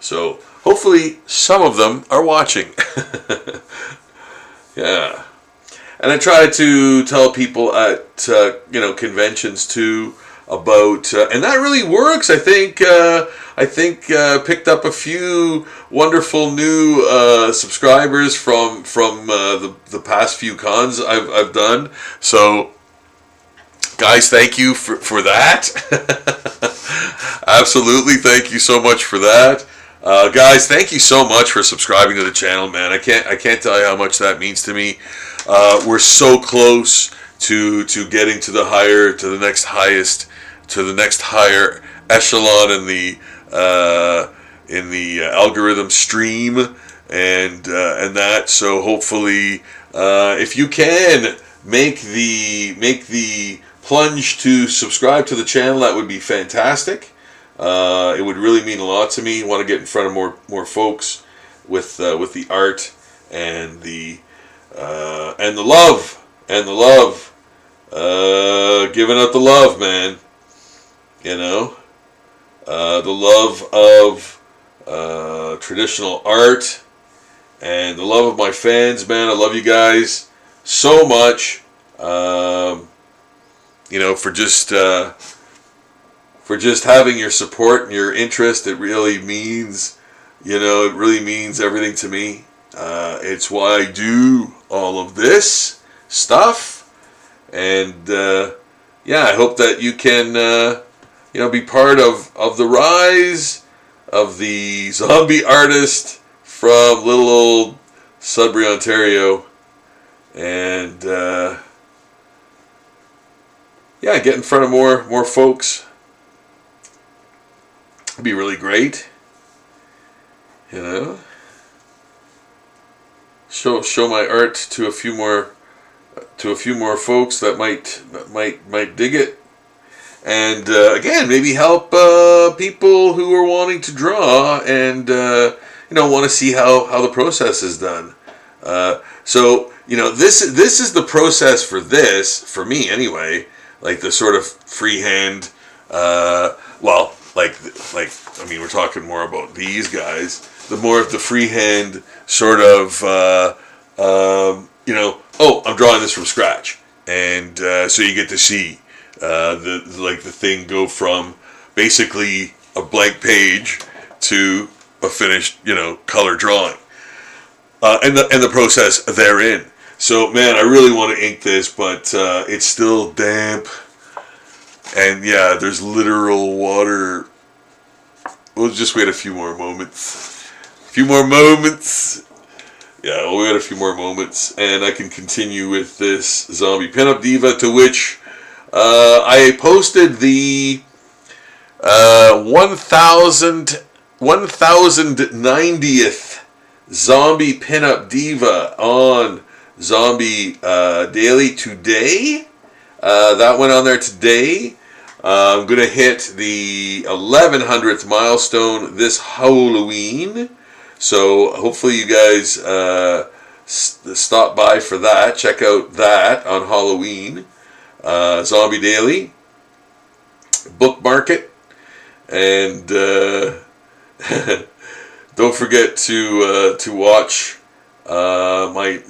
So hopefully some of them are watching. Yeah. And I try to tell people at, you know, conventions too, about, and that really works. I think picked up a few wonderful new subscribers from the past few cons I've done. So, guys, thank you for that. Absolutely, thank you so much for that. Guys, thank you so much for subscribing to the channel, man. I can't tell you how much that means to me. We're so close to getting to the next higher echelon in the algorithm stream, and that. So hopefully, if you can make the plunge to subscribe to the channel, that would be fantastic. It would really mean a lot to me. I want to get in front of more folks with the art and the love, giving out the love, man. You know, the love of traditional art, and the love of my fans, man. I love you guys so much. You know, for just having your support and your interest. It really means, you know, it really means everything to me. It's why I do all of this stuff, and yeah, I hope that you can, you know, be part of the rise of the zombie artist from little old Sudbury, Ontario, and yeah, get in front of more folks. It'd be really great. You know, show my art to a few more folks that might dig it, and again, maybe help people who are wanting to draw and want to see how the process is done. So this is the process for me anyway. Like the sort of freehand. We're talking more about these guys. The more of the freehand sort of, I'm drawing this from scratch, and so you get to see the thing go from basically a blank page to a finished color drawing, and the process therein. So man, I really want to ink this, but it's still damp, and yeah, there's literal water. We'll just wait a few more moments. Yeah, we'll wait a few more moments, and I can continue with this zombie pinup diva, to which I posted the 1090th zombie pinup diva on Zombie Daily today. That went on there today. I'm going to hit the 1100th milestone this Halloween. So hopefully you guys stop by for that. Check out that on Halloween. Zombie Daily. Bookmark it. And don't forget to watch my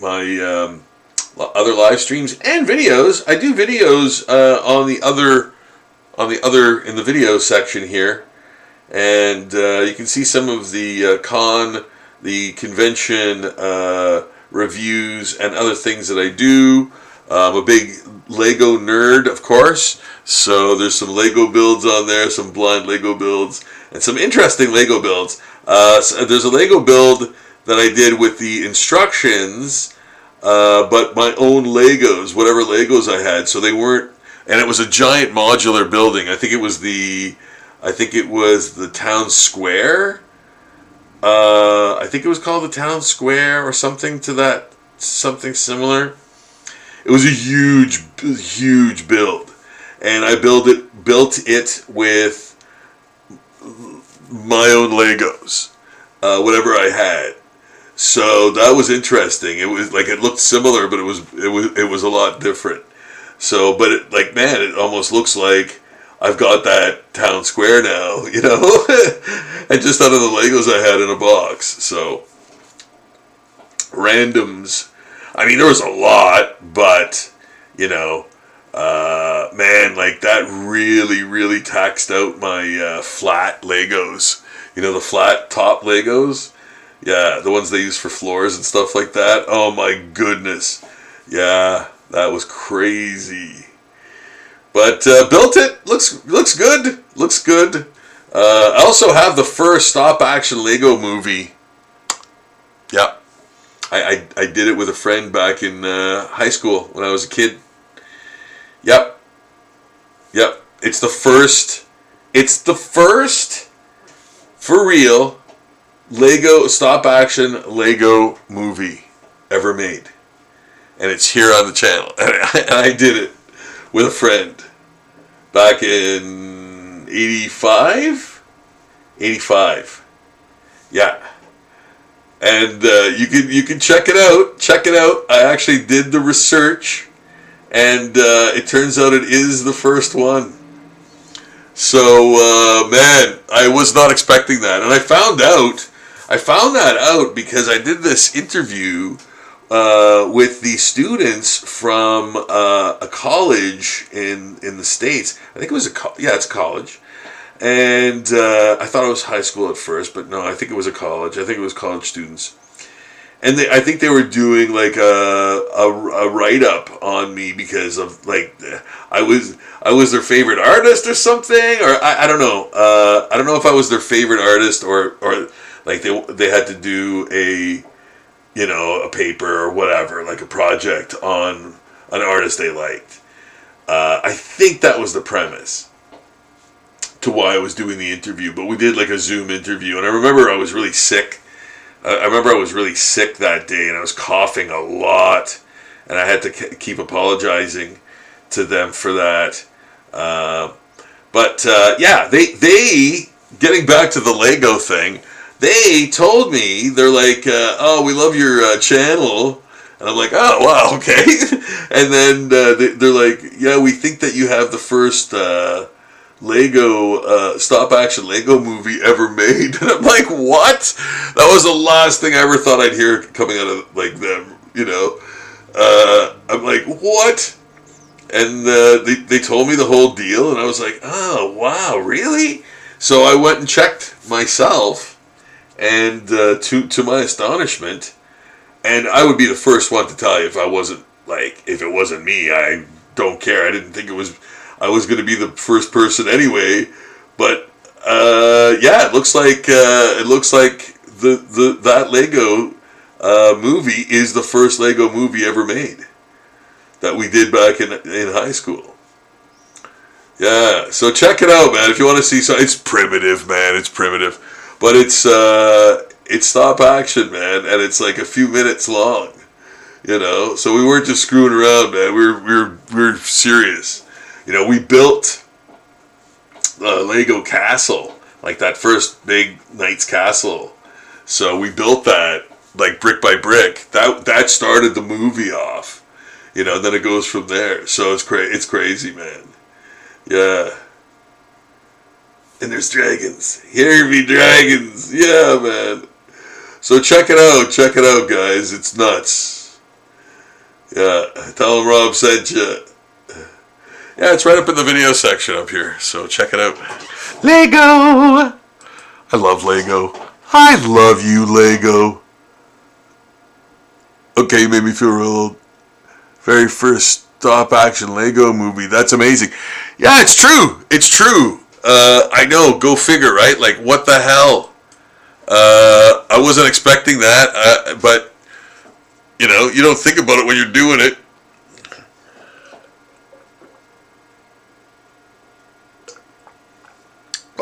other live streams and videos. I do videos in the video section here, and you can see some of the convention reviews and other things that I do. I'm a big Lego nerd, of course, so there's some Lego builds on there, some blind Lego builds, and some interesting Lego builds. So there's a Lego build that I did with the instructions, but my own Legos, whatever Legos I had, so they weren't. And it was a giant modular building. I think it was the town square. I think it was called the town square or something similar. It was a huge build, and I built it with my own Legos, whatever I had. So that was interesting. It was like, it looked similar, but it was a lot different. So, but it almost looks like I've got that town square now, and just out of the Legos I had in a box. So, randoms. I mean, there was a lot, but, that really taxed out my flat Legos. The flat top Legos? Yeah, the ones they use for floors and stuff like that. Oh my goodness. Yeah. That was crazy, but built it. Looks good. Looks good. I also have the first stop-action Lego movie. Yeah, I did it with a friend back in high school when I was a kid. Yep. It's the first for real Lego stop-action Lego movie ever made. And it's here on the channel. And I did it with a friend back in 85. Yeah. And you can check it out. I actually did the research, and it turns out it is the first one. So man, I was not expecting that, and I found that out because I did this interview with the students from a college in the States. I think it was it's a college. And I thought it was high school at first, but no, I think it was a college. I think it was college students. And I think they were doing like a write-up on me because of I was their favorite artist or something, or I don't know. I don't know if I was their favorite artist or like they had to do a paper or whatever, like a project on an artist they liked. I think that was the premise to why I was doing the interview. But we did like a Zoom interview, and I remember I was really sick. I remember I was really sick that day, and I was coughing a lot, and I had to keep apologizing to them for that. Yeah, they getting back to the Lego thing. They told me, they're like, "Oh, we love your channel," and I'm like, "Oh, wow, okay." And then they're like, "Yeah, we think that you have the first Lego stop action Lego movie ever made." And I'm like, "What?" That was the last thing I ever thought I'd hear coming out of like them. I'm like, "What?" And they told me the whole deal, and I was like, "Oh, wow, really?" So I went and checked myself. And to my astonishment, and I would be the first one to tell you if it wasn't me, I don't care. I didn't think I was going to be the first person anyway. But yeah, it looks like that Lego movie is the first Lego movie ever made that we did back in high school. Yeah, so check it out, man. If you want to see, so it's primitive, man. It's primitive. But it's stop action, man, and it's like a few minutes long, So we weren't just screwing around, man. We were serious. We built a Lego castle, like that first big Knight's Castle. So we built that like brick by brick. That started the movie off, and then it goes from there. So it's crazy, man. Yeah. And there's dragons. Here be dragons. Yeah, man. So check it out, guys. It's nuts. Yeah, tell them Rob sent you. Yeah, it's right up in the video section up here. So check it out. Lego! I love Lego. I love you, Lego. Okay, you made me feel real old. Very first stop action Lego movie. That's amazing. Yeah, it's true. It's true. I know, go figure, right? Like, what the hell? I wasn't expecting that, but, you don't think about it when you're doing it.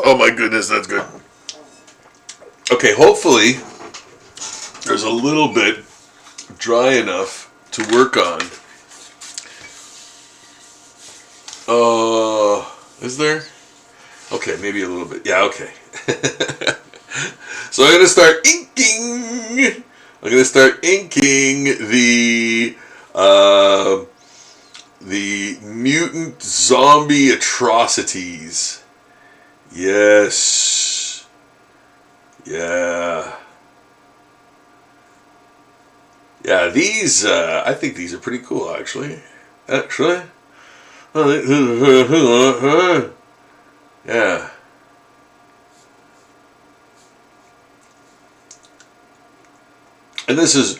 Oh my goodness, that's good. Okay, hopefully, there's a little bit dry enough to work on. Is there? Okay, maybe a little bit. Yeah, okay. So I'm going to start inking. I'm going to start inking the Mutant Zombie Atrocities. Yes. Yeah. Yeah, these, I think these are pretty cool, actually. Yeah. And this is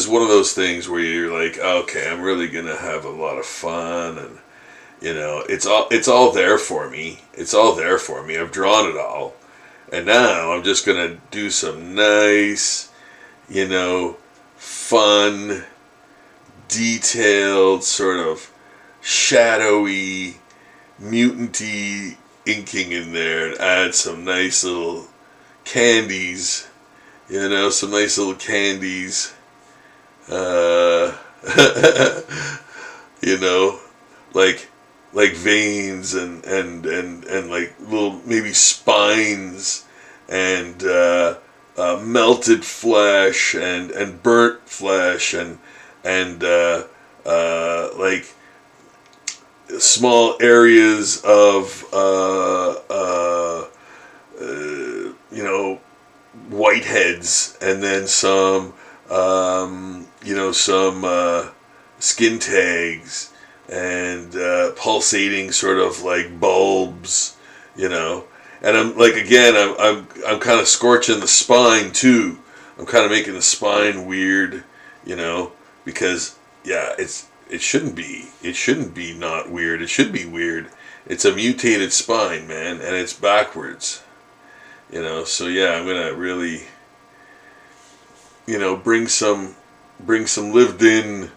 one of those things where you're like, okay, I'm really gonna have a lot of fun, and it's all there for me. It's all there for me. I've drawn it all, and now I'm just gonna do some nice, fun, detailed, sort of shadowy, mutant-y inking in there, and add some nice little candies. Some nice little candies. Like veins and like little maybe spines and melted flesh and burnt flesh and like small areas of whiteheads, and then some skin tags, and pulsating sort of like bulbs, and I'm like, again, I'm kind of scorching the spine too. I'm kind of making the spine weird, because it shouldn't be not weird. It should be weird. It's a mutated spine, man, and it's backwards. So yeah, I'm gonna really, bring some lived in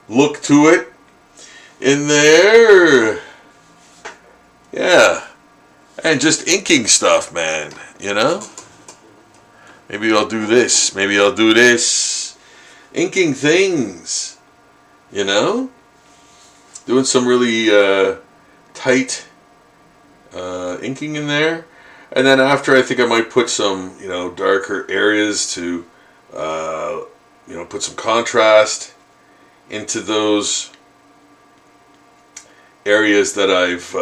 look to it, in there. Yeah. And just inking stuff, man. You know? Maybe I'll do this. Maybe I'll do this. Inking things. You know? Doing some really tight inking in there. And then after, I think I might put some, darker areas to, put some contrast into those areas that I've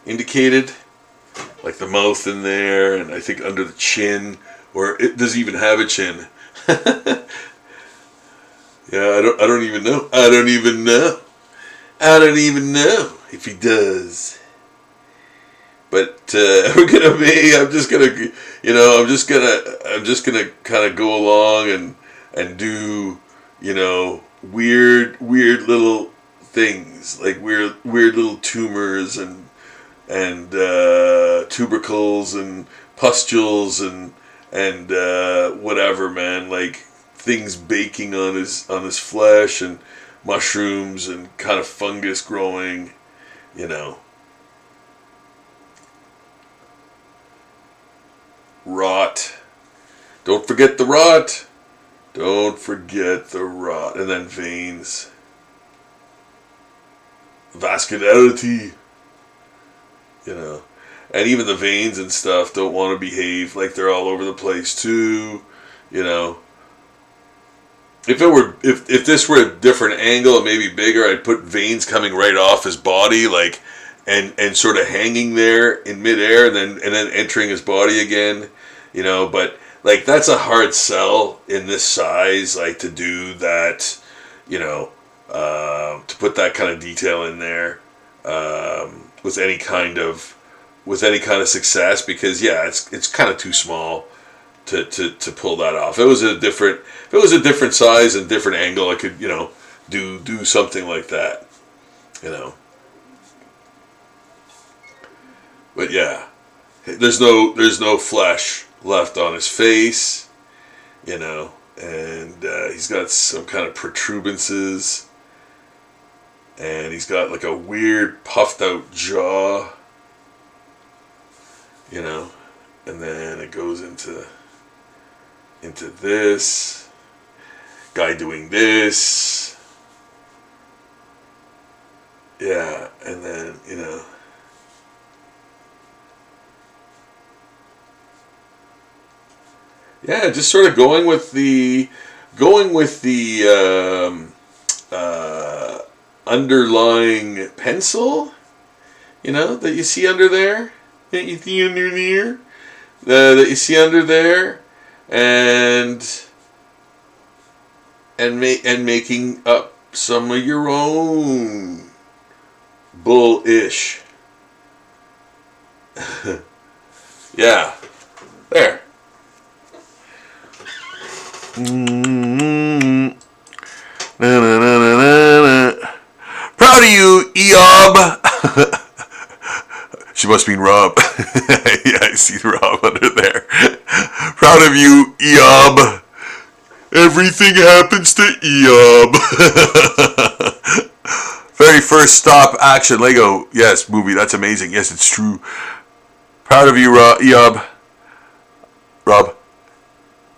indicated, like the mouth in there, and I think under the chin, or it does even have a chin. Yeah, I don't even know. I don't even know if he does. But I'm just gonna kind of go along and do, weird little things, like weird little tumors and tubercles and pustules and whatever, man, like things baking on his flesh, and mushrooms and kind of fungus growing, rot. Don't forget the rot. Don't forget the rot. And then veins. Vascularity. And even the veins and stuff don't want to behave like they're all over the place too. If this were a different angle and maybe bigger, I'd put veins coming right off his body, like, and sort of hanging there in midair, and then entering his body again, But like, that's a hard sell in this size, like, to do that, to put that kind of detail in there with any kind of success, because it's kind of too small to pull that off. If it was a different size and different angle, I could do something like that, But yeah, there's no flesh left on his face, and he's got some kind of protuberances, and he's got like a weird puffed out jaw, and then it goes into this guy doing this, yeah, and then yeah, just sort of going with the underlying pencil, that you see under there, that you see under there, and making up some of your own bullish. Yeah, there. Proud of you, Eob. She must mean Rob. Yeah, I see Rob under there. Proud of you, Eob. Everything happens to Eob. Very first stop action Lego, yes, movie. That's amazing. Yes, it's true. Proud of you, Eob. Rob.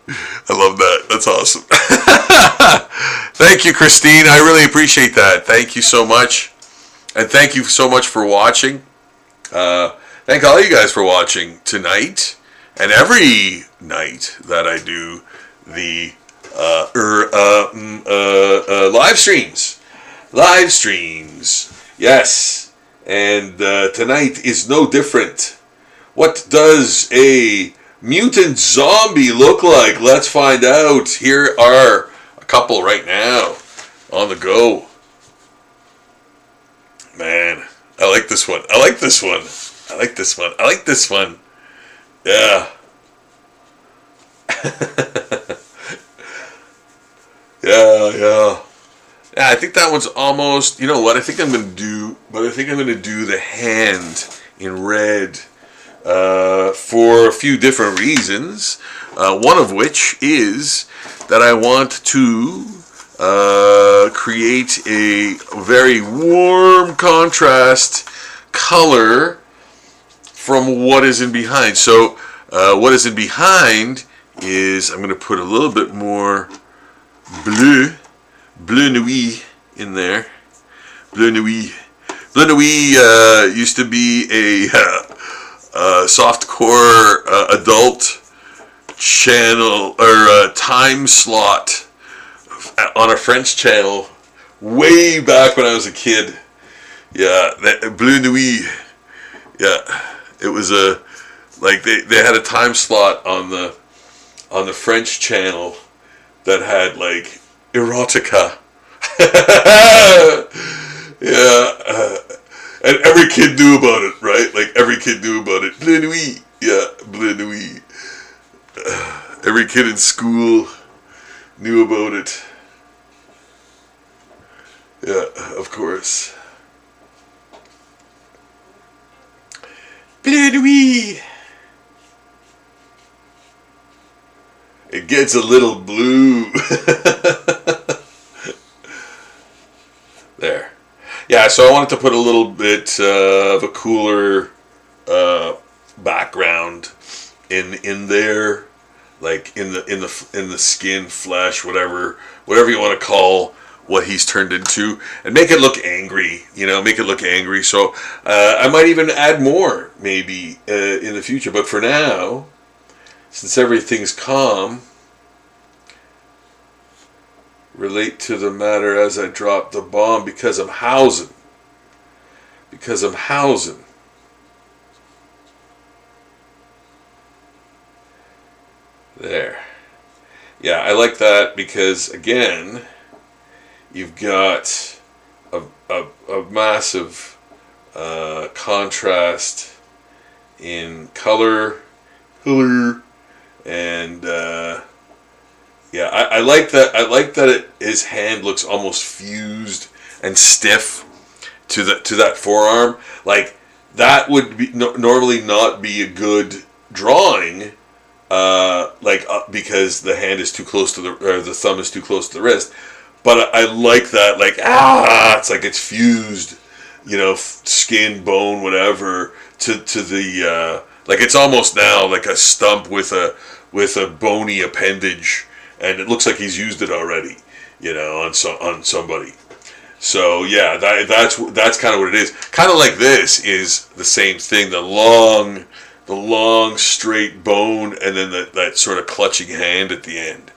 I love that. That's awesome. Thank you, Christine. I really appreciate that. Thank you so much. And thank you so much for watching. Thank all you guys for watching tonight and every night that I do the live streams. Live streams. Yes. And tonight is no different. What does a mutant zombie look like? Let's find out. Here are a couple right now on the go. Man, I like this one. I like this one. I like this one. I like this one. Yeah. Yeah. Yeah, I think that one's almost, you know what, I think I'm going to do the hand in red for a few different reasons. One of which is that I want to create a very warm contrast color from what is in behind. So what is in behind is, I'm going to put a little bit more bleu nuit in there. Bleu nuit. Bleu nuit used to be a softcore adult channel or time slot on a French channel way back when I was a kid. Yeah, Bleu Nuit. Yeah, it was a like they had a time slot on the French channel that had like erotica. Yeah, and every kid knew about it, right? Like every kid knew about it. Bleu Nuit. Yeah, Bleu Nuit. Every kid in school knew about it. Yeah, of course. Bleu Nuit. It gets a little blue. There. Yeah, so I wanted to put a little bit of a cooler background in there, like in the skin, flesh, whatever you want to call what he's turned into, and make it look angry. Make it look angry. So I might even add more maybe in the future. But for now, since everything's calm, relate to the matter as I drop the bomb because I'm housing. There. Yeah, I like that because, again, you've got a massive contrast in color, and yeah, I like that. I like that his hand looks almost fused and stiff to that forearm. Like that would be normally not be a good drawing, because the hand is too close to the thumb is too close to the wrist. But I like that. Like it's like it's fused, skin, bone, whatever, to the like it's almost now like a stump with a bony appendage. And it looks like he's used it already, on somebody. So yeah, that's kind of what it is. Kind of like this is the same thing. The long straight bone, and then that sort of clutching hand at the end,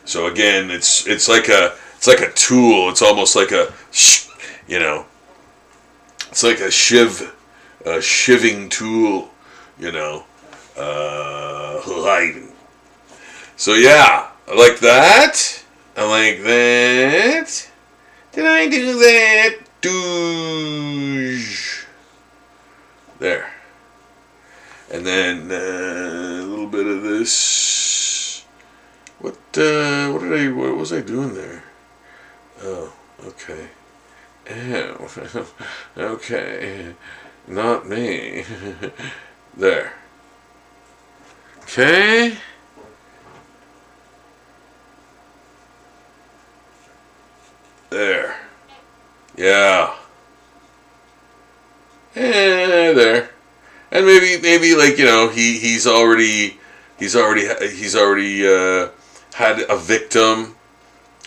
So again, it's like a tool. It's almost like it's like a shivving tool, hiding. So yeah, I like that. I like that. Did I do that? Douche. There. And then a little bit of this. What was I doing there? Oh, okay. Ew. Okay. Not me. There. Okay. There. Yeah. There. And maybe like, he's already had a victim.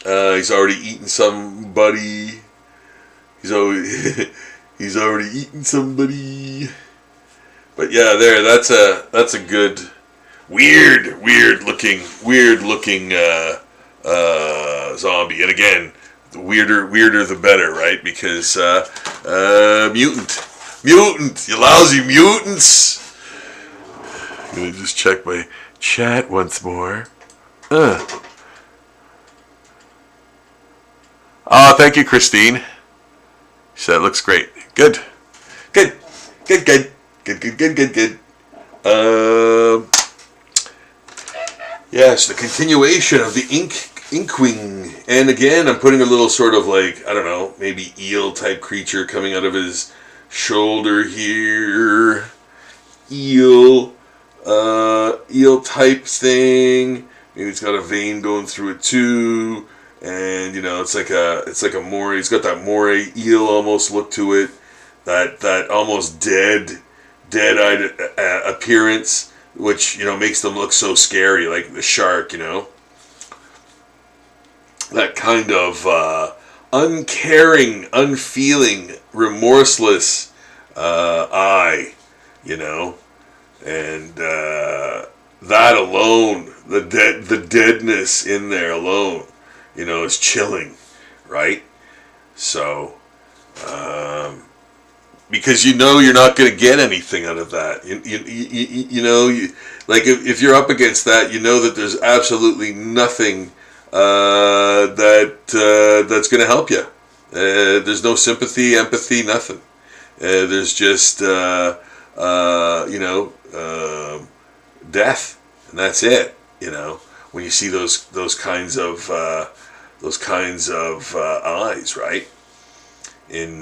He's already eaten somebody. He's already eaten somebody. But yeah, there, that's a good weird looking zombie. And again, the weirder the better, right? Because mutant, you lousy mutants. I'm gonna just check my chat once more. Oh, thank you, Christine. She said it looks great. Good. Yes, the continuation of the Inkwing. And again, I'm putting a little sort of like, I don't know, maybe eel type creature coming out of his shoulder here. Eel type thing. Maybe it's got a vein going through it too. and it's like a moray. It's got that moray eel almost look to it, that almost dead-eyed appearance, which makes them look so scary, like the shark. That kind of uncaring, unfeeling, remorseless eye, and that alone, the deadness in there alone, is chilling, right? So, because you're not going to get anything out of that. Like if you're up against that, that there's absolutely nothing that's going to help you. There's no sympathy, empathy, nothing. There's just death, and that's it. When you see those kinds of eyes, right? In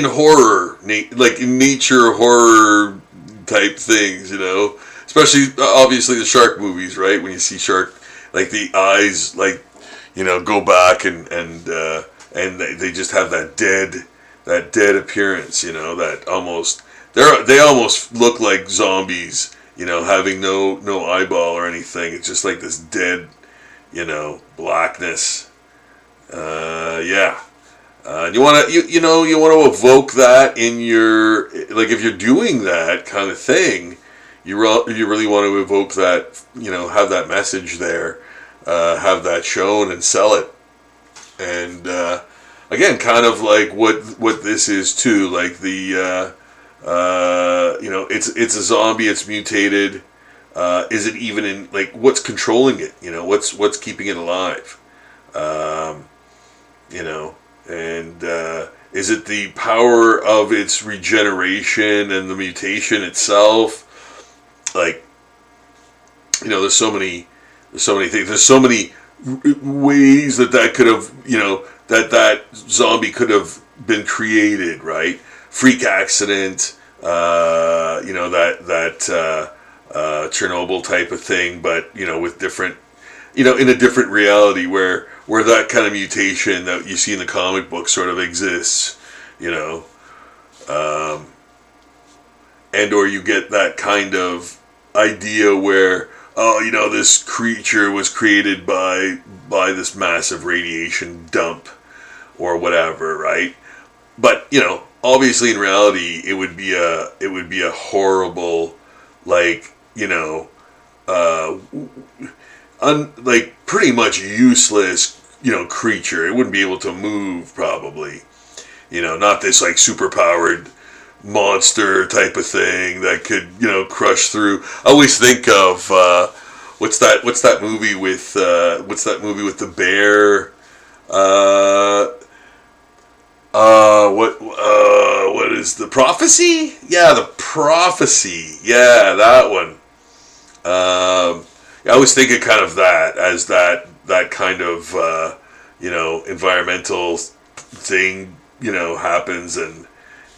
horror, like in nature horror type things, especially obviously the shark movies, right? When you see shark, like the eyes, like go back and they just have that dead appearance, that almost they almost look like zombies, having no eyeball or anything. It's just like this dead, blackness. Yeah. You want to evoke that in your, like if you're doing that kind of thing, you really want to evoke that, have that message there, have that shown and sell it. And again, kind of like what this is too, like the it's a zombie, it's mutated. Is it even in, like, what's controlling it? What's keeping it alive? And is it the power of its regeneration and the mutation itself? Like, there's so many things. There's so many ways that could have, that zombie could have been created, right? Freak accident, that Chernobyl type of thing, but with different, in a different reality where that kind of mutation that you see in the comic book sort of exists, and or you get that kind of idea where, this creature was created by this massive radiation dump or whatever, right? But obviously in reality it would be a horrible, like, like pretty much useless, creature. It wouldn't be able to move probably, not this like super powered monster type of thing that could, crush through. I always think of what's that movie with the bear? What is the Prophecy? Yeah, the Prophecy. Yeah, that one. I always think of kind of that as that kind of environmental thing happens, and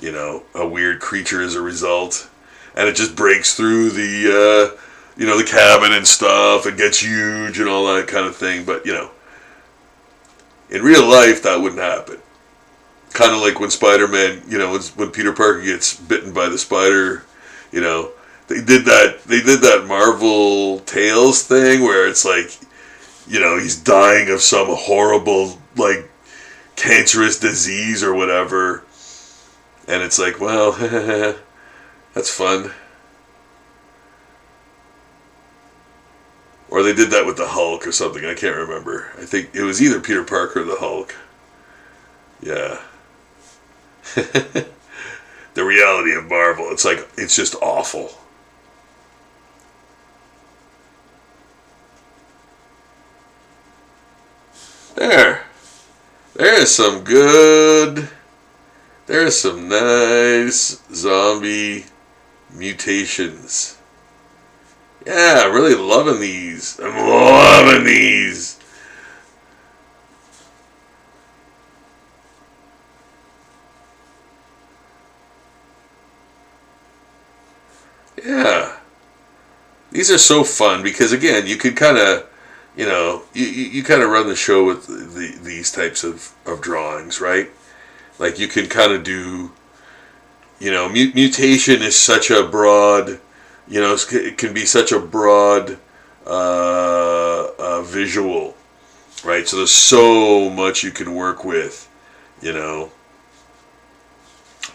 a weird creature as a result, and it just breaks through the the cabin and stuff and gets huge and all that kind of thing. But in real life that wouldn't happen. Kind of like when Spider-Man, when Peter Parker gets bitten by the spider, they did that Marvel Tales thing where it's like, he's dying of some horrible, like, cancerous disease or whatever. And it's like, well, that's fun. Or they did that with the Hulk or something. I can't remember. I think it was either Peter Parker or the Hulk. Yeah. The reality of Marvel. It's like, it's just awful. There's some good. There's some nice zombie mutations. Yeah, I'm really loving these. I'm loving these. Yeah. These are so fun because, again, you could kind of, you kind of run the show with these types of drawings, right? Like you can kind of do, mutation is such a broad, it can be such a broad visual, right? So there's so much you can work with,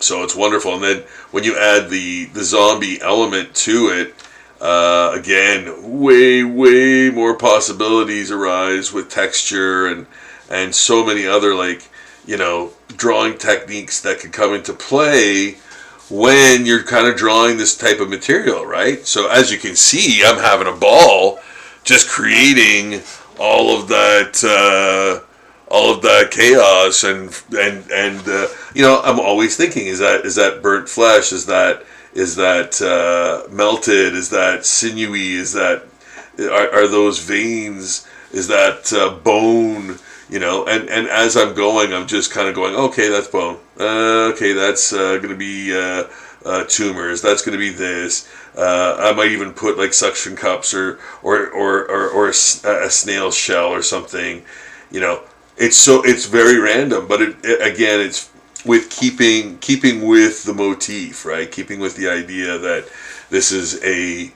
So it's wonderful. And then when you add the zombie element to it, again, way more possibilities arise with texture and so many other drawing techniques that can come into play when you're kind of drawing this type of material, right? So as you can see, I'm having a ball just creating all of that chaos and I'm always thinking, is that burnt flesh? Is that melted? Is that sinewy? Are those veins? Is that bone? And as I'm going, I'm just kind of going, okay, that's bone. Okay, that's going to be tumors. That's going to be this. I might even put like suction cups or a snail shell or something. It's very random, but it's with keeping with the motif, right? Keeping with the idea that this is a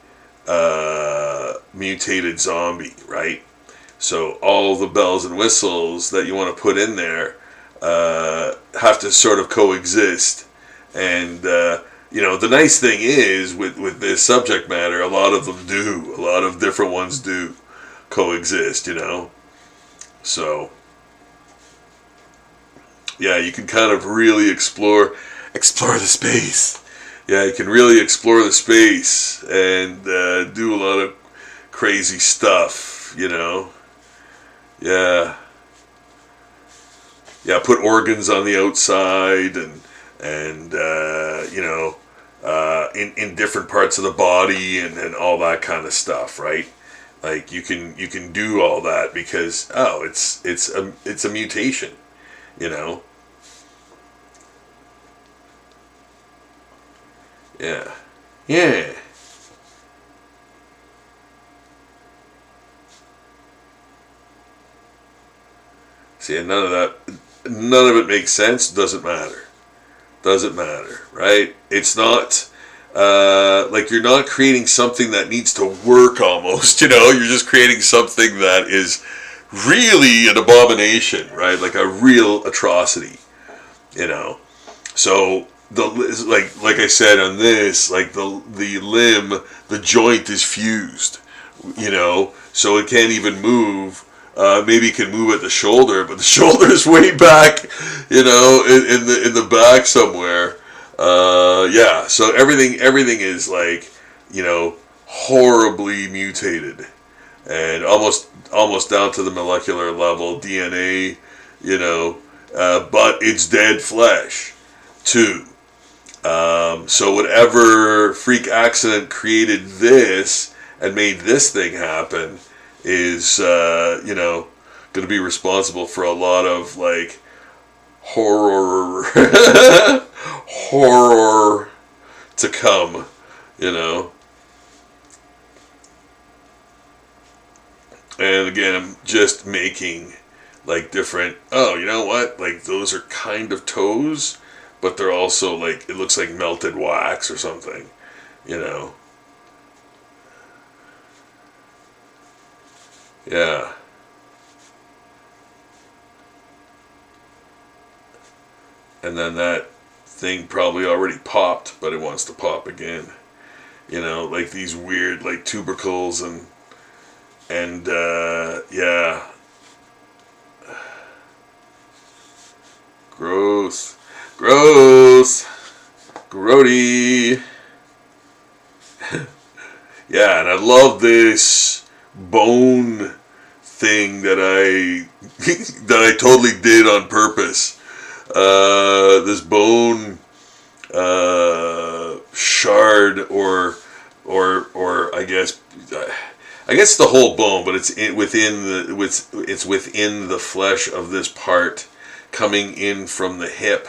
mutated zombie, right? So all the bells and whistles that you want to put in there have to sort of coexist. And the nice thing is with this subject matter, a lot of them do. A lot of different ones do coexist. So yeah, you can kind of really explore the space. Yeah, you can really explore the space and do a lot of crazy stuff, Yeah. Yeah, put organs on the outside and in different parts of the body and all that kind of stuff, right? Like you can do all that because it's a mutation, Yeah. Yeah. See, and none of it makes sense. Doesn't matter, right? It's not like you're not creating something that needs to work almost, you're just creating something that is really an abomination, right? Like a real atrocity, So like I said on this, like the limb, the joint is fused, so it can't even move. Maybe it can move at the shoulder, but the shoulder is way back, in the back somewhere. Yeah, so everything is like, horribly mutated, and almost down to the molecular level, DNA, but it's dead flesh too. So whatever freak accident created this and made this thing happen is, going to be responsible for a lot of like horror, horror to come, And again, I'm just making like different. Oh, you know what? Like those are kind of toes, but they're also like, it looks like melted wax or something, Yeah. And then that thing probably already popped, but it wants to pop again. Like these weird like tubercles and yeah. Gross. Grody. Yeah, and I love this bone thing that I that I totally did on purpose. This bone shard or I guess the whole bone, but it's within the flesh of this part coming in from the hip.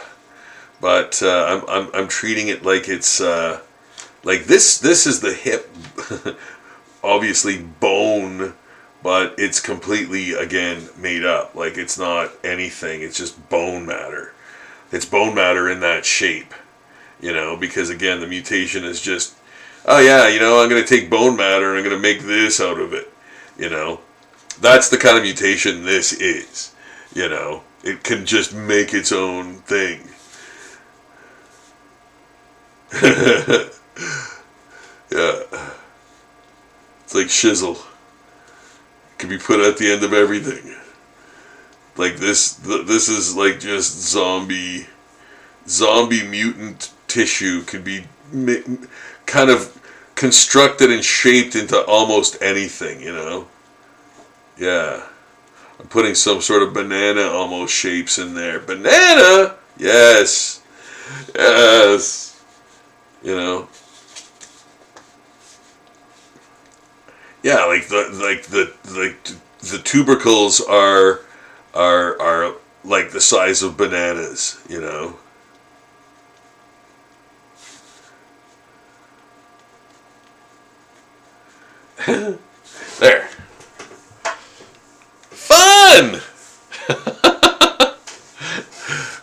But I'm treating it like it's like this is the hip, obviously bone but it's completely, again, made up. Like, it's not anything. It's just bone matter. It's bone matter in that shape, because, again, the mutation is just, oh, yeah, I'm going to take bone matter and I'm going to make this out of it, That's the kind of mutation this is, It can just make its own thing. Yeah. It's like Shizzle. It can be put at the end of everything. Like this is like just zombie mutant tissue can be kind of constructed and shaped into almost anything, Yeah. I'm putting some sort of banana almost shapes in there. Banana! Yes. Yes. Yeah, like the tubercles are like the size of bananas, There. Fun!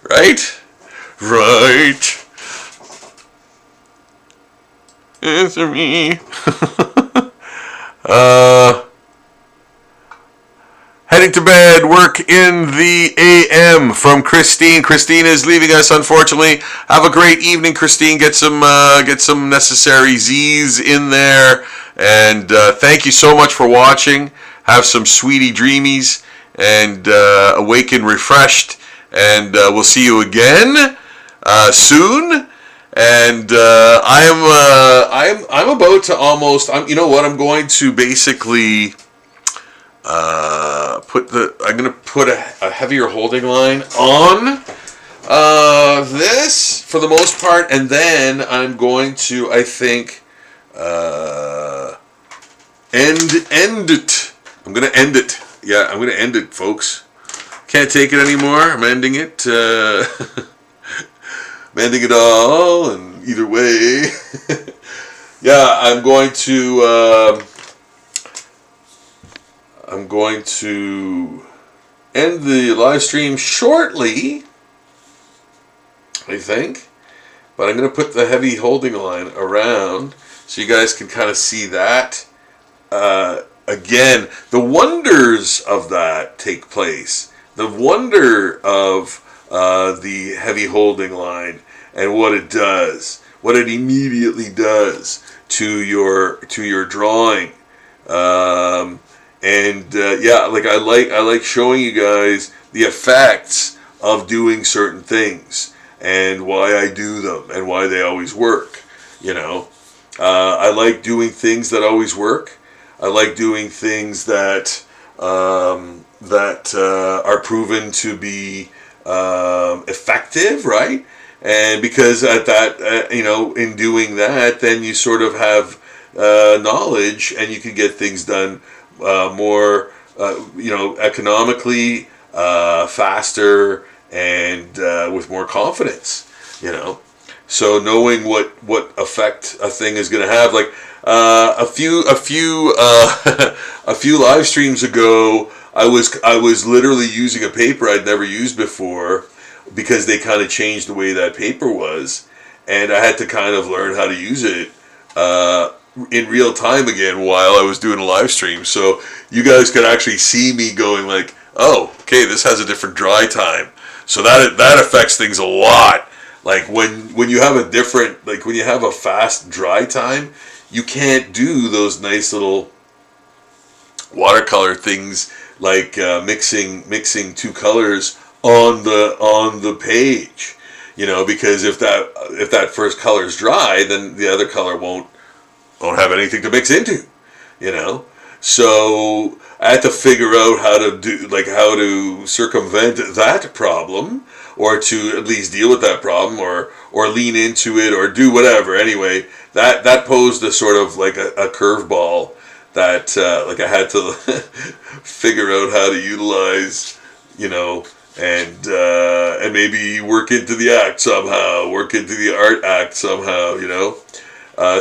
Right? Right. Answer me. Heading to bed, work in the AM from Christine. Christine is leaving us, unfortunately. Have a great evening, Christine. Get some necessary Z's in there. And thank you so much for watching. Have some sweetie dreamies and awaken refreshed. And we'll see you again soon. And I'm about to almost. I'm going to basically I'm going to put a heavier holding line on this for the most part, and then I'm going to, I think, end it. I'm going to end it. Yeah, I'm going to end it, folks. Can't take it anymore. I'm ending it. I'm ending it all, and either way, yeah, I'm going to end the live stream shortly, I think, but I'm going to put the heavy holding line around so you guys can kind of see that. Again, the wonders of that take place. The wonder of the heavy holding line and what it does, what it immediately does to your drawing. Yeah, like I like showing you guys the effects of doing certain things and why I do them and why they always work. I like doing things that always work. I like doing things that are proven to be effective, right? And because at that, in doing that, then you sort of have knowledge, and you can get things done more, economically, faster, and with more confidence. So knowing what effect a thing is going to have, like a few live streams ago, I was literally using a paper I'd never used before, because they kind of changed the way that paper was, and I had to kind of learn how to use it in real time again while I was doing a live stream. So you guys could actually see me going like, oh, okay, this has a different dry time. So that affects things a lot. Like when you have when you have a fast dry time, you can't do those nice little watercolor things like mixing two colors on the page, because if that first color is dry, then the other color won't have anything to mix into, So I had to figure out how to circumvent that problem, or to at least deal with that problem, or lean into it, or do whatever. Anyway, that posed a sort of like a curveball that I had to figure out how to utilize, and maybe work into the act somehow, work into the art act somehow,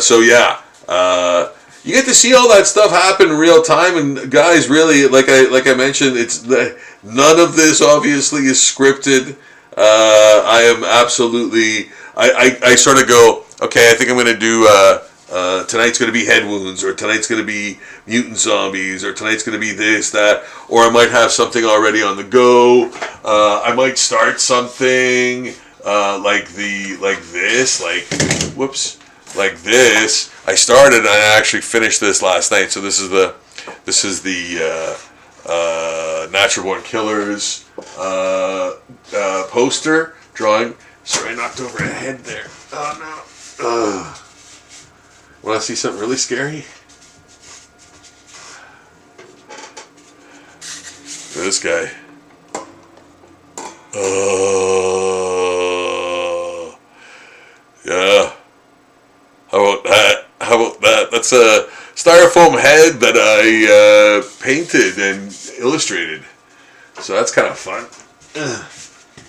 So yeah, you get to see all that stuff happen in real time. And guys, really, like I mentioned, none of this obviously is scripted. I am absolutely. I sort of go, okay, I think I'm going to do. Tonight's going to be head wounds, or tonight's going to be mutant zombies, or tonight's going to be this, that, or I might have something already on the go. I might start something like this. Like this. I started and I actually finished this last night. So this is the Natural Born Killers poster drawing. Sorry, I knocked over a head there. Oh no. Want to see something really scary? This guy. Yeah. How about that? How about that? That's a styrofoam head that I painted and illustrated. So that's kind of fun.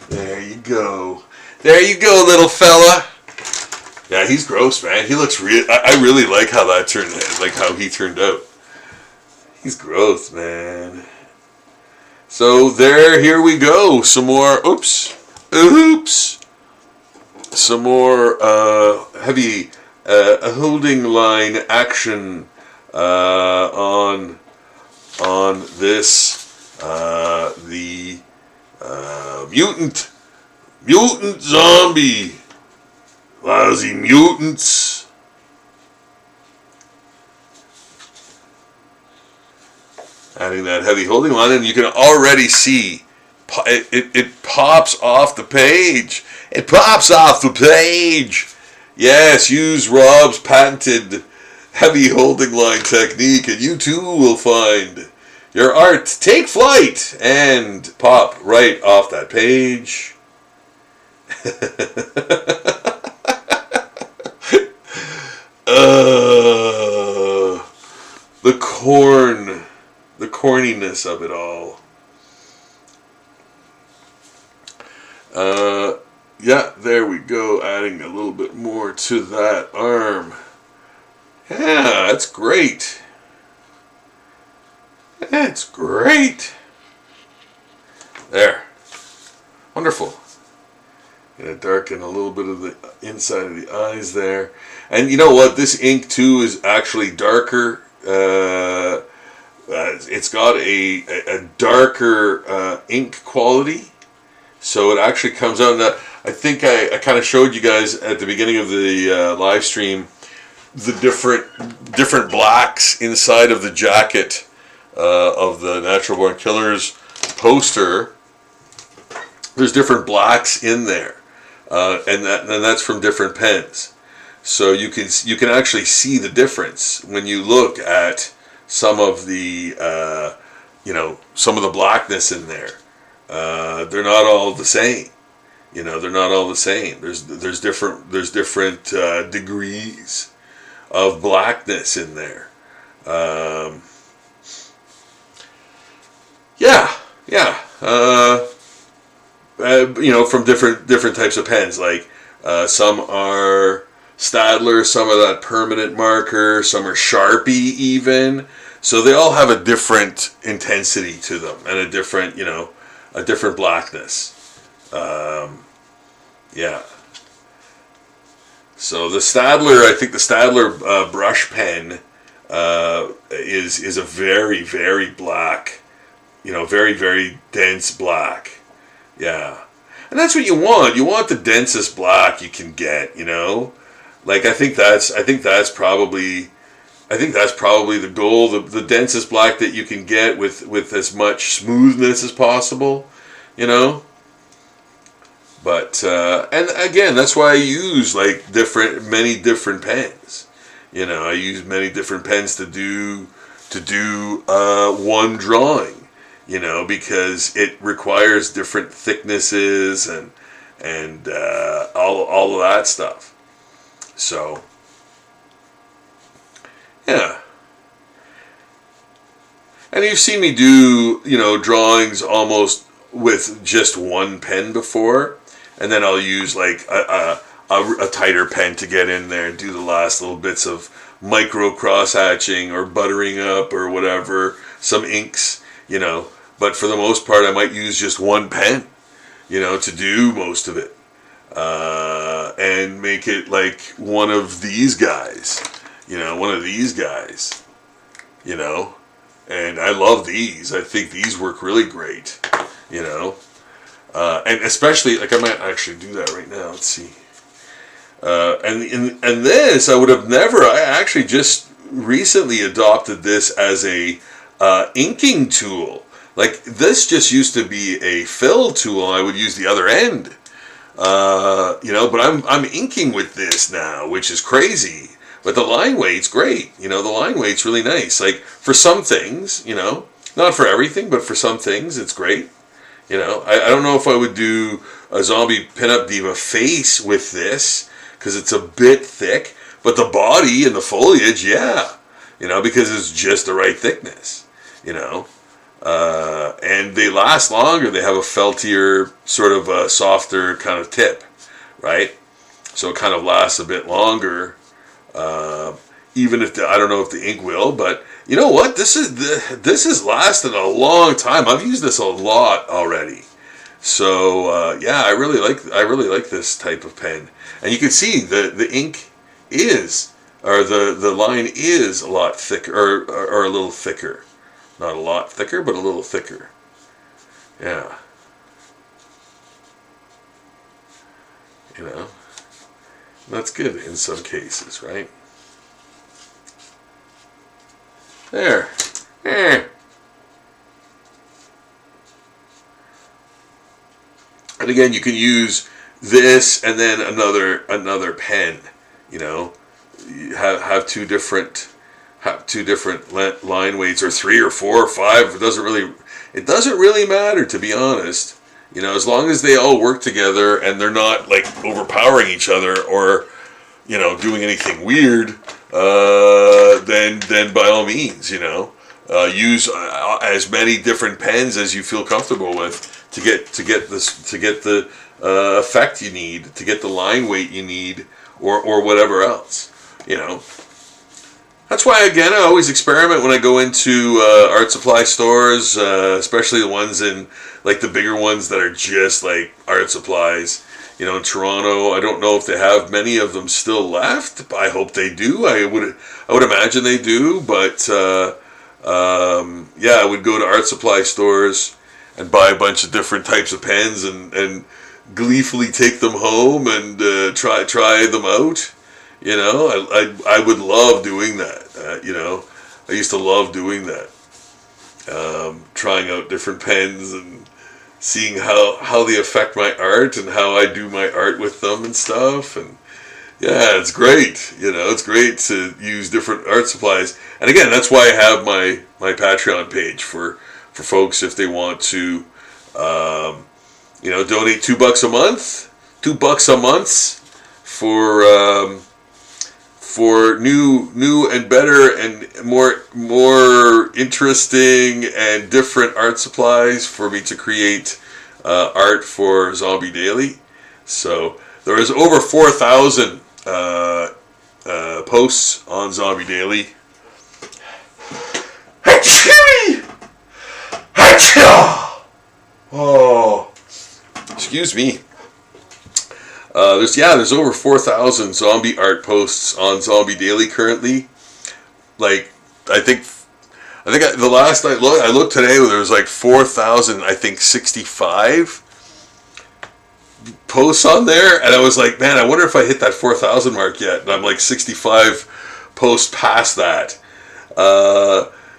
There you go. There you go, little fella. Yeah, he's gross, man. He looks real. I really like how that turned out, like how he turned out. He's gross, man. So here we go. Some more. Oops. Some more heavy holding line action on this the mutant zombie. Lousy mutants. Adding that heavy holding line, and you can already see it pops off the page. It pops off the page. Yes, use Rob's patented heavy holding line technique, and you too will find your art take flight and pop right off that page. The corniness of it all. Yeah, there we go. Adding a little bit more to that arm. Yeah, that's great. That's great. There. Wonderful. Gonna darken a little bit of the inside of the eyes there. And you know what? This ink too is actually darker. It's got a darker ink quality. So it actually comes out. I think I kind of showed you guys at the beginning of the live stream the different blacks inside of the jacket of the Natural Born Killers poster. There's different blacks in there, and that's from different pens. So you can actually see the difference when you look at some of the some of the blackness in there. They're not all the same. They're not all the same. There's different degrees of blackness in there. From different types of pens. Like some are Stadler, some are that permanent marker, some are Sharpie even. So they all have a different intensity to them and a different blackness. So the Stadler, I think the Stadler brush pen is a very, very black, very, very dense black. Yeah. And that's what you want. You want the densest black you can get, Like I think that's probably the goal, the densest black that you can get with as much smoothness as possible, But and again, that's why I use many different pens. I use many different pens to do one drawing. Because it requires different thicknesses and all of that stuff. So, yeah. And you've seen me do, drawings almost with just one pen before, and then I'll use a tighter pen to get in there and do the last little bits of micro cross hatching or buttering up or whatever, some inks, but for the most part I might use just one pen, to do most of it, and make it like one of these guys, and I love these. I think these work really great, and especially, like, I might actually do that right now. Let's see. And this, I would have never, I actually just recently adopted this as a inking tool. Like, this just used to be a fill tool, and I would use the other end. But I'm inking with this now, which is crazy. But the line weight's great. The line weight's really nice. Like, for some things, not for everything, but for some things, it's great. I don't know if I would do a Zombie Pinup Diva face with this, because it's a bit thick, but the body and the foliage, yeah, because it's just the right thickness, and they last longer. They have a feltier, sort of a softer kind of tip, right? So it kind of lasts a bit longer, even if I don't know if the ink will, but you know what? This has lasted a long time. I've used this a lot already. So yeah, I really like this type of pen, and you can see the ink is, or the line is a lot thicker, or a little thicker, not a lot thicker, but a little thicker. Yeah, that's good in some cases, right? There. And again, you can use this and then another pen. You have two different line weights, or 3 or 4 or 5. It doesn't really matter, to be honest. As long as they all work together and they're not like overpowering each other, or doing anything weird, then by all means, use as many different pens as you feel comfortable with to get the effect you need, to get the line weight you need, or whatever else. That's why, again, I always experiment when I go into art supply stores, especially the ones in, like, the bigger ones that are just like art supplies. In Toronto, I don't know if they have many of them still left. I hope they do. I would imagine they do. But yeah, I would go to art supply stores and buy a bunch of different types of pens and gleefully take them home and try them out. I would love doing that. I used to love doing that. Trying out different pens and seeing how they affect my art and how I do my art with them and stuff. And yeah, it's great. It's great to use different art supplies. And again, that's why I have my Patreon page for folks, if they want to, donate $2 a month, $2 a month for new and better and more interesting and different art supplies for me to create art for Zombie Daily. So there is over 4,000 posts on Zombie Daily. Oh, excuse me. There's over 4,000 zombie art posts on Zombie Daily currently. Like, I think the last I looked today, there was like 4,065 posts on there, and I was like, man, I wonder if I hit that 4,000 mark yet. And I'm like 65 posts past that.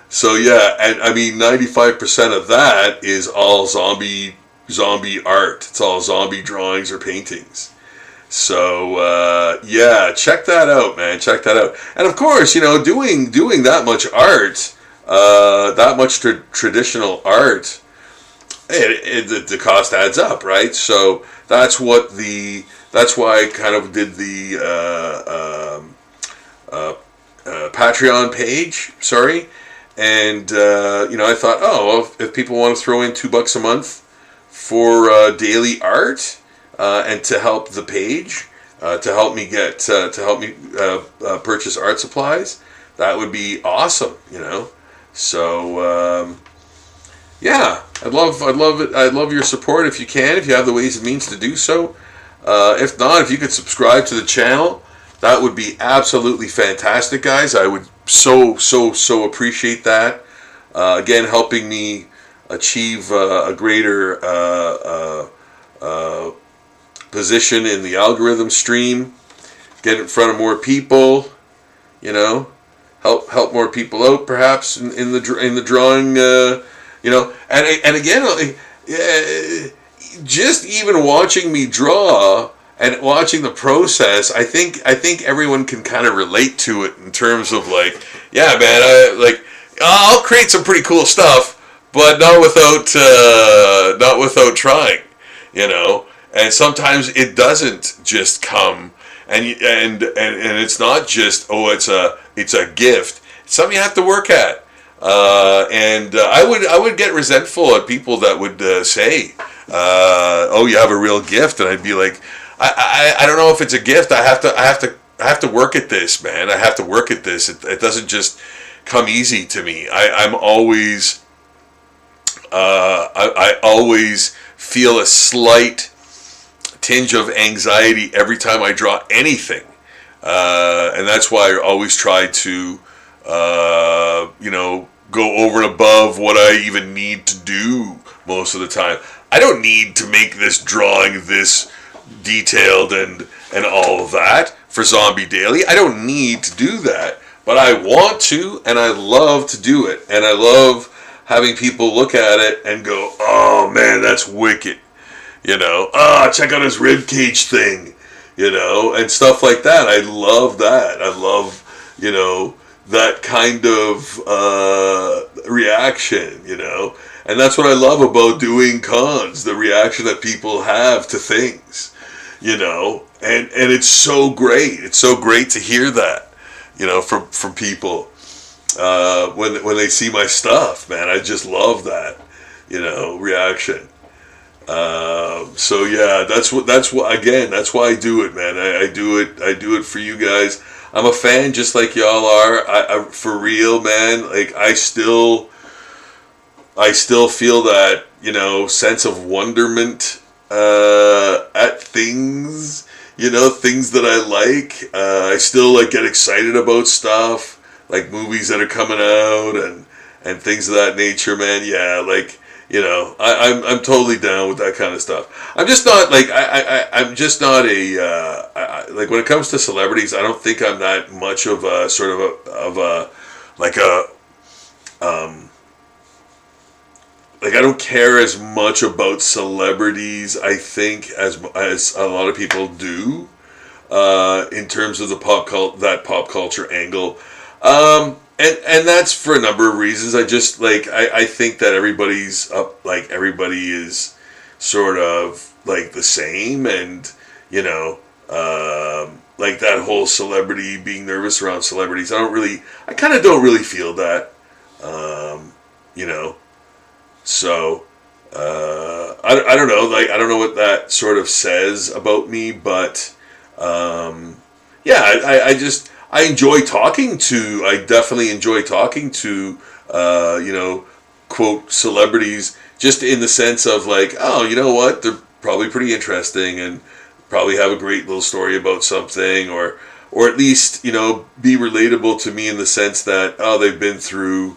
So yeah, and I mean 95% of that is all zombie art. It's all zombie drawings or paintings. So yeah, check that out, man. Check that out. And of course, doing that much art, that much traditional art, the cost adds up, right? So that's why I kind of did the Patreon page. Sorry. And I thought, if people want to throw in $2 a month for daily art, and to help the page, to help me purchase art supplies, that would be awesome. So yeah, I'd love it. I'd love your support if you can, if you have the ways and means to do so. If not, if you could subscribe to the channel, that would be absolutely fantastic, guys. I would so appreciate that. Again, helping me achieve a greater position in the algorithm stream, get in front of more people, help more people out, perhaps in the drawing, and again, just even watching me draw and watching the process, I think everyone can kind of relate to it in terms of like, yeah, man, I'll create some pretty cool stuff, but not without trying, And sometimes it doesn't just come, and it's not just it's a gift. It's something you have to work at. I would get resentful at people that would say, "Oh, you have a real gift," and I'd be like, I don't know if it's a gift. I have to work at this, man. I have to work at this. It doesn't just come easy to me. I always feel a slight tinge of anxiety every time I draw anything, and that's why I always try to go over and above what I even need to do most of the time. I don't need to make this drawing this detailed and all of that for Zombie Daily. I don't need to do that, but I want to, and I love to do it, and I love having people look at it and go, "Oh man, that's wicked," check out his rib cage thing, and stuff like that. I love that. I love, that kind of reaction, and that's what I love about doing cons, the reaction that people have to things, and it's so great. It's so great to hear that, from people when they see my stuff, man. I just love that, reaction. So yeah, that's why I do it, man. I do it for you guys. I'm a fan just like y'all are. I for real, man. Like I still feel that, sense of wonderment at things, things that I like. I still get excited about stuff, like movies that are coming out and things of that nature, man. Yeah, I'm totally down with that kind of stuff. I'm just not I'm just not when it comes to celebrities, I don't think I'm that much of a sort of a I don't care as much about celebrities, I think, as a lot of people do, in terms of the pop culture angle. And that's for a number of reasons. I just I think that everybody's up, everybody is sort of the same, and that whole celebrity being nervous around celebrities. I kind of don't really feel that, So I don't know. I don't know what that sort of says about me, but I enjoy talking to. I definitely enjoy talking to, quote, celebrities, just in the sense of oh, you know what, they're probably pretty interesting and probably have a great little story about something, or at least be relatable to me in the sense that, oh, they've been through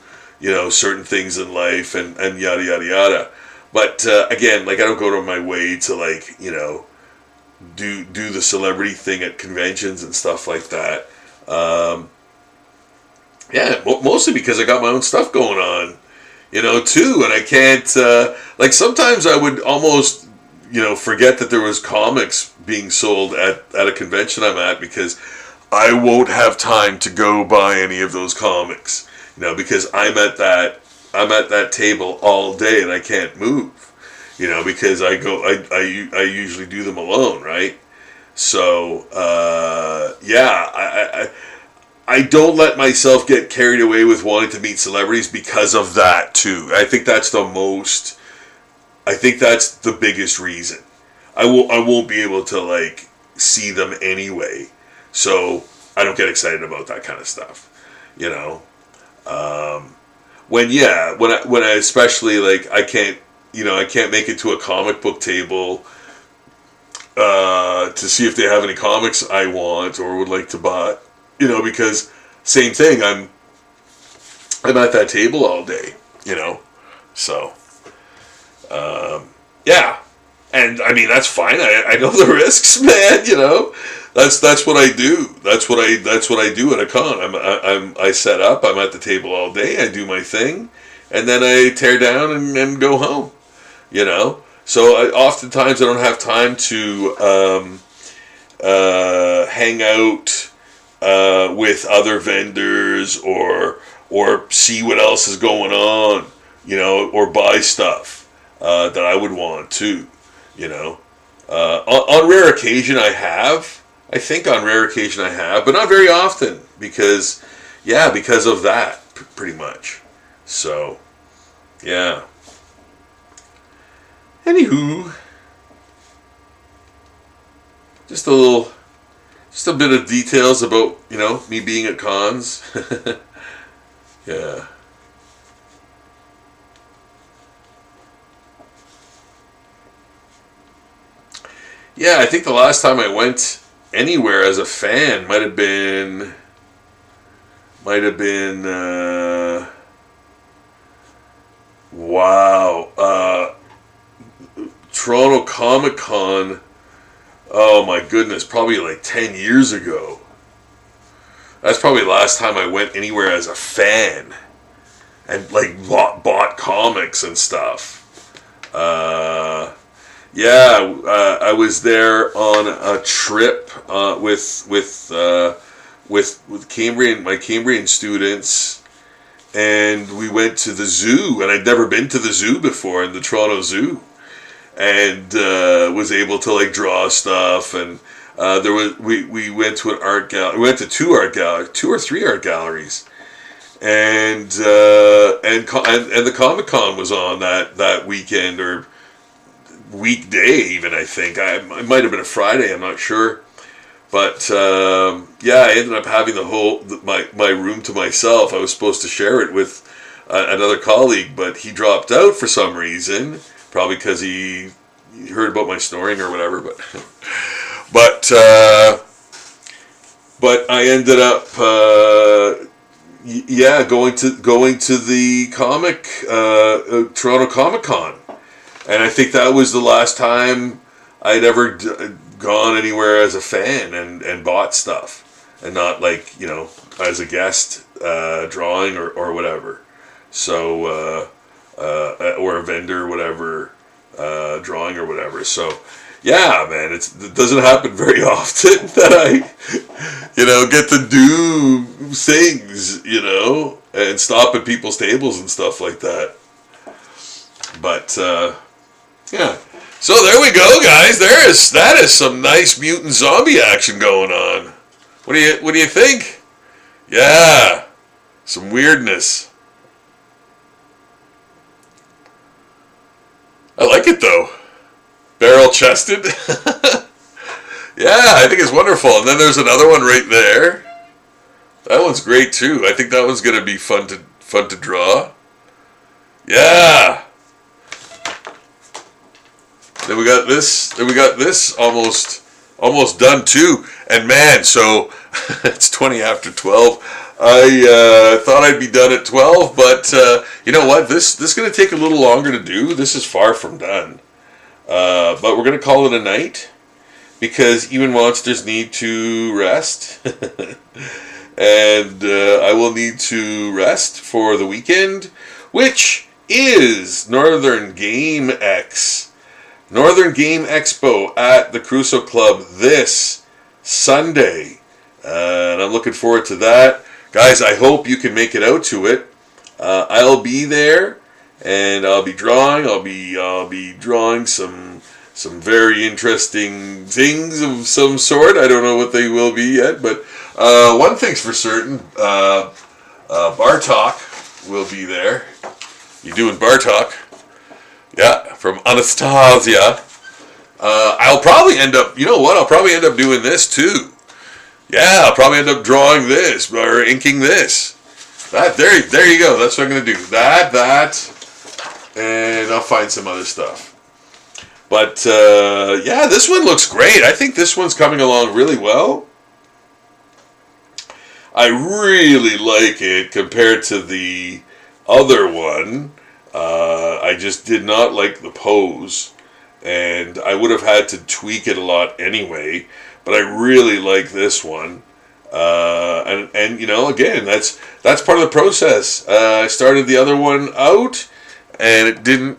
certain things in life and yada yada yada. But again, I don't go to my way to do the celebrity thing at conventions and stuff like that. Mostly because I got my own stuff going on, too, and I can't, sometimes I would almost, forget that there was comics being sold at a convention I'm at, because I won't have time to go buy any of those comics, because I'm at that table all day and I can't move, because I usually do them alone, right? So, I don't let myself get carried away with wanting to meet celebrities because of that, too. I think that's the biggest reason. I won't be able to, see them anyway. So I don't get excited about that kind of stuff, you know. When I especially like I can't make it to a comic book table to see if they have any comics I want or would like to buy, you know, because same thing, I'm at that table all day, you know. So yeah, and I mean that's fine. I know the risks, man. You know, that's what I do. That's what I do at a con. I set up. I'm at the table all day. I do my thing, and then I tear down and go home. You know, so oftentimes I don't have time to hang out with other vendors or see what else is going on. You know, or buy stuff that I would want too. You know, on rare occasion I have. I think on rare occasion I have, but not very often because of that, pretty much. So, yeah. Anywho, just a bit of details about, you know, me being at cons. Yeah. Yeah, I think the last time I went anywhere as a fan might have been wow, Toronto Comic Con. Oh my goodness, probably like 10 years ago. That's probably the last time I went anywhere as a fan and like bought comics and stuff. I was there on a trip with my Cambrian students, and we went to the zoo, and I'd never been to the zoo before, in the Toronto Zoo, and was able to like draw stuff, and we went to an art gallery. We went to two or three art galleries, and the Comic Con was on that weekend or weekday even, I think. It might have been a Friday, I'm not sure. But I ended up having my room to myself. I was supposed to share it with another colleague, but he dropped out for some reason, probably because he heard about my snoring or whatever. But I ended up going to the Toronto Comic Con. And I think that was the last time I'd ever gone anywhere as a fan and bought stuff, and not like, you know, as a guest drawing or whatever. So or a vendor, whatever, drawing or whatever. So yeah, man, it doesn't happen very often that I, you know, get to do things, you know, and stop at people's tables and stuff like that. But yeah, so there we go, guys. That is some nice mutant zombie action going on. What do you think? Yeah, some weirdness. I like it though. Barrel chested. Yeah, I think it's wonderful. And then there's another one right there. That one's great too. I think that one's gonna be fun to draw. Yeah. Then we got this almost done too. And man, so it's 20 after 12. I thought I'd be done at 12, but you know what? This is going to take a little longer to do. This is far from done. But we're going to call it a night because even monsters need to rest. And I will need to rest for the weekend, which is Northern Game Expo at the Crusoe Club this Sunday. And I'm looking forward to that. Guys, I hope you can make it out to it. I'll be there, and I'll be drawing. I'll be drawing some very interesting things of some sort. I don't know what they will be yet, but one thing's for certain. Bartok will be there. You doing Bartok? Yeah, from Anastasia. I'll probably end up, you know what? I'll probably end up doing this too. Yeah, I'll probably end up drawing this or inking this. There you go. That's what I'm gonna do. And I'll find some other stuff. But yeah, this one looks great. I think this one's coming along really well. I really like it compared to the other one. I just did not like the pose, and I would have had to tweak it a lot anyway. But I really like this one, and you know, again, that's part of the process. I started the other one out, and it didn't.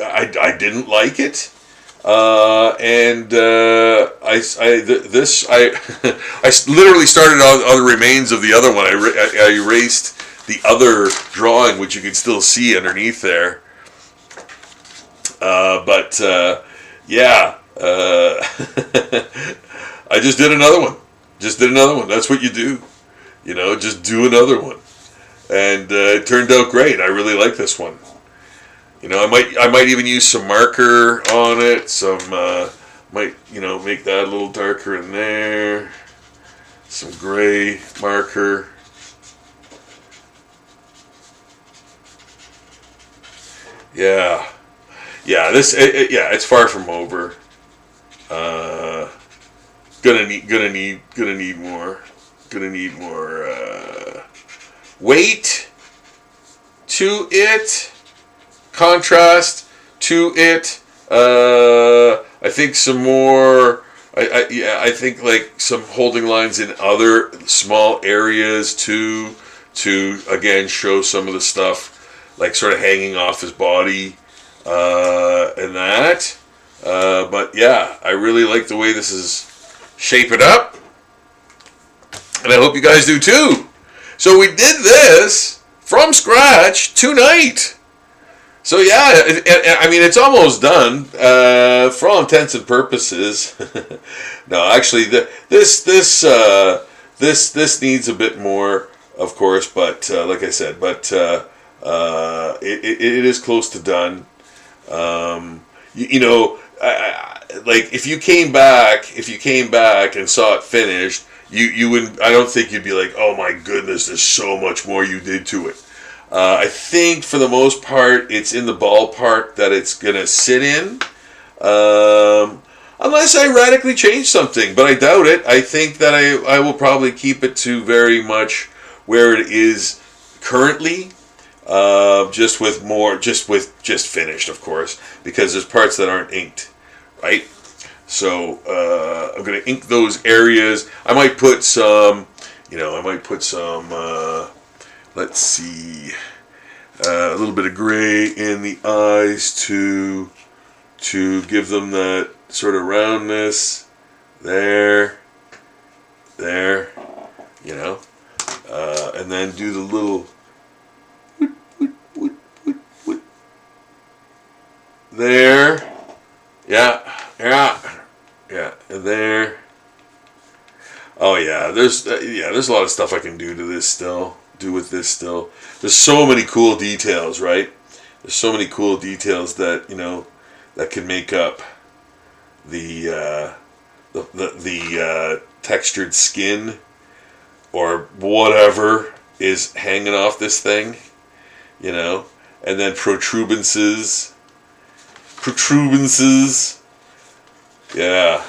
I didn't like it. I literally started on the remains of the other one. I erased the other drawing, which you can still see underneath there. Yeah, I just did another one. That's what you do, you know. Just do another one, and it turned out great. I really like this one. You know, I might even use some marker on it. Might, you know, make that a little darker in there. Some gray marker. Yeah, yeah. Yeah. It's far from over. Gonna need more. Gonna need more weight to it. Contrast to it. I think some more. I think like some holding lines in other small areas too, to again show some of the stuff like sort of hanging off his body and that. But yeah, I really like the way this is shaping up, and I hope you guys do too. So we did this from scratch tonight. So yeah, I mean, it's almost done for all intents and purposes. No, actually, this needs a bit more, of course. But like I said, it is close to done. You know, like if you came back and saw it finished, you wouldn't. I don't think you'd be like, oh my goodness, there's so much more you did to it. I think for the most part, it's in the ballpark that it's going to sit in. Unless I radically change something, but I doubt it. I think that I will probably keep it to very much where it is currently. Just finished, of course, because there's parts that aren't inked, right? So I'm going to ink those areas. I might put some, let's see, a little bit of gray in the eyes to give them that sort of roundness. There, you know, and then do the little there, yeah, and there. Oh yeah, there's a lot of stuff I can do with this still. There's so many cool details, right? There's so many cool details that, you know, that can make up the textured skin or whatever is hanging off this thing, you know, and then protuberances. Yeah,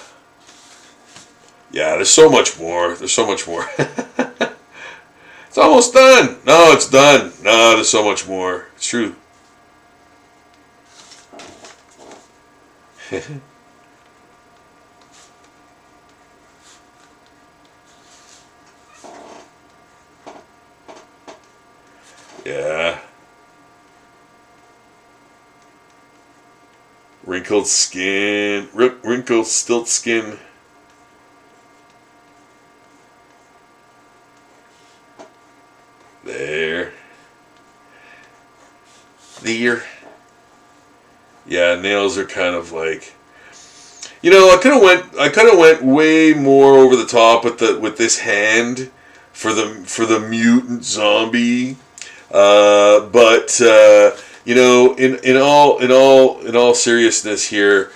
there's so much more. It's almost done. No, it's done. No, there's so much more. It's true. Yeah. Wrinkled skin. Wrinkled stilt skin. There. Yeah, nails are kind of like, you know, I kind of went way more over the top with this hand for the mutant zombie. But you know, in all seriousness here,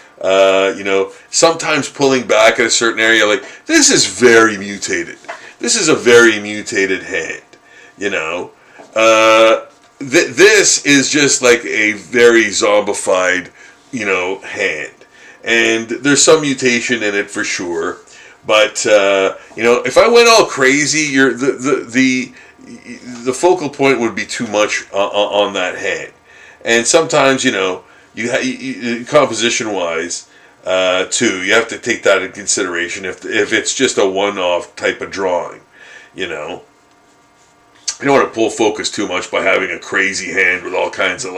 Sometimes pulling back at a certain area, like, this is very mutated. This is a very mutated hand, This is just like a very zombified, hand. And there's some mutation in it for sure. But, if I went all crazy, the focal point would be too much on that hand. And sometimes, composition-wise, too, you have to take that into consideration if it's just a one-off type of drawing, You don't want to pull focus too much by having a crazy hand with all kinds of,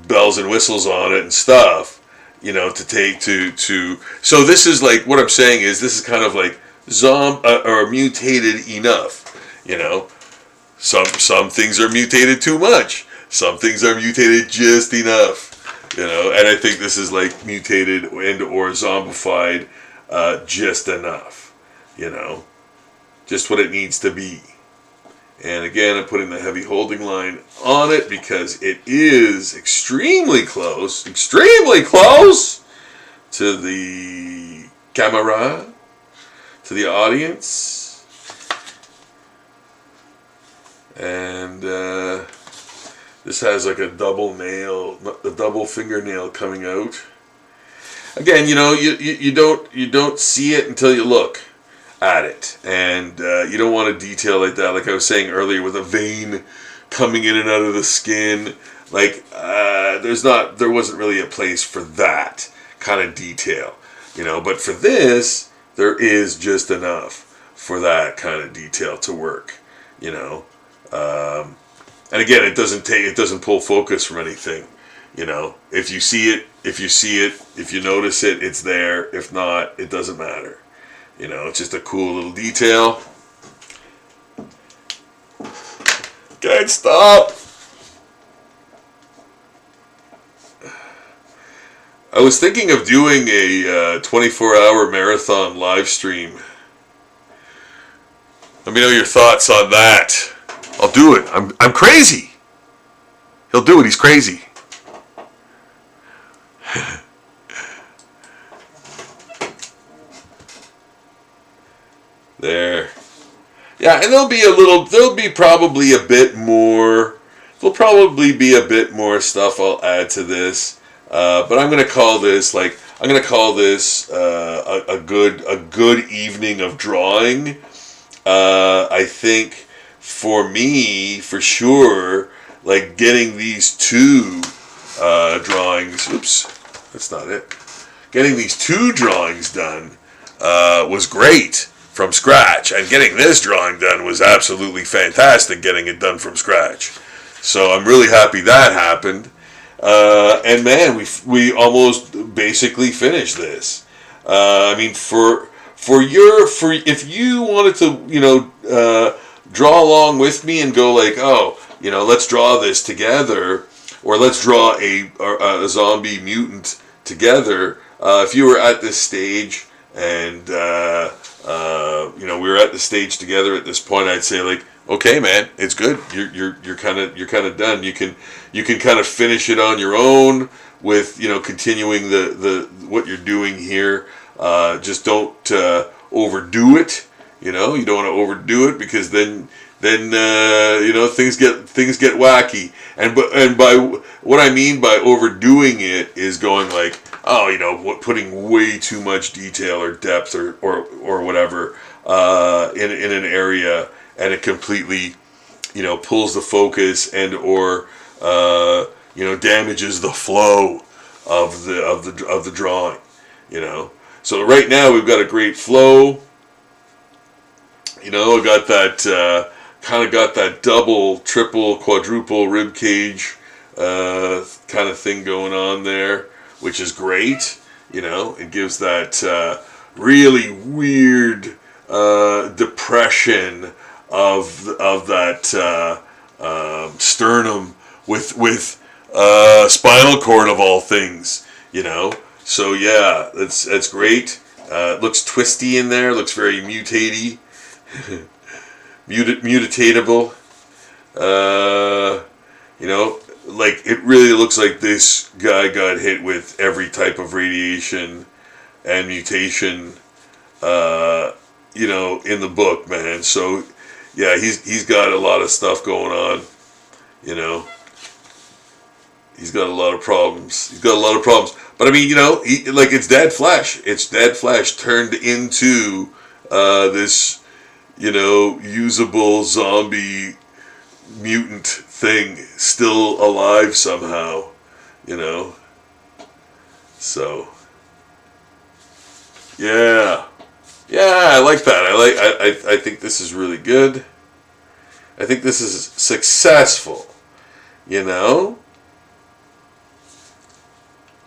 bells and whistles on it and stuff, so this is like, what I'm saying is, this is kind of like or mutated enough, Some things are mutated too much. Some things are mutated just enough, And I think this is like mutated and or zombified just enough, Just what it needs to be. And again, I'm putting the heavy holding line on it because it is extremely close to the camera, to the audience. And this has like a double fingernail coming out. Again, you don't see it until you look at it, and you don't want a detail like that, like I was saying earlier, with a vein coming in and out of the skin. Like there wasn't really a place for that kind of detail, But for this, there is just enough for that kind of detail to work, And again, it doesn't pull focus from anything, If you see it, if you notice it, it's there. If not, it doesn't matter. It's just a cool little detail. Can't stop. I was thinking of doing a 24-hour marathon live stream. Let me know your thoughts on that. I'll do it. I'm crazy. He'll do it. He's crazy. There. Yeah, and there'll probably be a bit more stuff I'll add to this. But I'm gonna call this a good evening of drawing. I think for me, for sure, like getting these two drawings. Oops, that's not it. Getting these two drawings done was great. From scratch, and getting this drawing done was absolutely fantastic, getting it done from scratch. So I'm really happy that happened. And man, we almost basically finished this. I mean, if you wanted to, draw along with me and go like, let's draw this together, or let's draw a zombie mutant together. If you were at this stage and we were at the stage together at this point, I'd say like, okay, man, it's good. You're kind of done. You can kind of finish it on your own with continuing the what you're doing here. Just don't overdo it. You don't want to overdo it, because then things get wacky. And by what I mean by overdoing it is going like, putting way too much detail or depth or whatever in an area, and it completely pulls the focus and or damages the flow of the drawing. So right now we've got a great flow. I got that kind of got that double, triple, quadruple rib cage kind of thing going on there, which is great. It gives that really weird depression of that sternum with spinal cord of all things. So yeah, that's great. It looks twisty in there. Looks very mutatey, mutatable. You know, like it really looks like this guy got hit with every type of radiation and mutation, you know, in the book, man. So, yeah, he's got a lot of stuff going on, you know. He's got a lot of problems. He's got a lot of problems. But I mean, you know, like it's dead flesh. It's dead flesh turned into this, you know, usable zombie mutant thing, still alive somehow, you know. So, yeah, I like that. I think this is really good. I think this is successful, you know.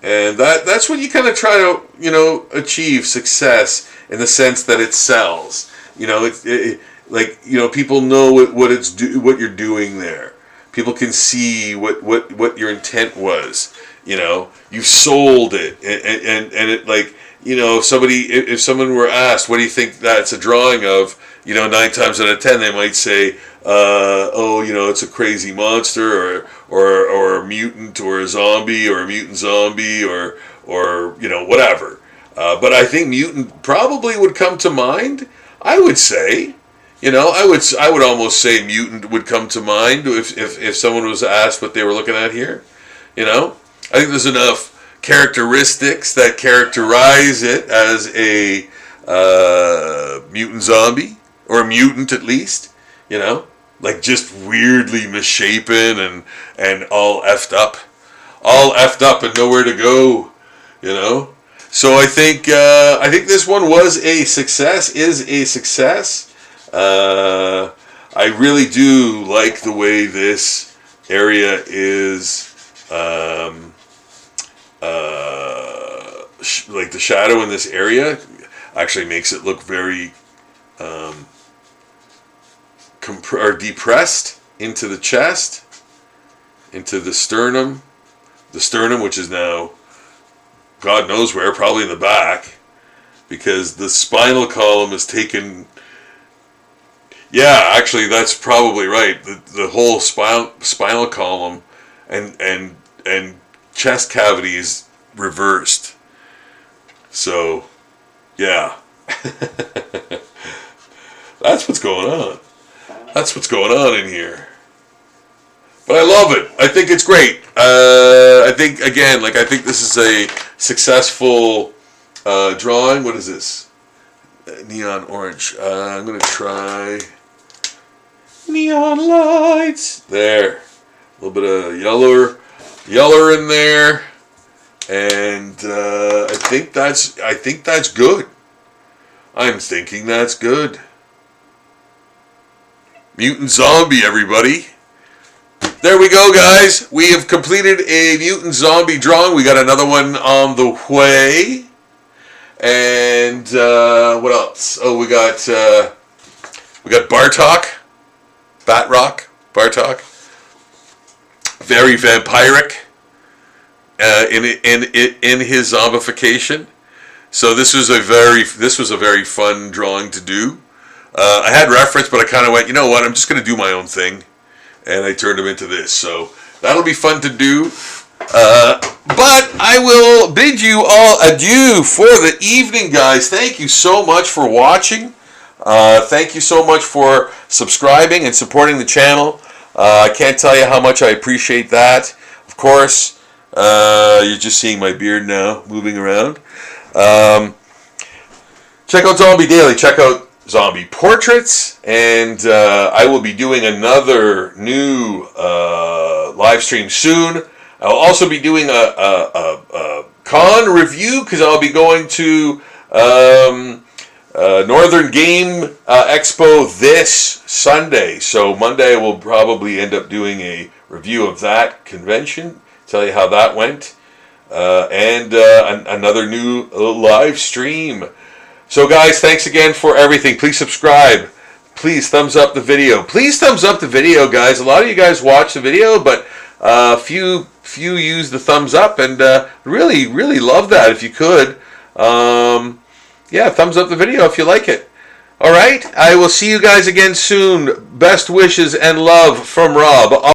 And that's what you kind of try to, you know, achieve success in the sense that it sells. You know, it like, you know, people know what you're doing there. People can see what your intent was. You know, you sold it, and it, like, you know, if someone were asked, what do you think that's a drawing of? You know, 9 times out of 10 they might say, oh, you know, it's a crazy monster, or a mutant, or a zombie, or a mutant zombie, or you know, whatever. But I think mutant probably would come to mind. I would say, you know, I would almost say mutant would come to mind if someone was asked what they were looking at here. You know, I think there's enough characteristics that characterize it as a mutant zombie, or a mutant at least. You know, like just weirdly misshapen and all effed up and nowhere to go. You know, so I think this one was a success. Is a success. I really do like the way this area is. Like the shadow in this area actually makes it look very depressed into the chest, into the sternum, which is now God knows where, probably in the back, because the spinal column is taken. Yeah, actually, that's probably right. The whole spinal column and chest cavity is reversed. So, yeah. That's what's going on. That's what's going on in here. But I love it. I think it's great. I think, again, like, I think this is a successful drawing. What is this? Neon orange. I'm going to try neon lights. There. A little bit of yeller in there. And I think that's good. I'm thinking that's good. Mutant Zombie, everybody. There we go, guys. We have completed a Mutant Zombie drawing. We got another one on the way. And what else? Oh, we got Bartok, Bartok. Very vampiric. In his zombification, so this was a very fun drawing to do. I had reference, but I kind of went, you know what? I'm just going to do my own thing, and I turned him into this. So that'll be fun to do. But I will bid you all adieu for the evening, guys. Thank you so much for watching. Thank you so much for subscribing and supporting the channel. I can't tell you how much I appreciate that. Of course. You're just seeing my beard now moving around. Check out Zombie Daily. Check out Zombie Portraits. And I will be doing another new live stream soon. I'll also be doing a con review because I'll be going to Northern Game Expo this Sunday. So Monday we'll probably end up doing a review of that convention. Tell you how that went, and another new live stream. So guys, thanks again for everything. Please subscribe. Please thumbs up the video. Please thumbs up the video, guys. A lot of you guys watch the video, but few use the thumbs up, and really love that if you could. Yeah, thumbs up the video if you like it. All right, I will see you guys again soon. Best wishes and love from Rob.